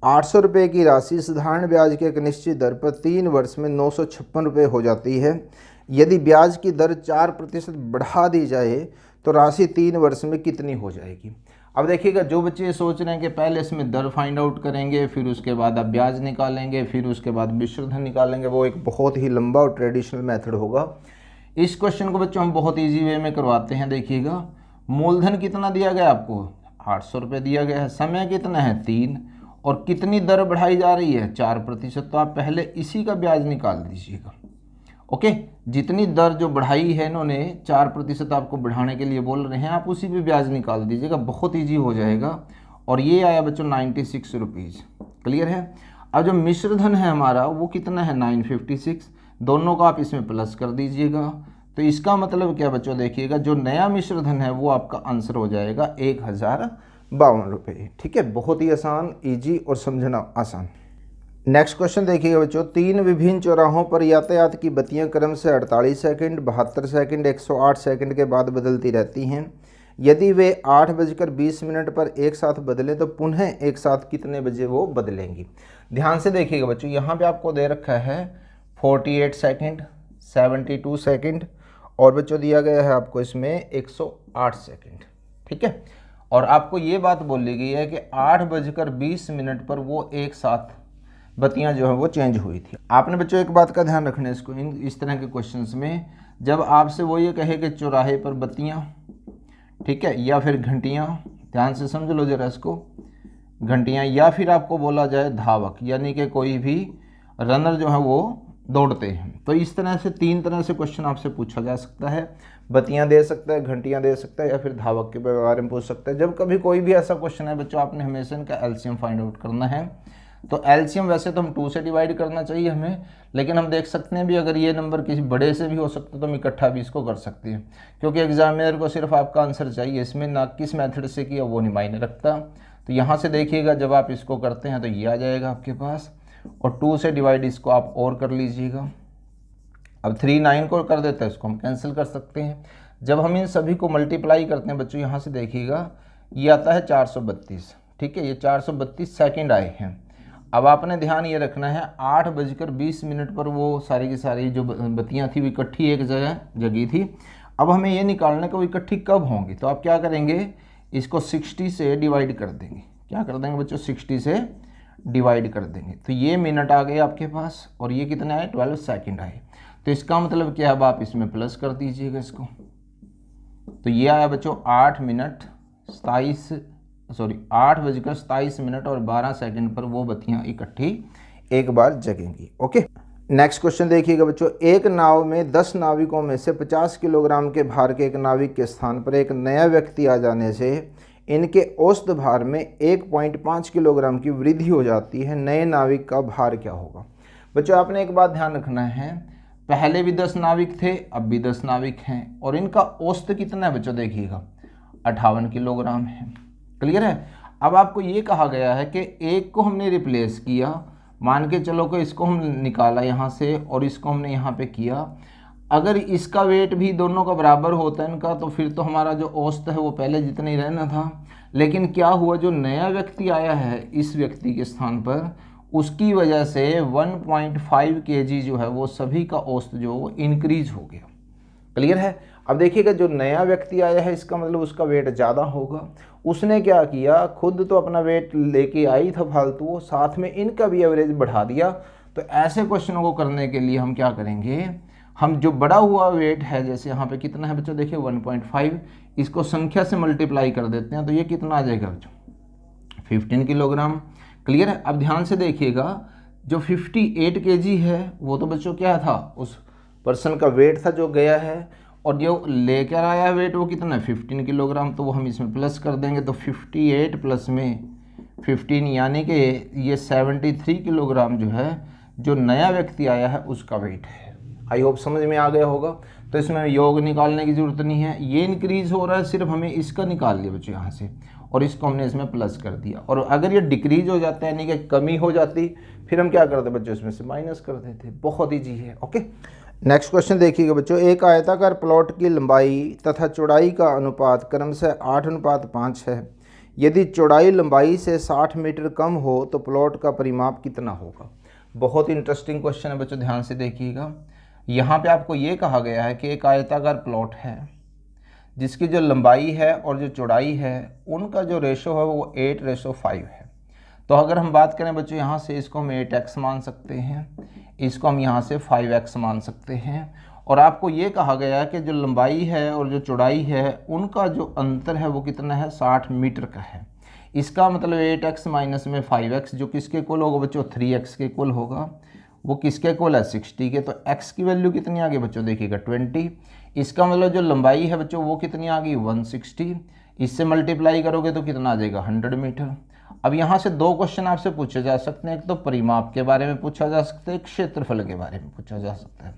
800 रुपये की राशि साधारण ब्याज की एक निश्चित दर पर 3 वर्ष में 956 रुपये हो जाती है। यदि ब्याज की दर 4% बढ़ा दी जाए तो राशि 3 वर्ष में कितनी हो जाएगी। अब देखिएगा, जो बच्चे सोच रहे हैं कि पहले इसमें दर फाइंड आउट करेंगे, फिर उसके बाद आप ब्याज निकालेंगे, फिर उसके बाद मिश्र धन निकालेंगे, वो एक बहुत ही लंबा और ट्रेडिशनल मेथड होगा। इस क्वेश्चन को बच्चों हम बहुत ईजी वे में करवाते हैं। देखिएगा, मूलधन कितना दिया गया आपको, 800 रुपये दिया गया है, समय कितना है 3, और कितनी दर बढ़ाई जा रही है 4%। तो आप पहले इसी का ब्याज निकाल दीजिएगा। ओके, जितनी दर जो बढ़ाई है इन्होंने 4% आपको बढ़ाने के लिए बोल रहे हैं, आप उसी पे ब्याज निकाल दीजिएगा, बहुत ईजी हो जाएगा। और ये आया बच्चों 96 रुपीज़। क्लियर है। अब जो मिश्र धन है हमारा वो कितना है 956, दोनों का आप इसमें प्लस कर दीजिएगा। तो इसका मतलब क्या बच्चों, देखिएगा जो नया मिश्र धन है वो आपका आंसर हो जाएगा 1052 रुपये। ठीक है, बहुत ही आसान, ईजी और समझना आसान। नेक्स्ट क्वेश्चन देखिएगा बच्चों, 3 विभिन्न चौराहों पर यातायात की बत्तियां क्रम से 48 सेकंड, 72 सेकंड, 108 सेकंड के बाद बदलती रहती हैं। यदि वे 8:20 पर एक साथ बदलें तो पुनः एक साथ कितने बजे वो बदलेंगी। ध्यान से देखिएगा बच्चों, यहाँ पे आपको दे रखा है 48 सेकंड, 72 सेकंड और बच्चों दिया गया है आपको इसमें 108 सेकंड। ठीक है, और आपको ये बात बोली गई है कि 8:20 पर वो एक साथ बत्तियां जो है वो चेंज हुई थी। आपने बच्चों एक बात का ध्यान रखना है, इसको इस तरह के क्वेश्चंस में जब आपसे वो ये कहे कि चौराहे पर बत्तियां, ठीक है, या फिर घंटियां, ध्यान से समझ लो जरा इसको, घंटियां, या फिर आपको बोला जाए धावक, यानी कि कोई भी रनर जो है वो दौड़ते हैं, तो इस तरह से 3 तरह से क्वेश्चन आपसे पूछा जा सकता है। बत्तियां दे सकता है, घंटियां दे सकता है, या फिर धावक के बारे में पूछ सकता है। जब कभी कोई भी ऐसा क्वेश्चन है बच्चों, आपने हमेशा इनका एलसीएम फाइंड आउट करना है। तो एलसीएम वैसे तो हम 2 से डिवाइड करना चाहिए हमें, लेकिन हम देख सकते हैं भी अगर ये नंबर किसी बड़े से भी हो सकता है तो हम इकट्ठा भी इसको कर सकते हैं, क्योंकि एग्जामिनर को सिर्फ आपका आंसर चाहिए, इसमें ना किस मेथड से किया वो नहीं मायने रखता। तो यहाँ से देखिएगा जब आप इसको करते हैं तो ये आ जाएगा आपके पास, और 2 से डिवाइड इसको आप और कर लीजिएगा। अब 3 9 को कर देता है, इसको हम कैंसिल कर सकते हैं। जब हम इन सभी को मल्टीप्लाई करते हैं बच्चों, यहाँ से देखिएगा ये आता है 432। ठीक है, ये 432 सेकंड आए हैं। अब आपने ध्यान ये रखना है 8:20 पर वो सारी की सारी जो बत्तियां थी वो इकट्ठी एक जगह जगी थी। अब हमें ये निकालना कि वो इकट्ठी कब होंगी, तो आप क्या करेंगे, इसको 60 से डिवाइड कर देंगे। क्या कर देंगे बच्चों, 60 से डिवाइड कर देंगे, तो ये मिनट आ गए आपके पास और ये कितने आए, 12 सेकंड आए। तो इसका मतलब क्या है, अब आप इसमें प्लस कर दीजिएगा इसको, तो ये आया बच्चों 8:27 और 12 सेकंड पर वो बत्तियां इकट्ठी एक बार जगेंगी। ओके, नेक्स्ट क्वेश्चन देखिएगा बच्चों, एक नाव में 10 नाविकों में से 50 किलोग्राम के भार के एक नाविक के स्थान पर एक नया व्यक्ति आ जाने से इनके औसत भार में 1.5 किलोग्राम की वृद्धि हो जाती है। नए नाविक का भार क्या होगा। बच्चों आपने एक बात ध्यान रखना है, पहले भी 10 नाविक थे, अब भी 10 नाविक हैं और इनका औसत कितना है बच्चों, देखिएगा 58 किलोग्राम है। क्लियर है। अब आपको ये कहा गया है कि एक को हमने रिप्लेस किया, मान के चलो कि इसको हम निकाला यहाँ से और इसको हमने यहाँ पे किया, अगर इसका वेट भी दोनों का बराबर होता है इनका, तो फिर तो हमारा जो औसत है वो पहले जितना ही रहना था। लेकिन क्या हुआ, जो नया व्यक्ति आया है इस व्यक्ति के स्थान पर, उसकी वजह से 1.5 kg जो है वो सभी का औसत जो वो इंक्रीज हो गया। क्लियर है। अब देखिएगा जो नया व्यक्ति आया है इसका मतलब उसका वेट ज़्यादा होगा। उसने क्या किया, खुद तो अपना वेट लेके आई था फालतू, साथ में इनका भी एवरेज बढ़ा दिया। तो ऐसे क्वेश्चनों को करने के लिए हम क्या करेंगे, हम जो बड़ा हुआ वेट है, जैसे यहाँ पे कितना है बच्चों, देखिए 1.5, इसको संख्या से मल्टीप्लाई कर देते हैं तो ये कितना आ जाएगा बच्चों, 15 किलोग्राम। क्लियर है। अब ध्यान से देखिएगा, जो 58 kg है वो तो बच्चों क्या था, उस पर्सन का वेट था जो गया है, और जो लेकर आया वेट वो कितना है, 15 किलोग्राम। तो वो हम इसमें प्लस कर देंगे, तो 58 प्लस में 15 यानी कि ये 73 किलोग्राम जो है जो नया व्यक्ति आया है उसका वेट है। आई होप समझ में आ गया होगा। तो इसमें योग निकालने की ज़रूरत नहीं है, ये इंक्रीज हो रहा है, सिर्फ हमें इसका निकाल लिया बच्चों यहाँ से और इसको हमने इसमें प्लस कर दिया। और अगर ये डिक्रीज हो जाता है यानी कि कमी हो जाती, फिर हम क्या करते बच्चों, इसमें से माइनस कर देते। बहुत ईजी है। ओके, नेक्स्ट क्वेश्चन देखिएगा बच्चों, एक आयताकार प्लॉट की लंबाई तथा चौड़ाई का अनुपात क्रमशः 8:5 है। यदि चौड़ाई लंबाई से 60 मीटर कम हो तो प्लॉट का परिमाप कितना होगा। बहुत इंटरेस्टिंग क्वेश्चन है बच्चों, ध्यान से देखिएगा। यहाँ पे आपको ये कहा गया है कि एक आयताकार प्लॉट है जिसकी जो लंबाई है और जो चौड़ाई है उनका जो रेशो है वो 8:5 है। तो अगर हम बात करें बच्चों, यहाँ से इसको हम 8x मान सकते हैं, इसको हम यहाँ से 5x मान सकते हैं। और आपको ये कहा गया है कि जो लंबाई है और जो चौड़ाई है उनका जो अंतर है वो कितना है, 60 मीटर का है। इसका मतलब 8x माइनस में 5x जो किसके इक्वल होगा बच्चों, 3x के इक्वल होगा। वो किसके इक्वल है, 60 के। तो x की वैल्यू कितनी आ गई बच्चों, देखिएगा 20। इसका मतलब जो लंबाई है बच्चों वो कितनी आ गई, 160। इससे मल्टीप्लाई करोगे तो कितना आ जाएगा, 100 मीटर। अब यहाँ से दो क्वेश्चन आपसे पूछे जा सकते हैं, एक तो परिमाप के बारे में पूछा जा सकता है, एक क्षेत्रफल के बारे में पूछा जा सकता है।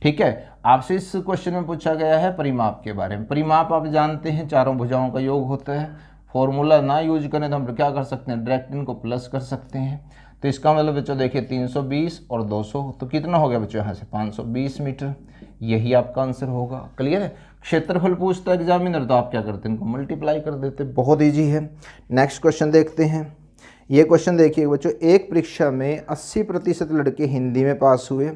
ठीक है, आपसे इस क्वेश्चन में पूछा गया है परिमाप के बारे में। परिमाप आप जानते हैं चारों भुजाओं का योग होता है। फॉर्मूला ना यूज करें तो हम क्या कर सकते हैं, डायरेक्ट इनको प्लस कर सकते हैं। तो इसका मतलब बच्चों देखिए 320 और 200 तो कितना हो गया बच्चों, यहाँ से 520 मीटर। यही आपका आंसर होगा। क्लियर है। क्षेत्रफल पूछता है एग्जामिनर तो आप क्या करते हैं, इनको मल्टीप्लाई कर देते। बहुत ईजी है। नेक्स्ट क्वेश्चन देखते हैं। ये क्वेश्चन देखिए बच्चों, एक परीक्षा में 80% लड़के हिंदी में पास हुए,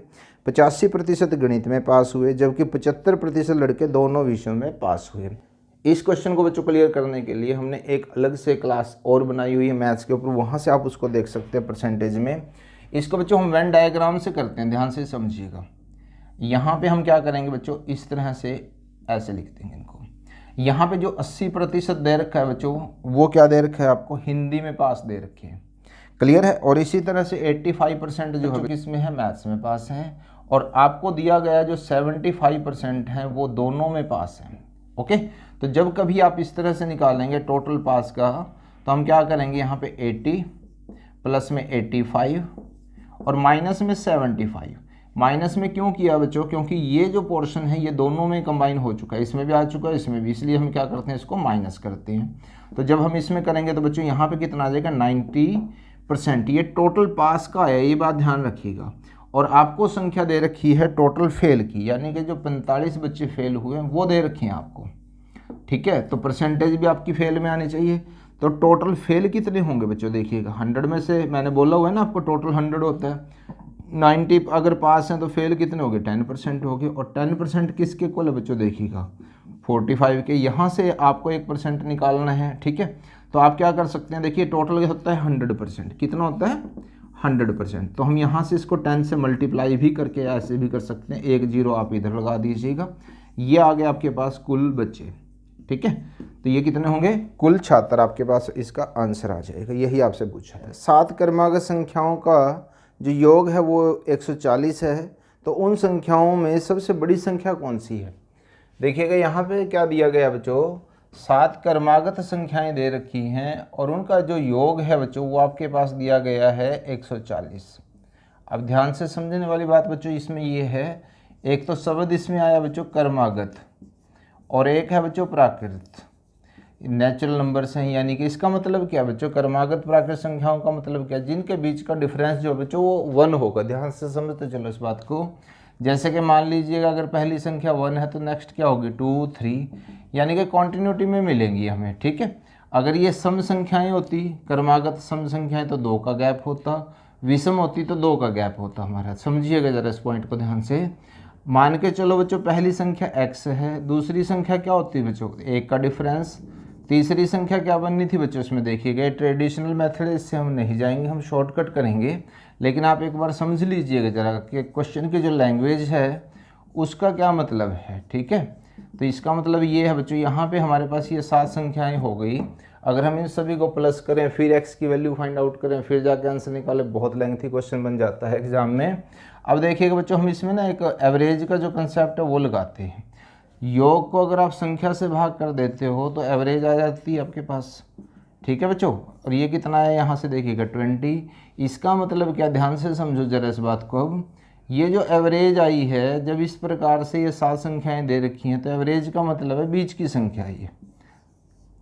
85% गणित में पास हुए, जबकि 75% लड़के दोनों विषयों में पास हुए। इस क्वेश्चन को बच्चों क्लियर करने के लिए हमने एक अलग से क्लास और बनाई हुई है मैथ्स के ऊपर, वहाँ से आप उसको देख सकते हैं परसेंटेज में। इसको बच्चों हम वेन डायग्राम से करते हैं, ध्यान से समझिएगा। यहाँ पे हम क्या करेंगे बच्चों, इस तरह से ऐसे लिख देंगे इनको। यहाँ पे जो 80% दे रखा है बच्चों वो क्या दे रखा है आपको, हिंदी में पास दे रखे हैं। क्लियर है। और इसी तरह से 85% जो है किसमें है, मैथ्स में पास हैं। और आपको दिया गया जो 75% है वो दोनों में पास हैं। ओके, तो जब कभी आप इस तरह से निकालेंगे टोटल पास का, तो हम क्या करेंगे, यहाँ पे 80 प्लस में 85 और माइनस में 75। माइनस में क्यों किया बच्चों, क्योंकि ये जो पोर्शन है ये दोनों में कंबाइन हो चुका है, इसमें भी आ चुका है इसमें भी, इसलिए हम क्या करते हैं, इसको माइनस करते हैं। तो जब हम इसमें करेंगे तो बच्चों यहाँ पे कितना आ जाएगा, 90%। ये टोटल पास का है, ये बात ध्यान रखिएगा। और आपको संख्या दे रखी है टोटल फेल की, यानी कि जो 45 बच्चे फेल हुए हैं वो दे रखे हैं आपको। ठीक है, तो परसेंटेज भी आपकी फेल में आनी चाहिए। तो टोटल फेल कितने होंगे बच्चों देखिएगा, 100 में से मैंने बोला हुआ है ना आपको टोटल 100 होता है, 90 अगर पास हैं तो फेल कितने हो गए 10% हो गए। और 10% किसके इक्वल है बच्चों देखिएगा 45 के। यहाँ से आपको 1% निकालना है, ठीक है। तो आप क्या कर सकते हैं, देखिए टोटल होता है 100%, कितना होता है 100%। तो हम यहाँ से इसको 10 से मल्टीप्लाई भी करके ऐसे भी कर सकते हैं, 1 0 आप इधर लगा दीजिएगा, ये आ गया आपके पास कुल बच्चे, ठीक है। तो ये कितने होंगे कुल छात्र, आपके पास इसका आंसर आ जाएगा। यही आपसे पूछा है। 7 क्रमागत संख्याओं का जो योग है वो 140 है, तो उन संख्याओं में सबसे बड़ी संख्या कौन सी है। देखिएगा यहाँ पे क्या दिया गया बच्चों, 7 क्रमागत संख्याएं दे रखी हैं और उनका जो योग है बच्चों वो आपके पास दिया गया है 140। अब ध्यान से समझने वाली बात बच्चों इसमें ये है, एक तो शब्द इसमें आया बच्चों क्रमागत और एक है बच्चों प्राकृत, नेचुरल नंबर्स हैं। यानी कि इसका मतलब क्या बच्चों, क्रमागत प्राकृत संख्याओं का मतलब क्या, जिनके बीच का डिफरेंस जो बच्चों वो 1 होगा। ध्यान से समझते चलो इस बात को। जैसे कि मान लीजिएगा अगर पहली संख्या 1 है तो नेक्स्ट क्या होगी 2 3, यानी कि कॉन्टिन्यूटी में मिलेंगी हमें, ठीक है। अगर ये सम संख्याएं होती, क्रमागत सम संख्याएं, तो 2 का गैप होता, विषम होती तो 2 का गैप होता हमारा। समझिएगा जरा इस पॉइंट को ध्यान से। मान के चलो बच्चों पहली संख्या x है, दूसरी संख्या क्या होती है बच्चों 1 का डिफरेंस, तीसरी संख्या क्या बननी थी बच्चों इसमें देखिएगा। ट्रेडिशनल मेथड इससे हम नहीं जाएंगे, हम शॉर्टकट करेंगे, लेकिन आप एक बार समझ लीजिएगा जरा कि क्वेश्चन की जो लैंग्वेज है उसका क्या मतलब है, ठीक है। तो इसका मतलब ये है बच्चों, यहाँ पे हमारे पास ये 7 संख्याएं हो गई। अगर हम इन सभी को प्लस करें फिर x की वैल्यू फाइंड आउट करें फिर जाके आंसर निकालें, बहुत लेंथी क्वेश्चन बन जाता है एग्जाम में। अब देखिएगा बच्चों हम इसमें ना एक एवरेज का जो कंसेप्ट है वो लगाते हैं। योग को अगर आप संख्या से भाग कर देते हो तो एवरेज आ जाती है आपके पास, ठीक है बच्चों। और ये कितना है यहाँ से देखिएगा 20। इसका मतलब क्या, ध्यान से समझो जरा इस बात को। अब ये जो एवरेज आई है, जब इस प्रकार से ये 7 संख्याएं दे रखी हैं तो एवरेज का मतलब है बीच की संख्या ये,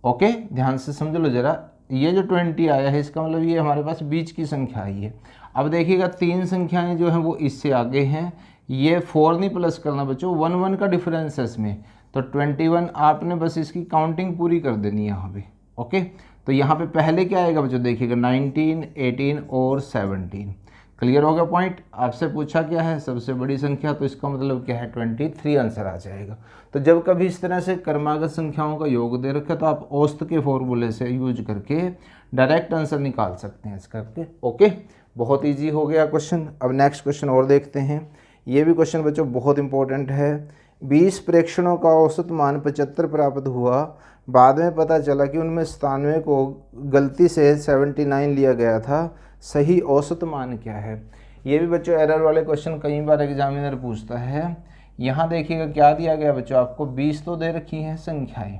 ओके। ध्यान से समझ लो जरा, ये जो 20 आया है इसका मतलब ये हमारे पास बीच की संख्या आई है। अब देखिएगा 3 संख्याएं जो हैं वो इससे आगे हैं, ये 4 नहीं प्लस करना बच्चों, 1 1 का डिफरेंस है इसमें, तो 21 आपने बस इसकी काउंटिंग पूरी कर देनी है यहाँ पे, ओके। तो यहाँ पे पहले क्या आएगा बच्चों देखिएगा 19 18 और 17। क्लियर हो गया पॉइंट। आपसे पूछा क्या है सबसे बड़ी संख्या, तो इसका मतलब क्या है 23 आंसर आ जाएगा। तो जब कभी इस तरह से क्रमागत संख्याओं का योग दे रखा तो आप औसत के फॉर्मूले से यूज करके डायरेक्ट आंसर निकाल सकते हैं इसका, ओके। बहुत ईजी हो गया क्वेश्चन। अब नेक्स्ट क्वेश्चन और देखते हैं। ये भी क्वेश्चन बच्चों बहुत इंपॉर्टेंट है। 20 प्रेक्षणों का औसत मान 75 प्राप्त हुआ, बाद में पता चला कि उनमें 97 को गलती से 79 लिया गया था, सही औसत मान क्या है। ये भी बच्चों एरर वाले क्वेश्चन कई बार एग्जामिनर पूछता है। यहाँ देखिएगा क्या दिया गया बच्चों, आपको 20 तो दे रखी हैं संख्याएं,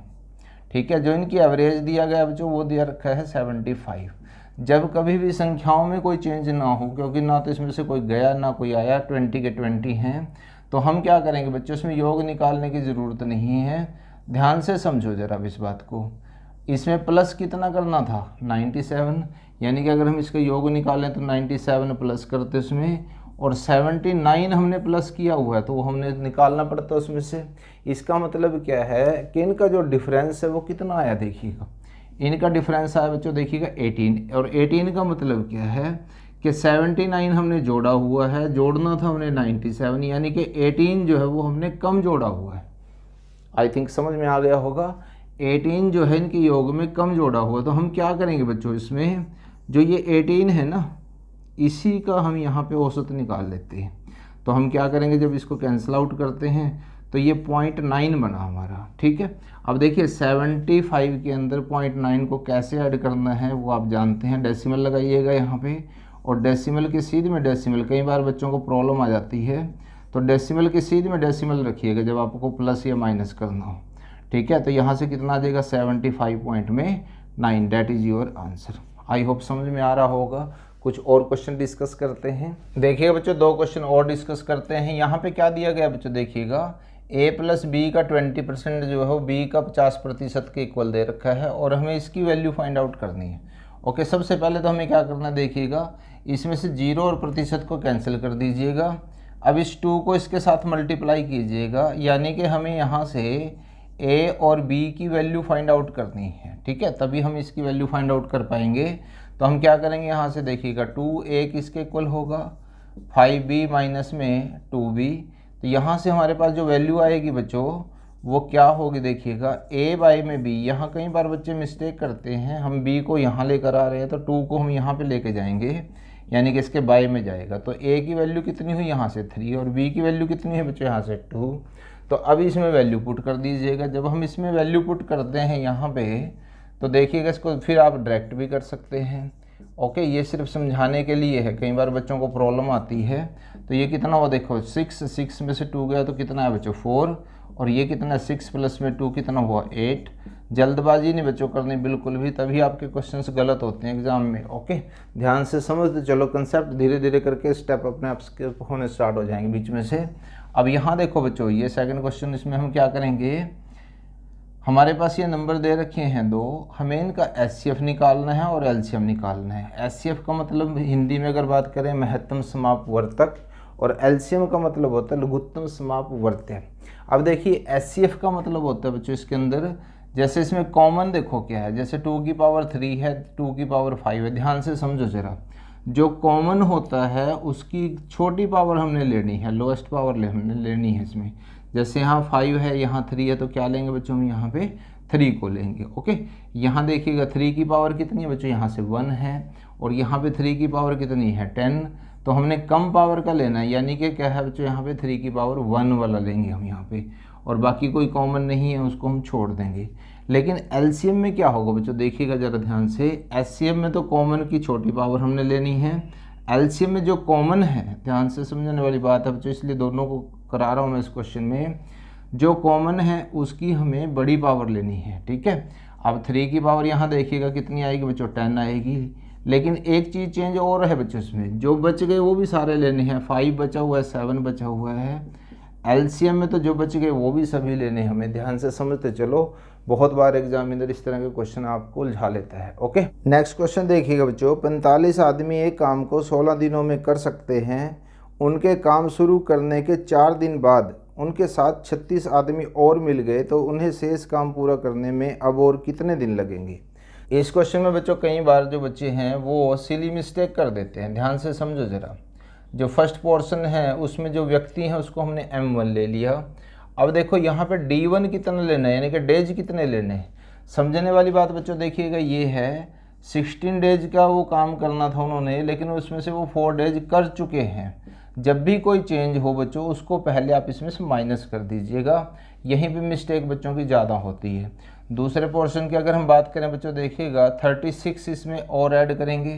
ठीक है। जो इनकी एवरेज दिया गया बच्चों वो दिया रखा है 75। जब कभी भी संख्याओं में कोई चेंज ना हो, क्योंकि ना तो इसमें से कोई गया ना कोई आया, 20 के 20 हैं, तो हम क्या करेंगे बच्चों, इसमें योग निकालने की ज़रूरत नहीं है। ध्यान से समझो जरा इस बात को। इसमें प्लस कितना करना था 97, यानी कि अगर हम इसका योग निकालें तो 97 प्लस करते उसमें, और 79 हमने प्लस किया हुआ है तो वो हमने निकालना पड़ता है उसमें से। इसका मतलब क्या है कि इनका जो डिफरेंस है वो कितना आया देखिएगा, इनका डिफरेंस आया बच्चों देखिएगा 18। और 18 का मतलब क्या है कि 79 हमने जोड़ा हुआ है, जोड़ना था हमने 97, यानी कि 18 जो है वो हमने कम जोड़ा हुआ है। आई थिंक समझ में आ गया होगा। 18 जो है इनके योग में कम जोड़ा हुआ, तो हम क्या करेंगे बच्चों, इसमें जो ये 18 है ना, इसी का हम यहाँ पे औसत निकाल लेते हैं। तो हम क्या करेंगे, जब इसको कैंसिल आउट करते हैं तो ये 0.9 बना हमारा, ठीक है। अब देखिए 75 के अंदर 0.9 को कैसे ऐड करना है वो आप जानते हैं। डेसिमल लगाइएगा यहाँ पे, और डेसिमल के सीध में डेसिमल, कई बार बच्चों को प्रॉब्लम आ जाती है, तो डेसिमल के सीध में डेसिमल रखिएगा जब आपको प्लस या माइनस करना हो, ठीक है। तो यहाँ से कितना आ जाएगा 75.9, that is your answer. I hope समझ में आ रहा होगा। कुछ और क्वेश्चन डिस्कस करते हैं। देखिएगा बच्चों 2 क्वेश्चन और डिस्कस करते हैं। यहाँ पे क्या दिया गया बच्चों देखिएगा, a प्लस बी का 20% जो है वो b का 50% के इक्वल दे रखा है, और हमें इसकी वैल्यू फाइंड आउट करनी है, ओके। सबसे पहले तो हमें क्या करना देखिएगा, इसमें से 0 और प्रतिशत को कैंसिल कर दीजिएगा। अब इस 2 को इसके साथ मल्टीप्लाई कीजिएगा, यानी कि हमें यहाँ से ए और बी की वैल्यू फाइंड आउट करनी है, ठीक है, तभी हम इसकी वैल्यू फाइंड आउट कर पाएंगे। तो हम क्या करेंगे, यहाँ से देखिएगा 2a किसके इक्वल होगा, 5b माइनस में 2b। तो यहाँ से हमारे पास जो वैल्यू आएगी बच्चों वो क्या होगी, देखिएगा a बाई में b। यहाँ कई बार बच्चे मिस्टेक करते हैं, हम b को यहाँ लेकर आ रहे हैं तो 2 को हम यहाँ पे लेके जाएंगे, यानी कि इसके बाई में जाएगा। तो a की वैल्यू कितनी हुई यहाँ से 3 और b की वैल्यू कितनी है बच्चों यहाँ से 2। तो अब इसमें वैल्यू पुट कर दीजिएगा। जब हम इसमें वैल्यू पुट करते हैं यहाँ पे तो देखिएगा इसको फिर आप डायरेक्ट भी कर सकते हैं। ओके, ये सिर्फ समझाने के लिए है, कई बार बच्चों को प्रॉब्लम आती है। तो ये कितना हुआ देखो 6 में से 2 गया तो कितना है बच्चों 4, और ये कितना 6 प्लस में 2 कितना हुआ 8। जल्दबाजी नहीं बच्चों करनी बिल्कुल भी, तभी आपके क्वेश्चंस गलत होते हैं एग्जाम में। ओके, ध्यान से समझते चलो कंसेप्ट, धीरे धीरे करके स्टेप अपने आप स्किप होने स्टार्ट हो जाएंगे बीच में से। अब यहाँ देखो बच्चों ये सेकंड क्वेश्चन, इसमें हम क्या करेंगे, हमारे पास ये नंबर दे रखे हैं 2, हमें इनका एचसीएफ निकालना है और एलसीएम निकालना है। एचसीएफ का मतलब हिंदी में अगर बात करें महत्तम समापवर्तक, और एलसीएम का मतलब होता है लघुत्तम समापवर्त्य। अब देखिए एचसीएफ का मतलब होता है बच्चों इसके अंदर, जैसे इसमें कॉमन देखो क्या है, जैसे 2 की पावर 3 है, 2 की पावर 5 है, ध्यान से समझो जरा। जो कॉमन होता है उसकी छोटी पावर हमने लेनी है, लोएस्ट पावर हमने लेनी है इसमें। जैसे यहाँ 5 है, यहाँ 3 है, तो क्या लेंगे बच्चों हम यहाँ पे 3 को लेंगे। ओके, यहाँ देखिएगा 3 की पावर कितनी है बच्चों, यहाँ से 1 है, और यहाँ पे 3 की पावर कितनी है 10। तो हमने कम पावर का लेना है, यानी कि क्या है बच्चों यहाँ पे 3 की पावर 1 वाला लेंगे हम यहाँ पे, और बाकी कोई कॉमन नहीं है उसको हम छोड़ देंगे। लेकिन एलसीएम में क्या होगा बच्चों, देखिएगा ज़रा ध्यान से। एचसीएम में तो कॉमन की छोटी पावर हमने लेनी है, एलसीएम में जो कॉमन है, ध्यान से समझने वाली बात है बच्चों, इसलिए दोनों को करा रहा हूँ मैं इस क्वेश्चन में। जो कॉमन है उसकी हमें बड़ी पावर लेनी है, ठीक है। अब 3 की पावर यहाँ देखिएगा कितनी आएगी बच्चों 10 आएगी। लेकिन एक चीज़ चेंज और है बच्चों इसमें, जो बच गए वो भी सारे लेने हैं। 5 बचा हुआ है, 7 बचा हुआ है। एलसीएम में तो जो बच गए वो भी सभी लेने हैं हमें, ध्यान से समझते चलो। बहुत बार एग्जामिनर इस तरह के क्वेश्चन आपको उलझा लेता है। ओके, नेक्स्ट क्वेश्चन देखिएगा बच्चों। 45 आदमी एक काम को 16 दिनों में कर सकते हैं। उनके काम शुरू करने के 4 दिन बाद उनके साथ 36 आदमी और मिल गए, तो उन्हें शेष काम पूरा करने में अब और कितने दिन लगेंगे। इस क्वेश्चन में बच्चों कई बार जो बच्चे हैं वो सिली मिस्टेक कर देते हैं, ध्यान से समझो ज़रा। जो फर्स्ट पोर्शन है उसमें जो व्यक्ति हैं उसको हमने M1 ले लिया। अब देखो यहाँ पे D1 कितना लेना है, यानी कि डेज कितने लेने हैं। समझने वाली बात बच्चों देखिएगा, ये है 16 डेज का वो काम करना था उन्होंने, लेकिन उसमें से वो 4 डेज कर चुके हैं। जब भी कोई चेंज हो बच्चों उसको पहले आप इसमें से माइनस कर दीजिएगा, यहीं पे मिस्टेक बच्चों की ज़्यादा होती है। दूसरे पोर्शन की अगर हम बात करें बच्चों देखिएगा 36 इसमें और ऐड करेंगे,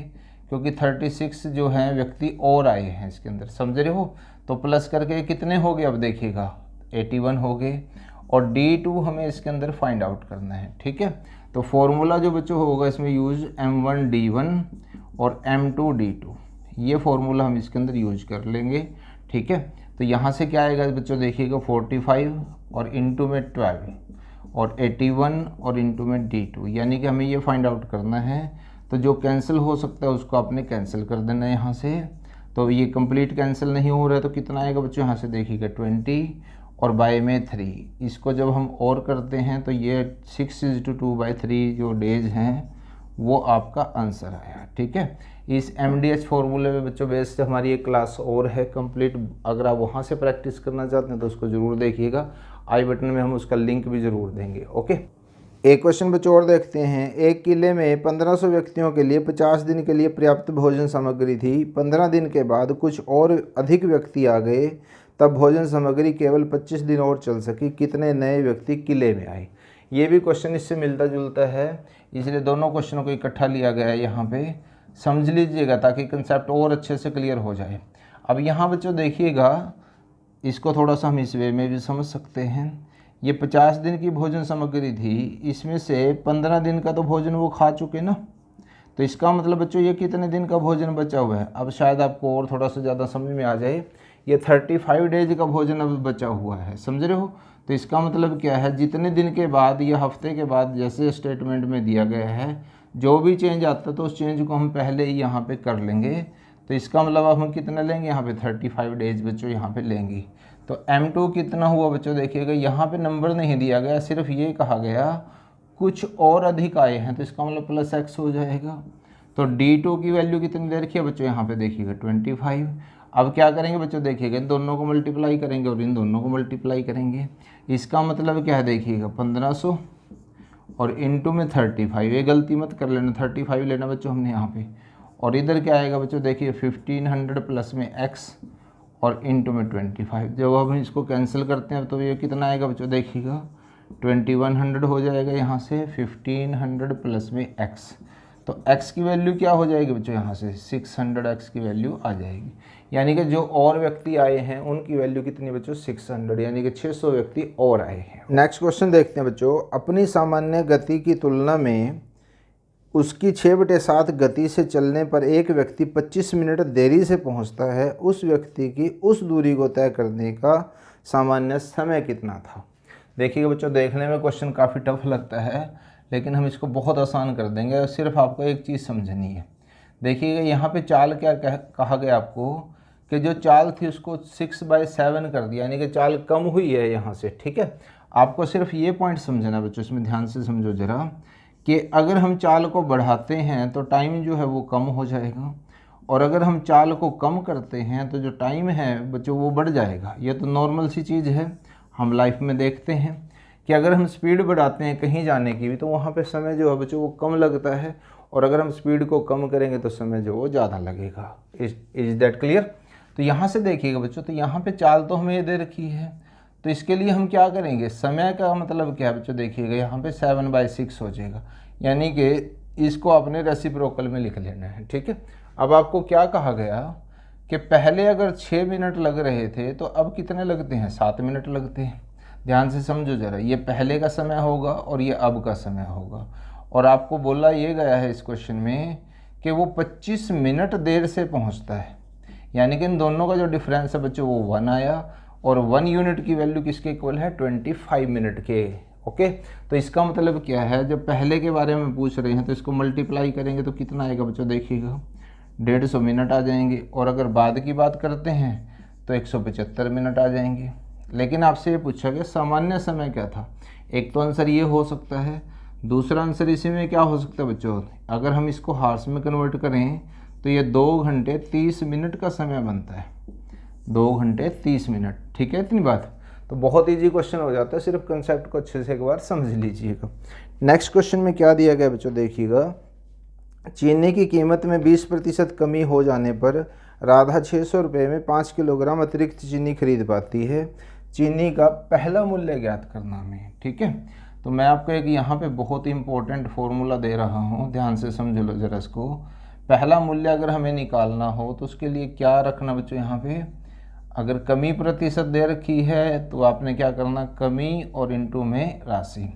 क्योंकि 36 जो हैं व्यक्ति और आए हैं इसके अंदर, समझ रहे हो। तो प्लस करके कितने हो गए, अब देखिएगा 81 हो गए। और D2 हमें इसके अंदर फाइंड आउट करना है, ठीक है। तो फॉर्मूला जो बच्चों होगा इसमें यूज M1 D1 और M2 D2, ये फॉर्मूला हम इसके अंदर यूज कर लेंगे, ठीक है। तो यहाँ से क्या आएगा बच्चों देखिएगा 45 और इंटू में 12 और 81 और इंटू में D2, यानी कि हमें ये फाइंड आउट करना है। तो जो कैंसिल हो सकता है उसको आपने कैंसिल कर देना है यहाँ से। तो ये कंप्लीट कैंसिल नहीं हो रहा है तो कितना आएगा बच्चों, यहाँ से देखिएगा 20 और बाय में 3। इसको जब हम और करते हैं तो ये 6/2/3 जो डेज हैं वो आपका आंसर आया, ठीक है। इस MDH फॉर्मूले में बच्चों बेस से हमारी एक क्लास और है कंप्लीट, अगर आप वहाँ से प्रैक्टिस करना चाहते हैं तो उसको ज़रूर देखिएगा, आई बटन में हम उसका लिंक भी ज़रूर देंगे। ओके, एक क्वेश्चन बच्चों और देखते हैं। एक किले में 1500 व्यक्तियों के लिए 50 दिन के लिए पर्याप्त भोजन सामग्री थी। 15 दिन के बाद कुछ और अधिक व्यक्ति आ गए, तब भोजन सामग्री केवल 25 दिन और चल सकी। कितने नए व्यक्ति किले में आए। ये भी क्वेश्चन इससे मिलता जुलता है, इसलिए दोनों क्वेश्चनों को इकट्ठा लिया गया है यहाँ पे, समझ लीजिएगा ताकि कंसेप्ट और अच्छे से क्लियर हो जाए। अब यहाँ बच्चों देखिएगा, इसको थोड़ा सा हम इस वे में भी समझ सकते हैं। ये 50 दिन की भोजन सामग्री थी, इसमें से 15 दिन का तो भोजन वो खा चुके ना, तो इसका मतलब बच्चों ये कितने दिन का भोजन बचा हुआ है। अब शायद आपको और थोड़ा सा ज़्यादा समझ में आ जाए, ये 35 डेज का भोजन अब बचा हुआ है, समझ रहे हो। तो इसका मतलब क्या है, जितने दिन के बाद या हफ्ते के बाद जैसे स्टेटमेंट में दिया गया है, जो भी चेंज आता है तो उस चेंज को हम पहले ही यहाँ पे कर लेंगे। तो इसका मतलब अब हम कितना लेंगे यहाँ पे 35 डेज बच्चों यहाँ पे लेंगे। तो m2 कितना हुआ बच्चों देखिएगा, यहाँ पे नंबर नहीं दिया गया, सिर्फ ये कहा गया कुछ और अधिक आए हैं, तो इसका मतलब प्लस x हो जाएगा। तो d2 की वैल्यू कितनी दे रखी है बच्चों, यहाँ पे देखिएगा 25। अब क्या करेंगे बच्चों देखिएगा, इन दोनों को मल्टीप्लाई करेंगे और इन दोनों को मल्टीप्लाई करेंगे। इसका मतलब क्या है देखिएगा 1500 और इनटू में 35, ये गलती मत कर लेना, 35 लेना बच्चों हमने यहाँ पे। और इधर क्या आएगा बच्चों देखिए 1500 प्लस में x और इनटू में 25। जब हम इसको कैंसिल करते हैं तो ये कितना आएगा बच्चों देखिएगा 2100 हो जाएगा यहाँ से, 1500 प्लस में x, तो x की वैल्यू क्या हो जाएगी बच्चों यहाँ से 600 x की वैल्यू आ जाएगी। यानी कि जो और व्यक्ति आए हैं उनकी वैल्यू कितनी बच्चों 600, यानी कि 600 व्यक्ति और आए हैं। नेक्स्ट क्वेश्चन देखते हैं बच्चों, अपनी सामान्य गति की तुलना में उसकी 6/7 गति से चलने पर एक व्यक्ति 25 मिनट देरी से पहुंचता है, उस व्यक्ति की उस दूरी को तय करने का सामान्य समय कितना था। देखिएगा बच्चों, देखने में क्वेश्चन काफ़ी टफ लगता है, लेकिन हम इसको बहुत आसान कर देंगे। सिर्फ आपको एक चीज़ समझनी है। देखिएगा यहाँ पे चाल क्या कहा गया आपको कि जो चाल थी उसको 6/7 कर दिया, यानी कि चाल कम हुई है यहाँ से, ठीक है। आपको सिर्फ ये पॉइंट समझना बच्चों, इसमें ध्यान से समझो ज़रा, कि अगर हम चाल को बढ़ाते हैं तो टाइम जो है वो कम हो जाएगा, और अगर हम चाल को कम करते हैं तो जो टाइम है बच्चों वो बढ़ जाएगा। ये तो नॉर्मल सी चीज़ है, हम लाइफ में देखते हैं कि अगर हम स्पीड बढ़ाते हैं कहीं जाने की भी तो वहाँ पे समय जो है बच्चों वो कम लगता है, और अगर हम स्पीड को कम करेंगे तो समय जो वो ज़्यादा लगेगा। Is that clear. तो यहाँ से देखिएगा बच्चों, तो यहाँ पे चाल तो हमें ये दे रखी है, तो इसके लिए हम क्या करेंगे, समय का मतलब क्या है बच्चों देखिएगा, यहाँ पे 7/6 हो जाएगा, यानी कि इसको अपने रेसिप्रोकल में लिख लेना है, ठीक है। अब आपको क्या कहा गया कि पहले अगर 6 मिनट लग रहे थे तो अब कितने लगते हैं, 7 मिनट लगते हैं। ध्यान से समझो ज़रा, ये पहले का समय होगा और ये अब का समय होगा, और आपको बोला ये गया है इस क्वेश्चन में कि वो 25 मिनट देर से पहुंचता है, यानी कि इन दोनों का जो डिफरेंस है बच्चों वो 1 आया, और 1 यूनिट की वैल्यू किसके इक्वल है 25 मिनट के। ओके, तो इसका मतलब क्या है, जब पहले के बारे में पूछ रहे हैं तो इसको मल्टीप्लाई करेंगे तो कितना आएगा बच्चों देखिएगा 150 मिनट आ जाएंगे, और अगर बाद की बात करते हैं तो 175 मिनट आ जाएंगे। लेकिन आपसे ये पूछा गया सामान्य समय क्या था। एक तो आंसर ये हो सकता है, दूसरा आंसर इसी में क्या हो सकता है बच्चों, अगर हम इसको हार्स में कन्वर्ट करें तो ये 2 घंटे 30 मिनट का समय बनता है, 2 घंटे 30 मिनट, ठीक है। इतनी बात, तो बहुत इजी क्वेश्चन हो जाता है, सिर्फ कंसेप्ट को अच्छे से एक बार समझ लीजिएगा। नेक्स्ट क्वेश्चन में क्या दिया गया बच्चों देखिएगा, चीनी की कीमत में 20% कमी हो जाने पर राधा 600 रुपये में 5 किलोग्राम अतिरिक्त चीनी खरीद पाती है। चीनी का पहला मूल्य ज्ञात करना हमें, ठीक है। तो मैं आपको एक यहाँ पे बहुत ही इंपॉर्टेंट फॉर्मूला दे रहा हूँ, ध्यान से समझ लो जरा इसको। पहला मूल्य अगर हमें निकालना हो तो उसके लिए क्या रखना बच्चों, यहाँ पे अगर कमी प्रतिशत दे रखी है तो आपने क्या करना, कमी और इनटू में राशि।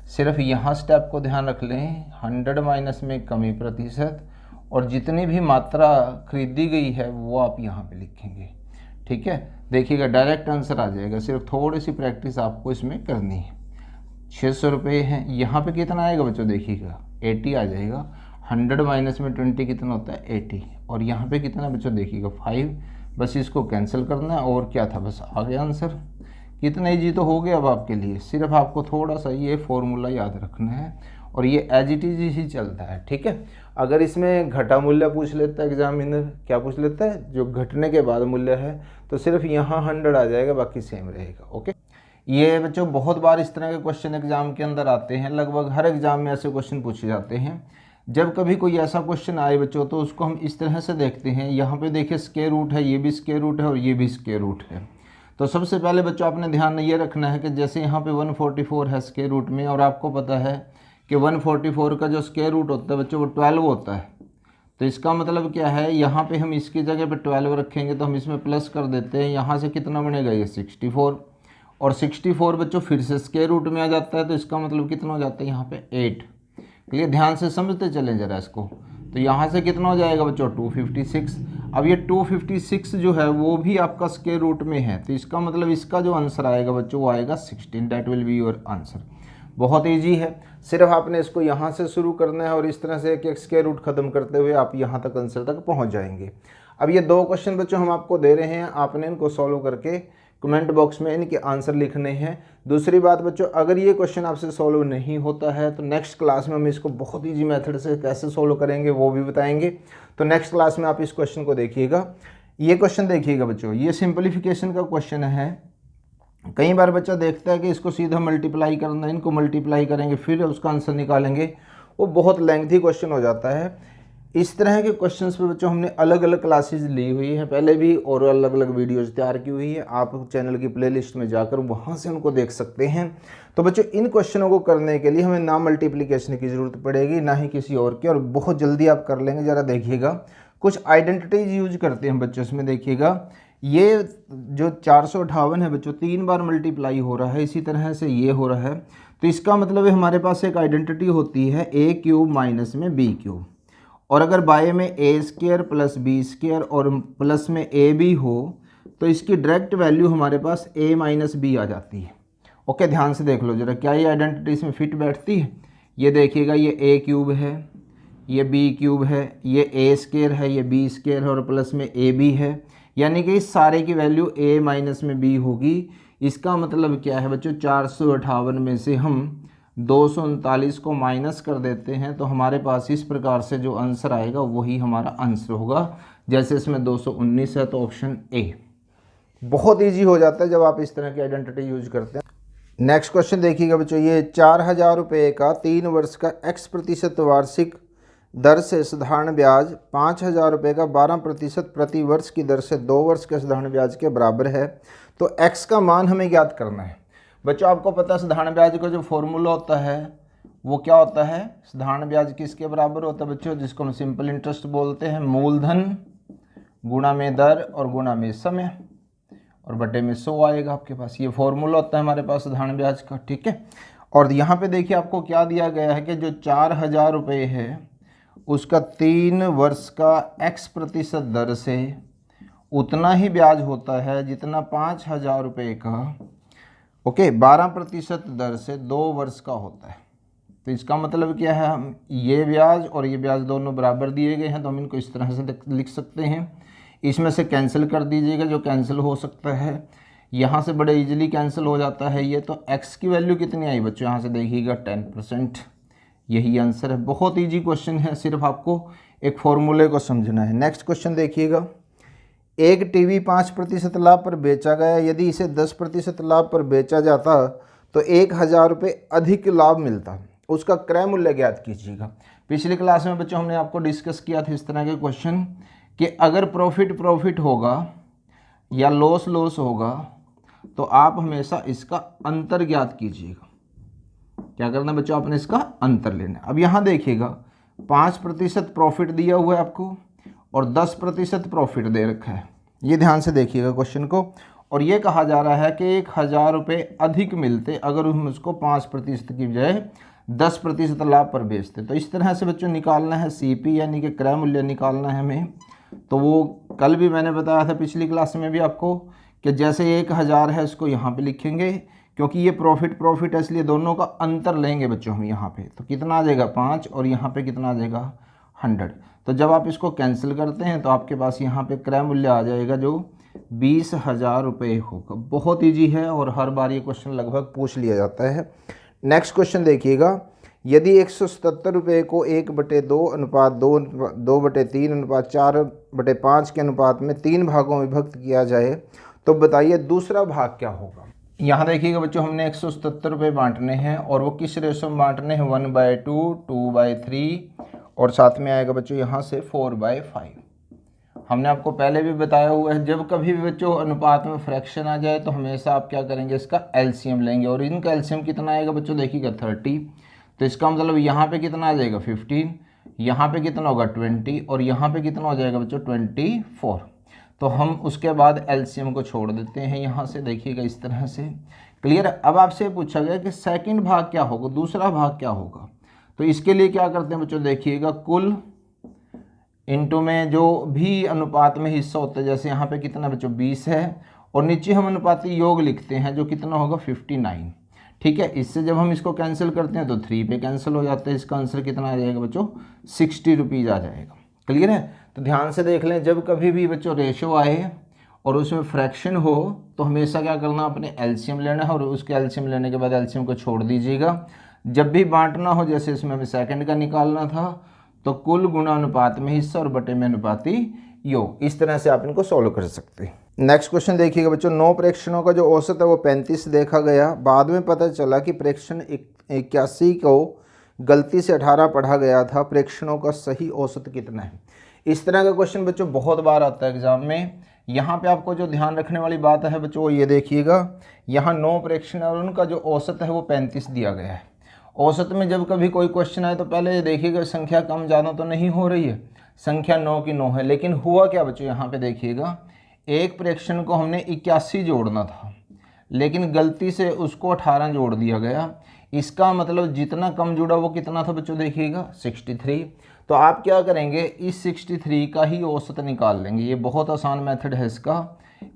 सिर्फ यहाँ स्टेप को ध्यान रख लें, 100 माइनस में कमी प्रतिशत, और जितनी भी मात्रा खरीदी गई है वो आप यहाँ पे लिखेंगे, ठीक है। देखिएगा डायरेक्ट आंसर आ जाएगा, सिर्फ थोड़ी सी प्रैक्टिस आपको इसमें करनी है। 600 रुपये हैं, यहाँ पे कितना आएगा बच्चों देखिएगा 80 आ जाएगा। 100 माइनस में 20 कितना होता है 80, और यहाँ पे कितना बच्चों देखिएगा 5, बस इसको कैंसिल करना है और क्या था, बस आ गया आंसर। कितना ईजी तो हो गया अब आपके लिए, सिर्फ आपको थोड़ा सा ये फॉर्मूला याद रखना है, और ये एज इट इज ही चलता है, ठीक है। अगर इसमें घटा मूल्य पूछ लेता है एग्जामिनर, क्या पूछ लेता है, जो घटने के बाद मूल्य है, तो सिर्फ यहाँ 100 आ जाएगा, बाकी सेम रहेगा। ओके, ये बच्चों बहुत बार इस तरह के क्वेश्चन एग्जाम के अंदर आते हैं, लगभग हर एग्जाम में ऐसे क्वेश्चन पूछे जाते हैं। जब कभी कोई ऐसा क्वेश्चन आए बच्चों तो उसको हम इस तरह से देखते हैं, यहाँ पे देखिए स्क्वायर रूट है, ये भी स्क्वायर रूट है और ये भी स्क्वायर रूट है। तो सबसे पहले बच्चों आपने ध्यान ये रखना है कि जैसे यहाँ पे 144 है स्क्वायर रूट में, और आपको पता है कि 144 का जो स्क्वायर रूट होता है बच्चों वो 12 होता है। तो इसका मतलब क्या है, यहाँ पे हम इसकी जगह पे 12 रखेंगे तो हम इसमें प्लस कर देते हैं, यहाँ से कितना बनेगा ये 64, और 64 बच्चों फिर से स्क्वायर रूट में आ जाता है, तो इसका मतलब कितना हो जाता है यहाँ पे 8। क्लियर, ध्यान से समझते चलें जरा इसको। तो यहाँ से कितना हो जाएगा बच्चों 256। अब ये 256 जो है वो भी आपका स्क्वायर रूट में है, तो इसका मतलब इसका जो आंसर आएगा बच्चों वो आएगा 16, that will be your answer. बहुत इजी है, सिर्फ आपने इसको यहाँ से शुरू करना है और इस तरह से एक स्क्वायर रूट खत्म करते हुए आप यहाँ तक आंसर तक पहुँच जाएंगे। अब ये 2 क्वेश्चन बच्चों हम आपको दे रहे हैं, आपने इनको सॉल्व करके कमेंट बॉक्स में इनके आंसर लिखने हैं। दूसरी बात बच्चों, अगर ये क्वेश्चन आपसे सॉल्व नहीं होता है तो नेक्स्ट क्लास में हम इसको बहुत ईजी मेथड से कैसे सॉल्व करेंगे वो भी बताएंगे। तो नेक्स्ट क्लास में आप इस क्वेश्चन को देखिएगा। ये क्वेश्चन देखिएगा बच्चों, ये सिंप्लीफिकेशन का क्वेश्चन है। कई बार बच्चा देखता है कि इसको सीधा मल्टीप्लाई करना है, इनको मल्टीप्लाई करेंगे फिर उसका आंसर निकालेंगे, वो बहुत लेंथी क्वेश्चन हो जाता है। इस तरह के क्वेश्चंस पे बच्चों हमने अलग अलग क्लासेस ली हुई है पहले भी, और अलग अलग वीडियोज़ तैयार की हुई है। आप चैनल की प्लेलिस्ट में जाकर वहाँ से उनको देख सकते हैं। तो बच्चों इन क्वेश्चनों को करने के लिए हमें ना मल्टीप्लिकेशन की ज़रूरत पड़ेगी ना ही किसी और की, और बहुत जल्दी आप कर लेंगे। ज़रा देखिएगा, कुछ आइडेंटिटीज यूज करते हैं बच्चों। इसमें देखिएगा, ये जो 458 है बच्चों 3 बार मल्टीप्लाई हो रहा है, इसी तरह से ये हो रहा है। तो इसका मतलब है हमारे पास एक आइडेंटिटी होती है a क्यूब माइनस में b क्यूब, और अगर बाय में a square plus b square और प्लस में a b हो तो इसकी डायरेक्ट वैल्यू हमारे पास a माइनस b आ जाती है। ओके, ध्यान से देख लो जरा, क्या ये आइडेंटिटी इसमें फिट बैठती है? ये देखिएगा, ये a क्यूब है, ये b क्यूब है, ये a स्क्वायर है, ये b स्क्वायर है और प्लस में a b है, यानी कि इस सारे की वैल्यू a माइनस में b होगी। इसका मतलब क्या है बच्चों, 458 में से हम 239 को माइनस कर देते हैं तो हमारे पास इस प्रकार से जो आंसर आएगा वही हमारा आंसर होगा। जैसे इसमें 219 है तो ऑप्शन ए। बहुत इजी हो जाता है जब आप इस तरह की आइडेंटिटी यूज करते हैं। नेक्स्ट क्वेश्चन देखिएगा बच्चों, ये 4000 रुपये का 3 वर्ष का x% वार्षिक दर से साधारण ब्याज 5000 रुपये का 12% प्रति वर्ष की दर से 2 वर्ष के साधारण ब्याज के बराबर है। तो x का मान हमें ज्ञात करना है। बच्चों आपको पता है साधारण ब्याज का जो फॉर्मूला होता है वो क्या होता है? साधारण ब्याज किसके बराबर होता है बच्चों? जिसको हम सिंपल इंटरेस्ट बोलते हैं, मूलधन गुणा में दर और गुणा में समय और बटे में 100 आएगा आपके पास। ये फॉर्मूला होता है हमारे पास साधारण ब्याज का, ठीक है। और यहाँ पे देखिए आपको क्या दिया गया है कि जो 4000 रुपये है उसका 3 वर्ष का x% दर से उतना ही ब्याज होता है जितना 5000 रुपये का 12% दर से 2 वर्ष का होता है। तो इसका मतलब क्या है, हम ये ब्याज और ये ब्याज दोनों बराबर दिए गए हैं तो हम इनको इस तरह से लिख सकते हैं। इसमें से कैंसिल कर दीजिएगा जो कैंसिल हो सकता है, यहाँ से बड़े इजीली कैंसिल हो जाता है ये। तो x की वैल्यू कितनी आई बच्चों? यहाँ से देखिएगा 10%, यही आंसर है। बहुत ईजी क्वेश्चन है, सिर्फ आपको एक फॉर्मूले को समझना है। नेक्स्ट क्वेश्चन देखिएगा, एक टीवी 5% लाभ पर बेचा गया, यदि इसे 10% लाभ पर बेचा जाता तो 1000 रुपये अधिक लाभ मिलता, उसका क्रय मूल्य ज्ञात कीजिएगा। पिछली क्लास में बच्चों हमने आपको डिस्कस किया था इस तरह के क्वेश्चन कि अगर प्रॉफिट होगा या लॉस होगा तो आप हमेशा इसका अंतर ज्ञात कीजिएगा। क्या करना बच्चों? आपने इसका अंतर लेना। अब यहाँ देखिएगा 5% प्रॉफिट दिया हुआ है आपको और 10% प्रॉफिट दे रखा है। ये ध्यान से देखिएगा क्वेश्चन को। और ये कहा जा रहा है कि 1000 रुपये अधिक मिलते अगर हम उसको 5% की बजाय 10% लाभ पर बेचते। तो इस तरह से बच्चों निकालना है CP यानी कि क्रय मूल्य निकालना है हमें। तो वो कल भी मैंने बताया था पिछली क्लास में भी आपको कि जैसे 1000 है इसको यहाँ पे लिखेंगे क्योंकि ये प्रॉफिट है इसलिए दोनों का अंतर लेंगे बच्चों हम यहाँ पे। तो कितना आ जाएगा 5 और यहाँ पे कितना आ जाएगा 100। तो जब आप इसको कैंसिल करते हैं तो आपके पास यहाँ पे क्रय मूल्य आ जाएगा जो 20,000 रुपये होगा। बहुत ईजी है और हर बार ये क्वेश्चन लगभग पूछ लिया जाता है। नेक्स्ट क्वेश्चन देखिएगा, यदि 177 रुपये को 1/2 अनुपात 2 2/3 अनुपात 4/5 के अनुपात में 3 भागों में विभक्त किया जाए तो बताइए दूसरा भाग क्या होगा। यहाँ देखिएगा बच्चों हमने 177 रुपये बांटने हैं और वो किस रेशो में बांटने हैं? 1/2, 2/3 और साथ में आएगा बच्चों यहाँ से 4/5। हमने आपको पहले भी बताया हुआ है जब कभी भी बच्चों अनुपात में फ्रैक्शन आ जाए तो हमेशा आप क्या करेंगे? इसका LCM लेंगे। और इनका LCM कितना आएगा बच्चों? देखिएगा 30। तो इसका मतलब यहाँ पे कितना आ जाएगा 15, यहाँ पे कितना होगा 20 और यहाँ पे कितना हो जाएगा बच्चों 24। तो हम उसके बाद LCM को छोड़ देते हैं यहाँ से। देखिएगा इस तरह से, क्लियर। अब आपसे पूछा गया कि सेकंड भाग क्या होगा, दूसरा भाग क्या होगा। तो इसके लिए क्या करते हैं बच्चों? देखिएगा कुल इनटू में जो भी अनुपात में हिस्सा होता है, जैसे यहाँ पे कितना बच्चों 20 है और नीचे हम अनुपाती योग लिखते हैं जो कितना होगा 59, ठीक है। इससे जब हम इसको कैंसिल करते हैं तो 3 पे कैंसिल हो जाता है। इसका आंसर कितना आ जाएगा बच्चों? 60 रुपीज़ आ जाएगा। क्लियर है। तो ध्यान से देख लें, जब कभी भी बच्चों रेशो आए और उसमें फ्रैक्शन हो तो हमेशा क्या करना, अपने एलसीएम लेना है और उसके एलसीएम लेने के बाद एलसीएम को छोड़ दीजिएगा। जब भी बांटना हो, जैसे इसमें हमें सेकंड का निकालना था, तो कुल गुणा अनुपात में हिस्सा और बटे में अनुपाती योग, इस तरह से आप इनको सॉल्व कर सकते हैं। नेक्स्ट क्वेश्चन देखिएगा बच्चों, 9 प्रेक्षणों का जो औसत है वो 35 देखा गया। बाद में पता चला कि प्रेक्षण 81 को गलती से 18 पढ़ा गया था, प्रेक्षणों का सही औसत कितना है। इस तरह का क्वेश्चन बच्चों बहुत बार आता है एग्जाम में। यहाँ पे आपको जो ध्यान रखने वाली बात है बच्चों वो ये देखिएगा, यहाँ 9 प्रेक्षण और उनका जो औसत है वो 35 दिया गया है। औसत में जब कभी कोई क्वेश्चन आए तो पहले ये देखिएगा संख्या कम ज़्यादा तो नहीं हो रही है, संख्या 9 की 9 है। लेकिन हुआ क्या बच्चों, यहाँ पे देखिएगा, एक प्रेक्षण को हमने 81 जोड़ना था, लेकिन गलती से उसको 18 जोड़ दिया गया। इसका मतलब जितना कम जुड़ा वो कितना था बच्चों, देखिएगा 63। तो आप क्या करेंगे, इस 63 का ही औसत निकाल लेंगे। ये बहुत आसान मेथड है इसका।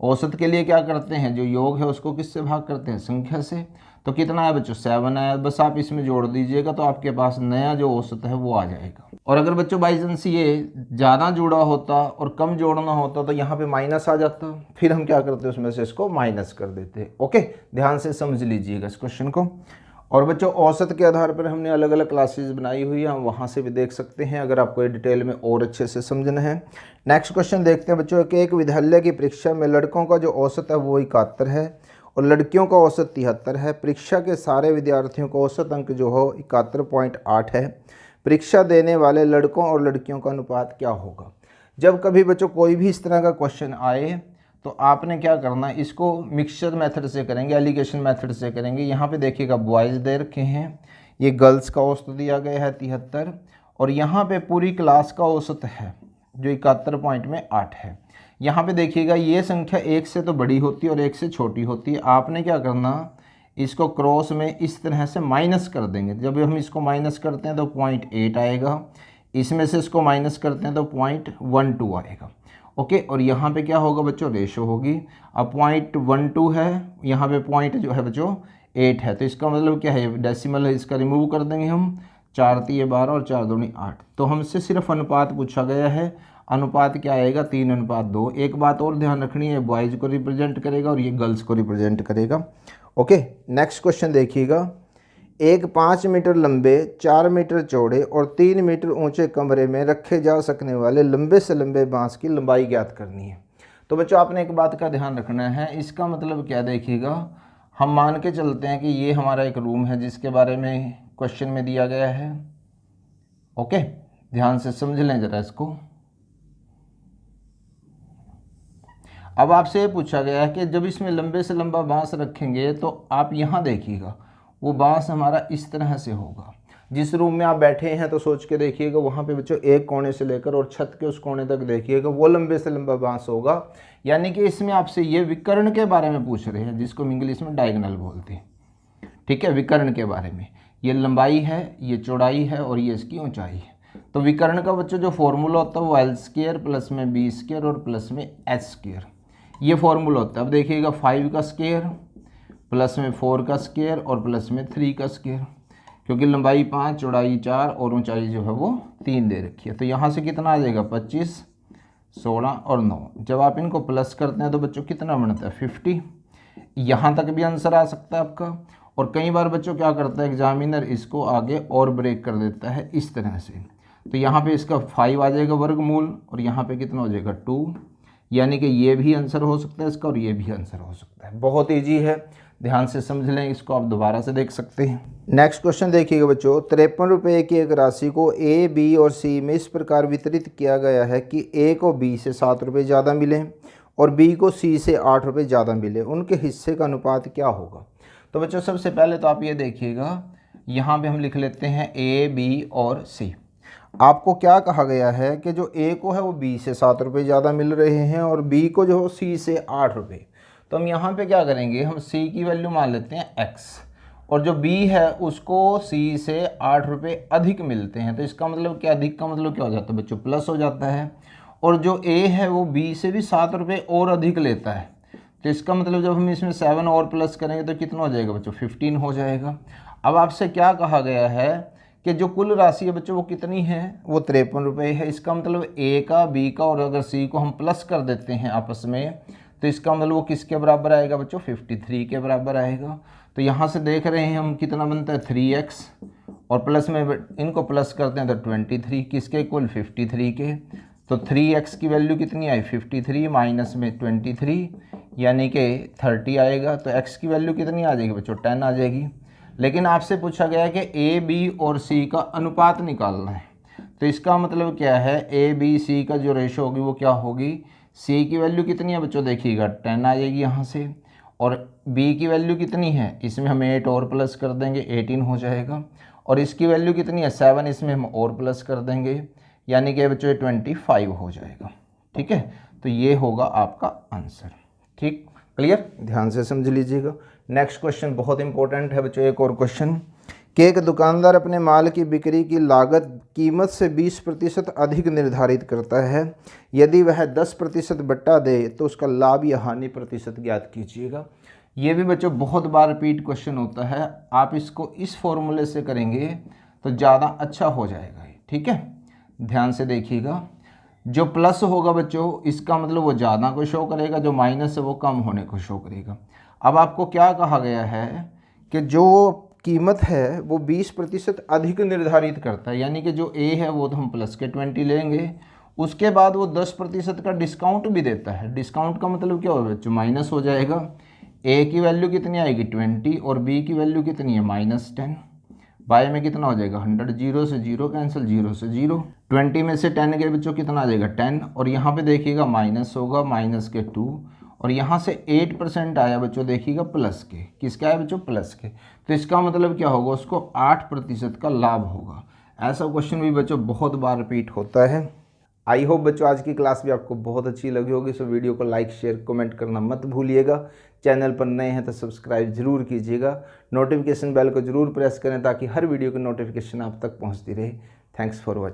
औसत के लिए क्या करते हैं, जो योग है उसको किससे भाग करते हैं, संख्या से। तो कितना है बच्चों, 7 आया, बस आप इसमें जोड़ दीजिएगा तो आपके पास नया जो औसत है वो आ जाएगा। और अगर बच्चों बाई चांस ये ज़्यादा जुड़ा होता और कम जोड़ना होता तो यहाँ पे माइनस आ जाता, फिर हम क्या करते उसमें से इसको माइनस कर देते। ओके, ध्यान से समझ लीजिएगा इस क्वेश्चन को। और बच्चों औसत के आधार पर हमने अलग अलग क्लासेस बनाई हुई है, हम वहाँ से भी देख सकते हैं अगर आपको ये डिटेल में और अच्छे से समझना है। नेक्स्ट क्वेश्चन देखते हैं बच्चों कि एक विद्यालय की परीक्षा में लड़कों का जो औसत है वो 71 है और लड़कियों का औसत 73 है। परीक्षा के सारे विद्यार्थियों का औसत अंक जो हो 71.8 है। परीक्षा देने वाले लड़कों और लड़कियों का अनुपात क्या होगा। जब कभी बच्चों कोई भी इस तरह का क्वेश्चन आए तो आपने क्या करना है, इसको मिक्सचर मेथड से करेंगे, एलिगेशन मेथड से करेंगे। यहाँ पे देखिएगा बॉयज़ दे रखे हैं, ये गर्ल्स का औसत दिया गया है 73 और यहाँ पे पूरी क्लास का औसत है जो 71.8 है। यहाँ पे देखिएगा ये संख्या 1 से तो बड़ी होती है और 1 से छोटी होती है। आपने क्या करना, इसको क्रॉस में इस तरह से माइनस कर देंगे। जब हम इसको माइनस करते हैं तो 0.8 आएगा, इसमें से इसको माइनस करते हैं तो 0.12 आएगा। ओके, और यहाँ पे क्या होगा बच्चों, रेशो होगी। अब 0.12 है, यहाँ पे पॉइंट जो है बच्चों 8 है, तो इसका मतलब क्या है, डेसिमल है, इसका रिमूव कर देंगे हम। 4 3 12 और 4 2 8। तो हमसे सिर्फ अनुपात पूछा गया है, अनुपात क्या आएगा, 3:2। एक बात और ध्यान रखनी है, बॉयज़ को रिप्रेजेंट करेगा और ये गर्ल्स को रिप्रेजेंट करेगा। ओके, नेक्स्ट क्वेश्चन देखिएगा, एक 5 मीटर लंबे, 4 मीटर चौड़े और 3 मीटर ऊंचे कमरे में रखे जा सकने वाले लंबे से लंबे बांस की लंबाई ज्ञात करनी है। तो बच्चों आपने एक बात का ध्यान रखना है, इसका मतलब क्या, देखिएगा हम मान के चलते हैं कि ये हमारा एक रूम है जिसके बारे में क्वेश्चन में दिया गया है। ओके, ध्यान से समझ लें जरा इसको। अब आपसे ये पूछा गया है कि जब इसमें लंबे से लंबा बांस रखेंगे तो आप यहाँ देखिएगा वो बांस हमारा इस तरह से होगा। जिस रूम में आप बैठे हैं तो सोच के देखिएगा, वहाँ पे बच्चों एक कोने से लेकर और छत के उस कोने तक देखिएगा वो लंबे से लंबा बांस होगा। यानी कि इसमें आपसे ये विकर्ण के बारे में पूछ रहे हैं, जिसको हम इंग्लिश में डायगोनल बोलते हैं। ठीक है, विकर्ण के बारे में, ये लंबाई है, ये चौड़ाई है और ये इसकी ऊंचाई है। तो विकर्ण का बच्चों जो फॉर्मूला होता है वो L² प्लस में B² और प्लस में H², ये फॉर्मूला होता है। अब देखिएगा 5 का स्क्वायर प्लस में 4 का स्क्वायर और प्लस में 3 का स्क्वायर, क्योंकि लंबाई 5 चौड़ाई 4 और ऊंचाई जो है वो 3 दे रखी है। तो यहाँ से कितना आ जाएगा, 25 16 और 9। जब आप इनको प्लस करते हैं तो बच्चों कितना बनता है, 50। यहाँ तक भी आंसर आ सकता है आपका। और कई बार बच्चों क्या करता है एग्जामिनर, इसको आगे और ब्रेक कर देता है इस तरह से। तो यहाँ पे इसका 5 आ जाएगा वर्गमूल और यहाँ पे कितना हो जाएगा 2। यानी कि ये भी आंसर हो सकता है इसका और ये भी आंसर हो सकता है। बहुत ईजी है, ध्यान से समझ लें, इसको आप दोबारा से देख सकते हैं। नेक्स्ट क्वेश्चन देखिएगा बच्चों, 53 रुपये की एक राशि को ए, बी और सी में इस प्रकार वितरित किया गया है कि ए को बी से 7 रुपये ज़्यादा मिले और बी को सी से 8 रुपये ज़्यादा मिले, उनके हिस्से का अनुपात क्या होगा। तो बच्चों सबसे पहले तो आप ये देखिएगा, यहाँ पे हम लिख लेते हैं ए, बी और सी। आपको क्या कहा गया है कि जो ए को है वो बी से 7 रुपये ज़्यादा मिल रहे हैं और बी को जो सी से 8 रुपये। तो हम यहाँ पे क्या करेंगे, हम सी की वैल्यू मान लेते हैं x और जो बी है उसको सी से 8 रुपये अधिक मिलते हैं। तो इसका मतलब क्या, अधिक का मतलब क्या हो जाता है बच्चों, प्लस हो जाता है। और जो ए है वो बी से भी 7 रुपये और अधिक लेता है। तो इसका मतलब जब हम इसमें 7 और प्लस करेंगे तो कितना हो जाएगा बच्चों, 15 हो जाएगा। अब आपसे क्या कहा गया है कि जो कुल राशि है बच्चों वो कितनी है, वो 53 रुपये है। इसका मतलब ए का, बी का और अगर सी को हम प्लस कर देते हैं आपस में तो इसका मतलब वो किसके बराबर आएगा बच्चों, 53 के बराबर आएगा। तो यहाँ से देख रहे हैं हम कितना बनता है 3x, और प्लस में इनको प्लस करते हैं तो 23 किसके इक्वल 53 के। तो 3x की वैल्यू कितनी आई 53 माइनस में 23 यानी कि 30 आएगा। तो x की वैल्यू कितनी आ जाएगी बच्चों 10 आ जाएगी। लेकिन आपसे पूछा गया है कि a b और c का अनुपात निकालना है। तो इसका मतलब क्या है, a b c का जो रेशो होगी वो क्या होगी, c की वैल्यू कितनी है बच्चों देखिएगा 10 आ जाएगी यहाँ से, और b की वैल्यू कितनी है, इसमें हम 8 और प्लस कर देंगे 18 हो जाएगा, और इसकी वैल्यू कितनी है 7, इसमें हम और प्लस कर देंगे यानी कि बच्चों 25 हो जाएगा। ठीक है, तो ये होगा आपका आंसर। ठीक, क्लियर, ध्यान से समझ लीजिएगा। नेक्स्ट क्वेश्चन बहुत इंपॉर्टेंट है बच्चों, एक और क्वेश्चन कि एक दुकानदार अपने माल की बिक्री की लागत कीमत से 20% अधिक निर्धारित करता है। यदि वह 10% बट्टा दे तो उसका लाभ या हानि प्रतिशत ज्ञात कीजिएगा। ये भी बच्चों बहुत बार रिपीट क्वेश्चन होता है, आप इसको इस फॉर्मूले से करेंगे तो ज़्यादा अच्छा हो जाएगा। ठीक है, ध्यान से देखिएगा। जो प्लस होगा बच्चों इसका मतलब वो ज़्यादा को शो करेगा, जो माइनस है वो कम होने को शो करेगा। अब आपको क्या कहा गया है कि जो कीमत है वो 20% अधिक निर्धारित करता है, यानी कि जो ए है वो तो हम प्लस के 20 लेंगे, उसके बाद वो 10% का डिस्काउंट भी देता है। डिस्काउंट का मतलब क्या होगा बच्चों, माइनस हो जाएगा। ए की वैल्यू कितनी आएगी 20 और बी की वैल्यू कितनी है -10। बाय में कितना हो जाएगा 100, 0 से 0 कैंसिल, 0 से 0, 20 में से 10 के बच्चों कितना आ जाएगा 10, और यहाँ पे देखिएगा माइनस होगा, माइनस के 2, और यहाँ से 8% आया बच्चों देखिएगा प्लस के, किसका है बच्चों प्लस के। तो इसका मतलब क्या होगा, उसको 8% का लाभ होगा। ऐसा क्वेश्चन भी बच्चों बहुत बार रिपीट होता है। आई होप बच्चों आज की क्लास भी आपको बहुत अच्छी लगी होगी। सो वीडियो को लाइक शेयर कमेंट करना मत भूलिएगा। चैनल पर नए हैं तो सब्सक्राइब जरूर कीजिएगा। नोटिफिकेशन बेल को जरूर प्रेस करें ताकि हर वीडियो की नोटिफिकेशन आप तक पहुंचती रहे। Thanks for watching.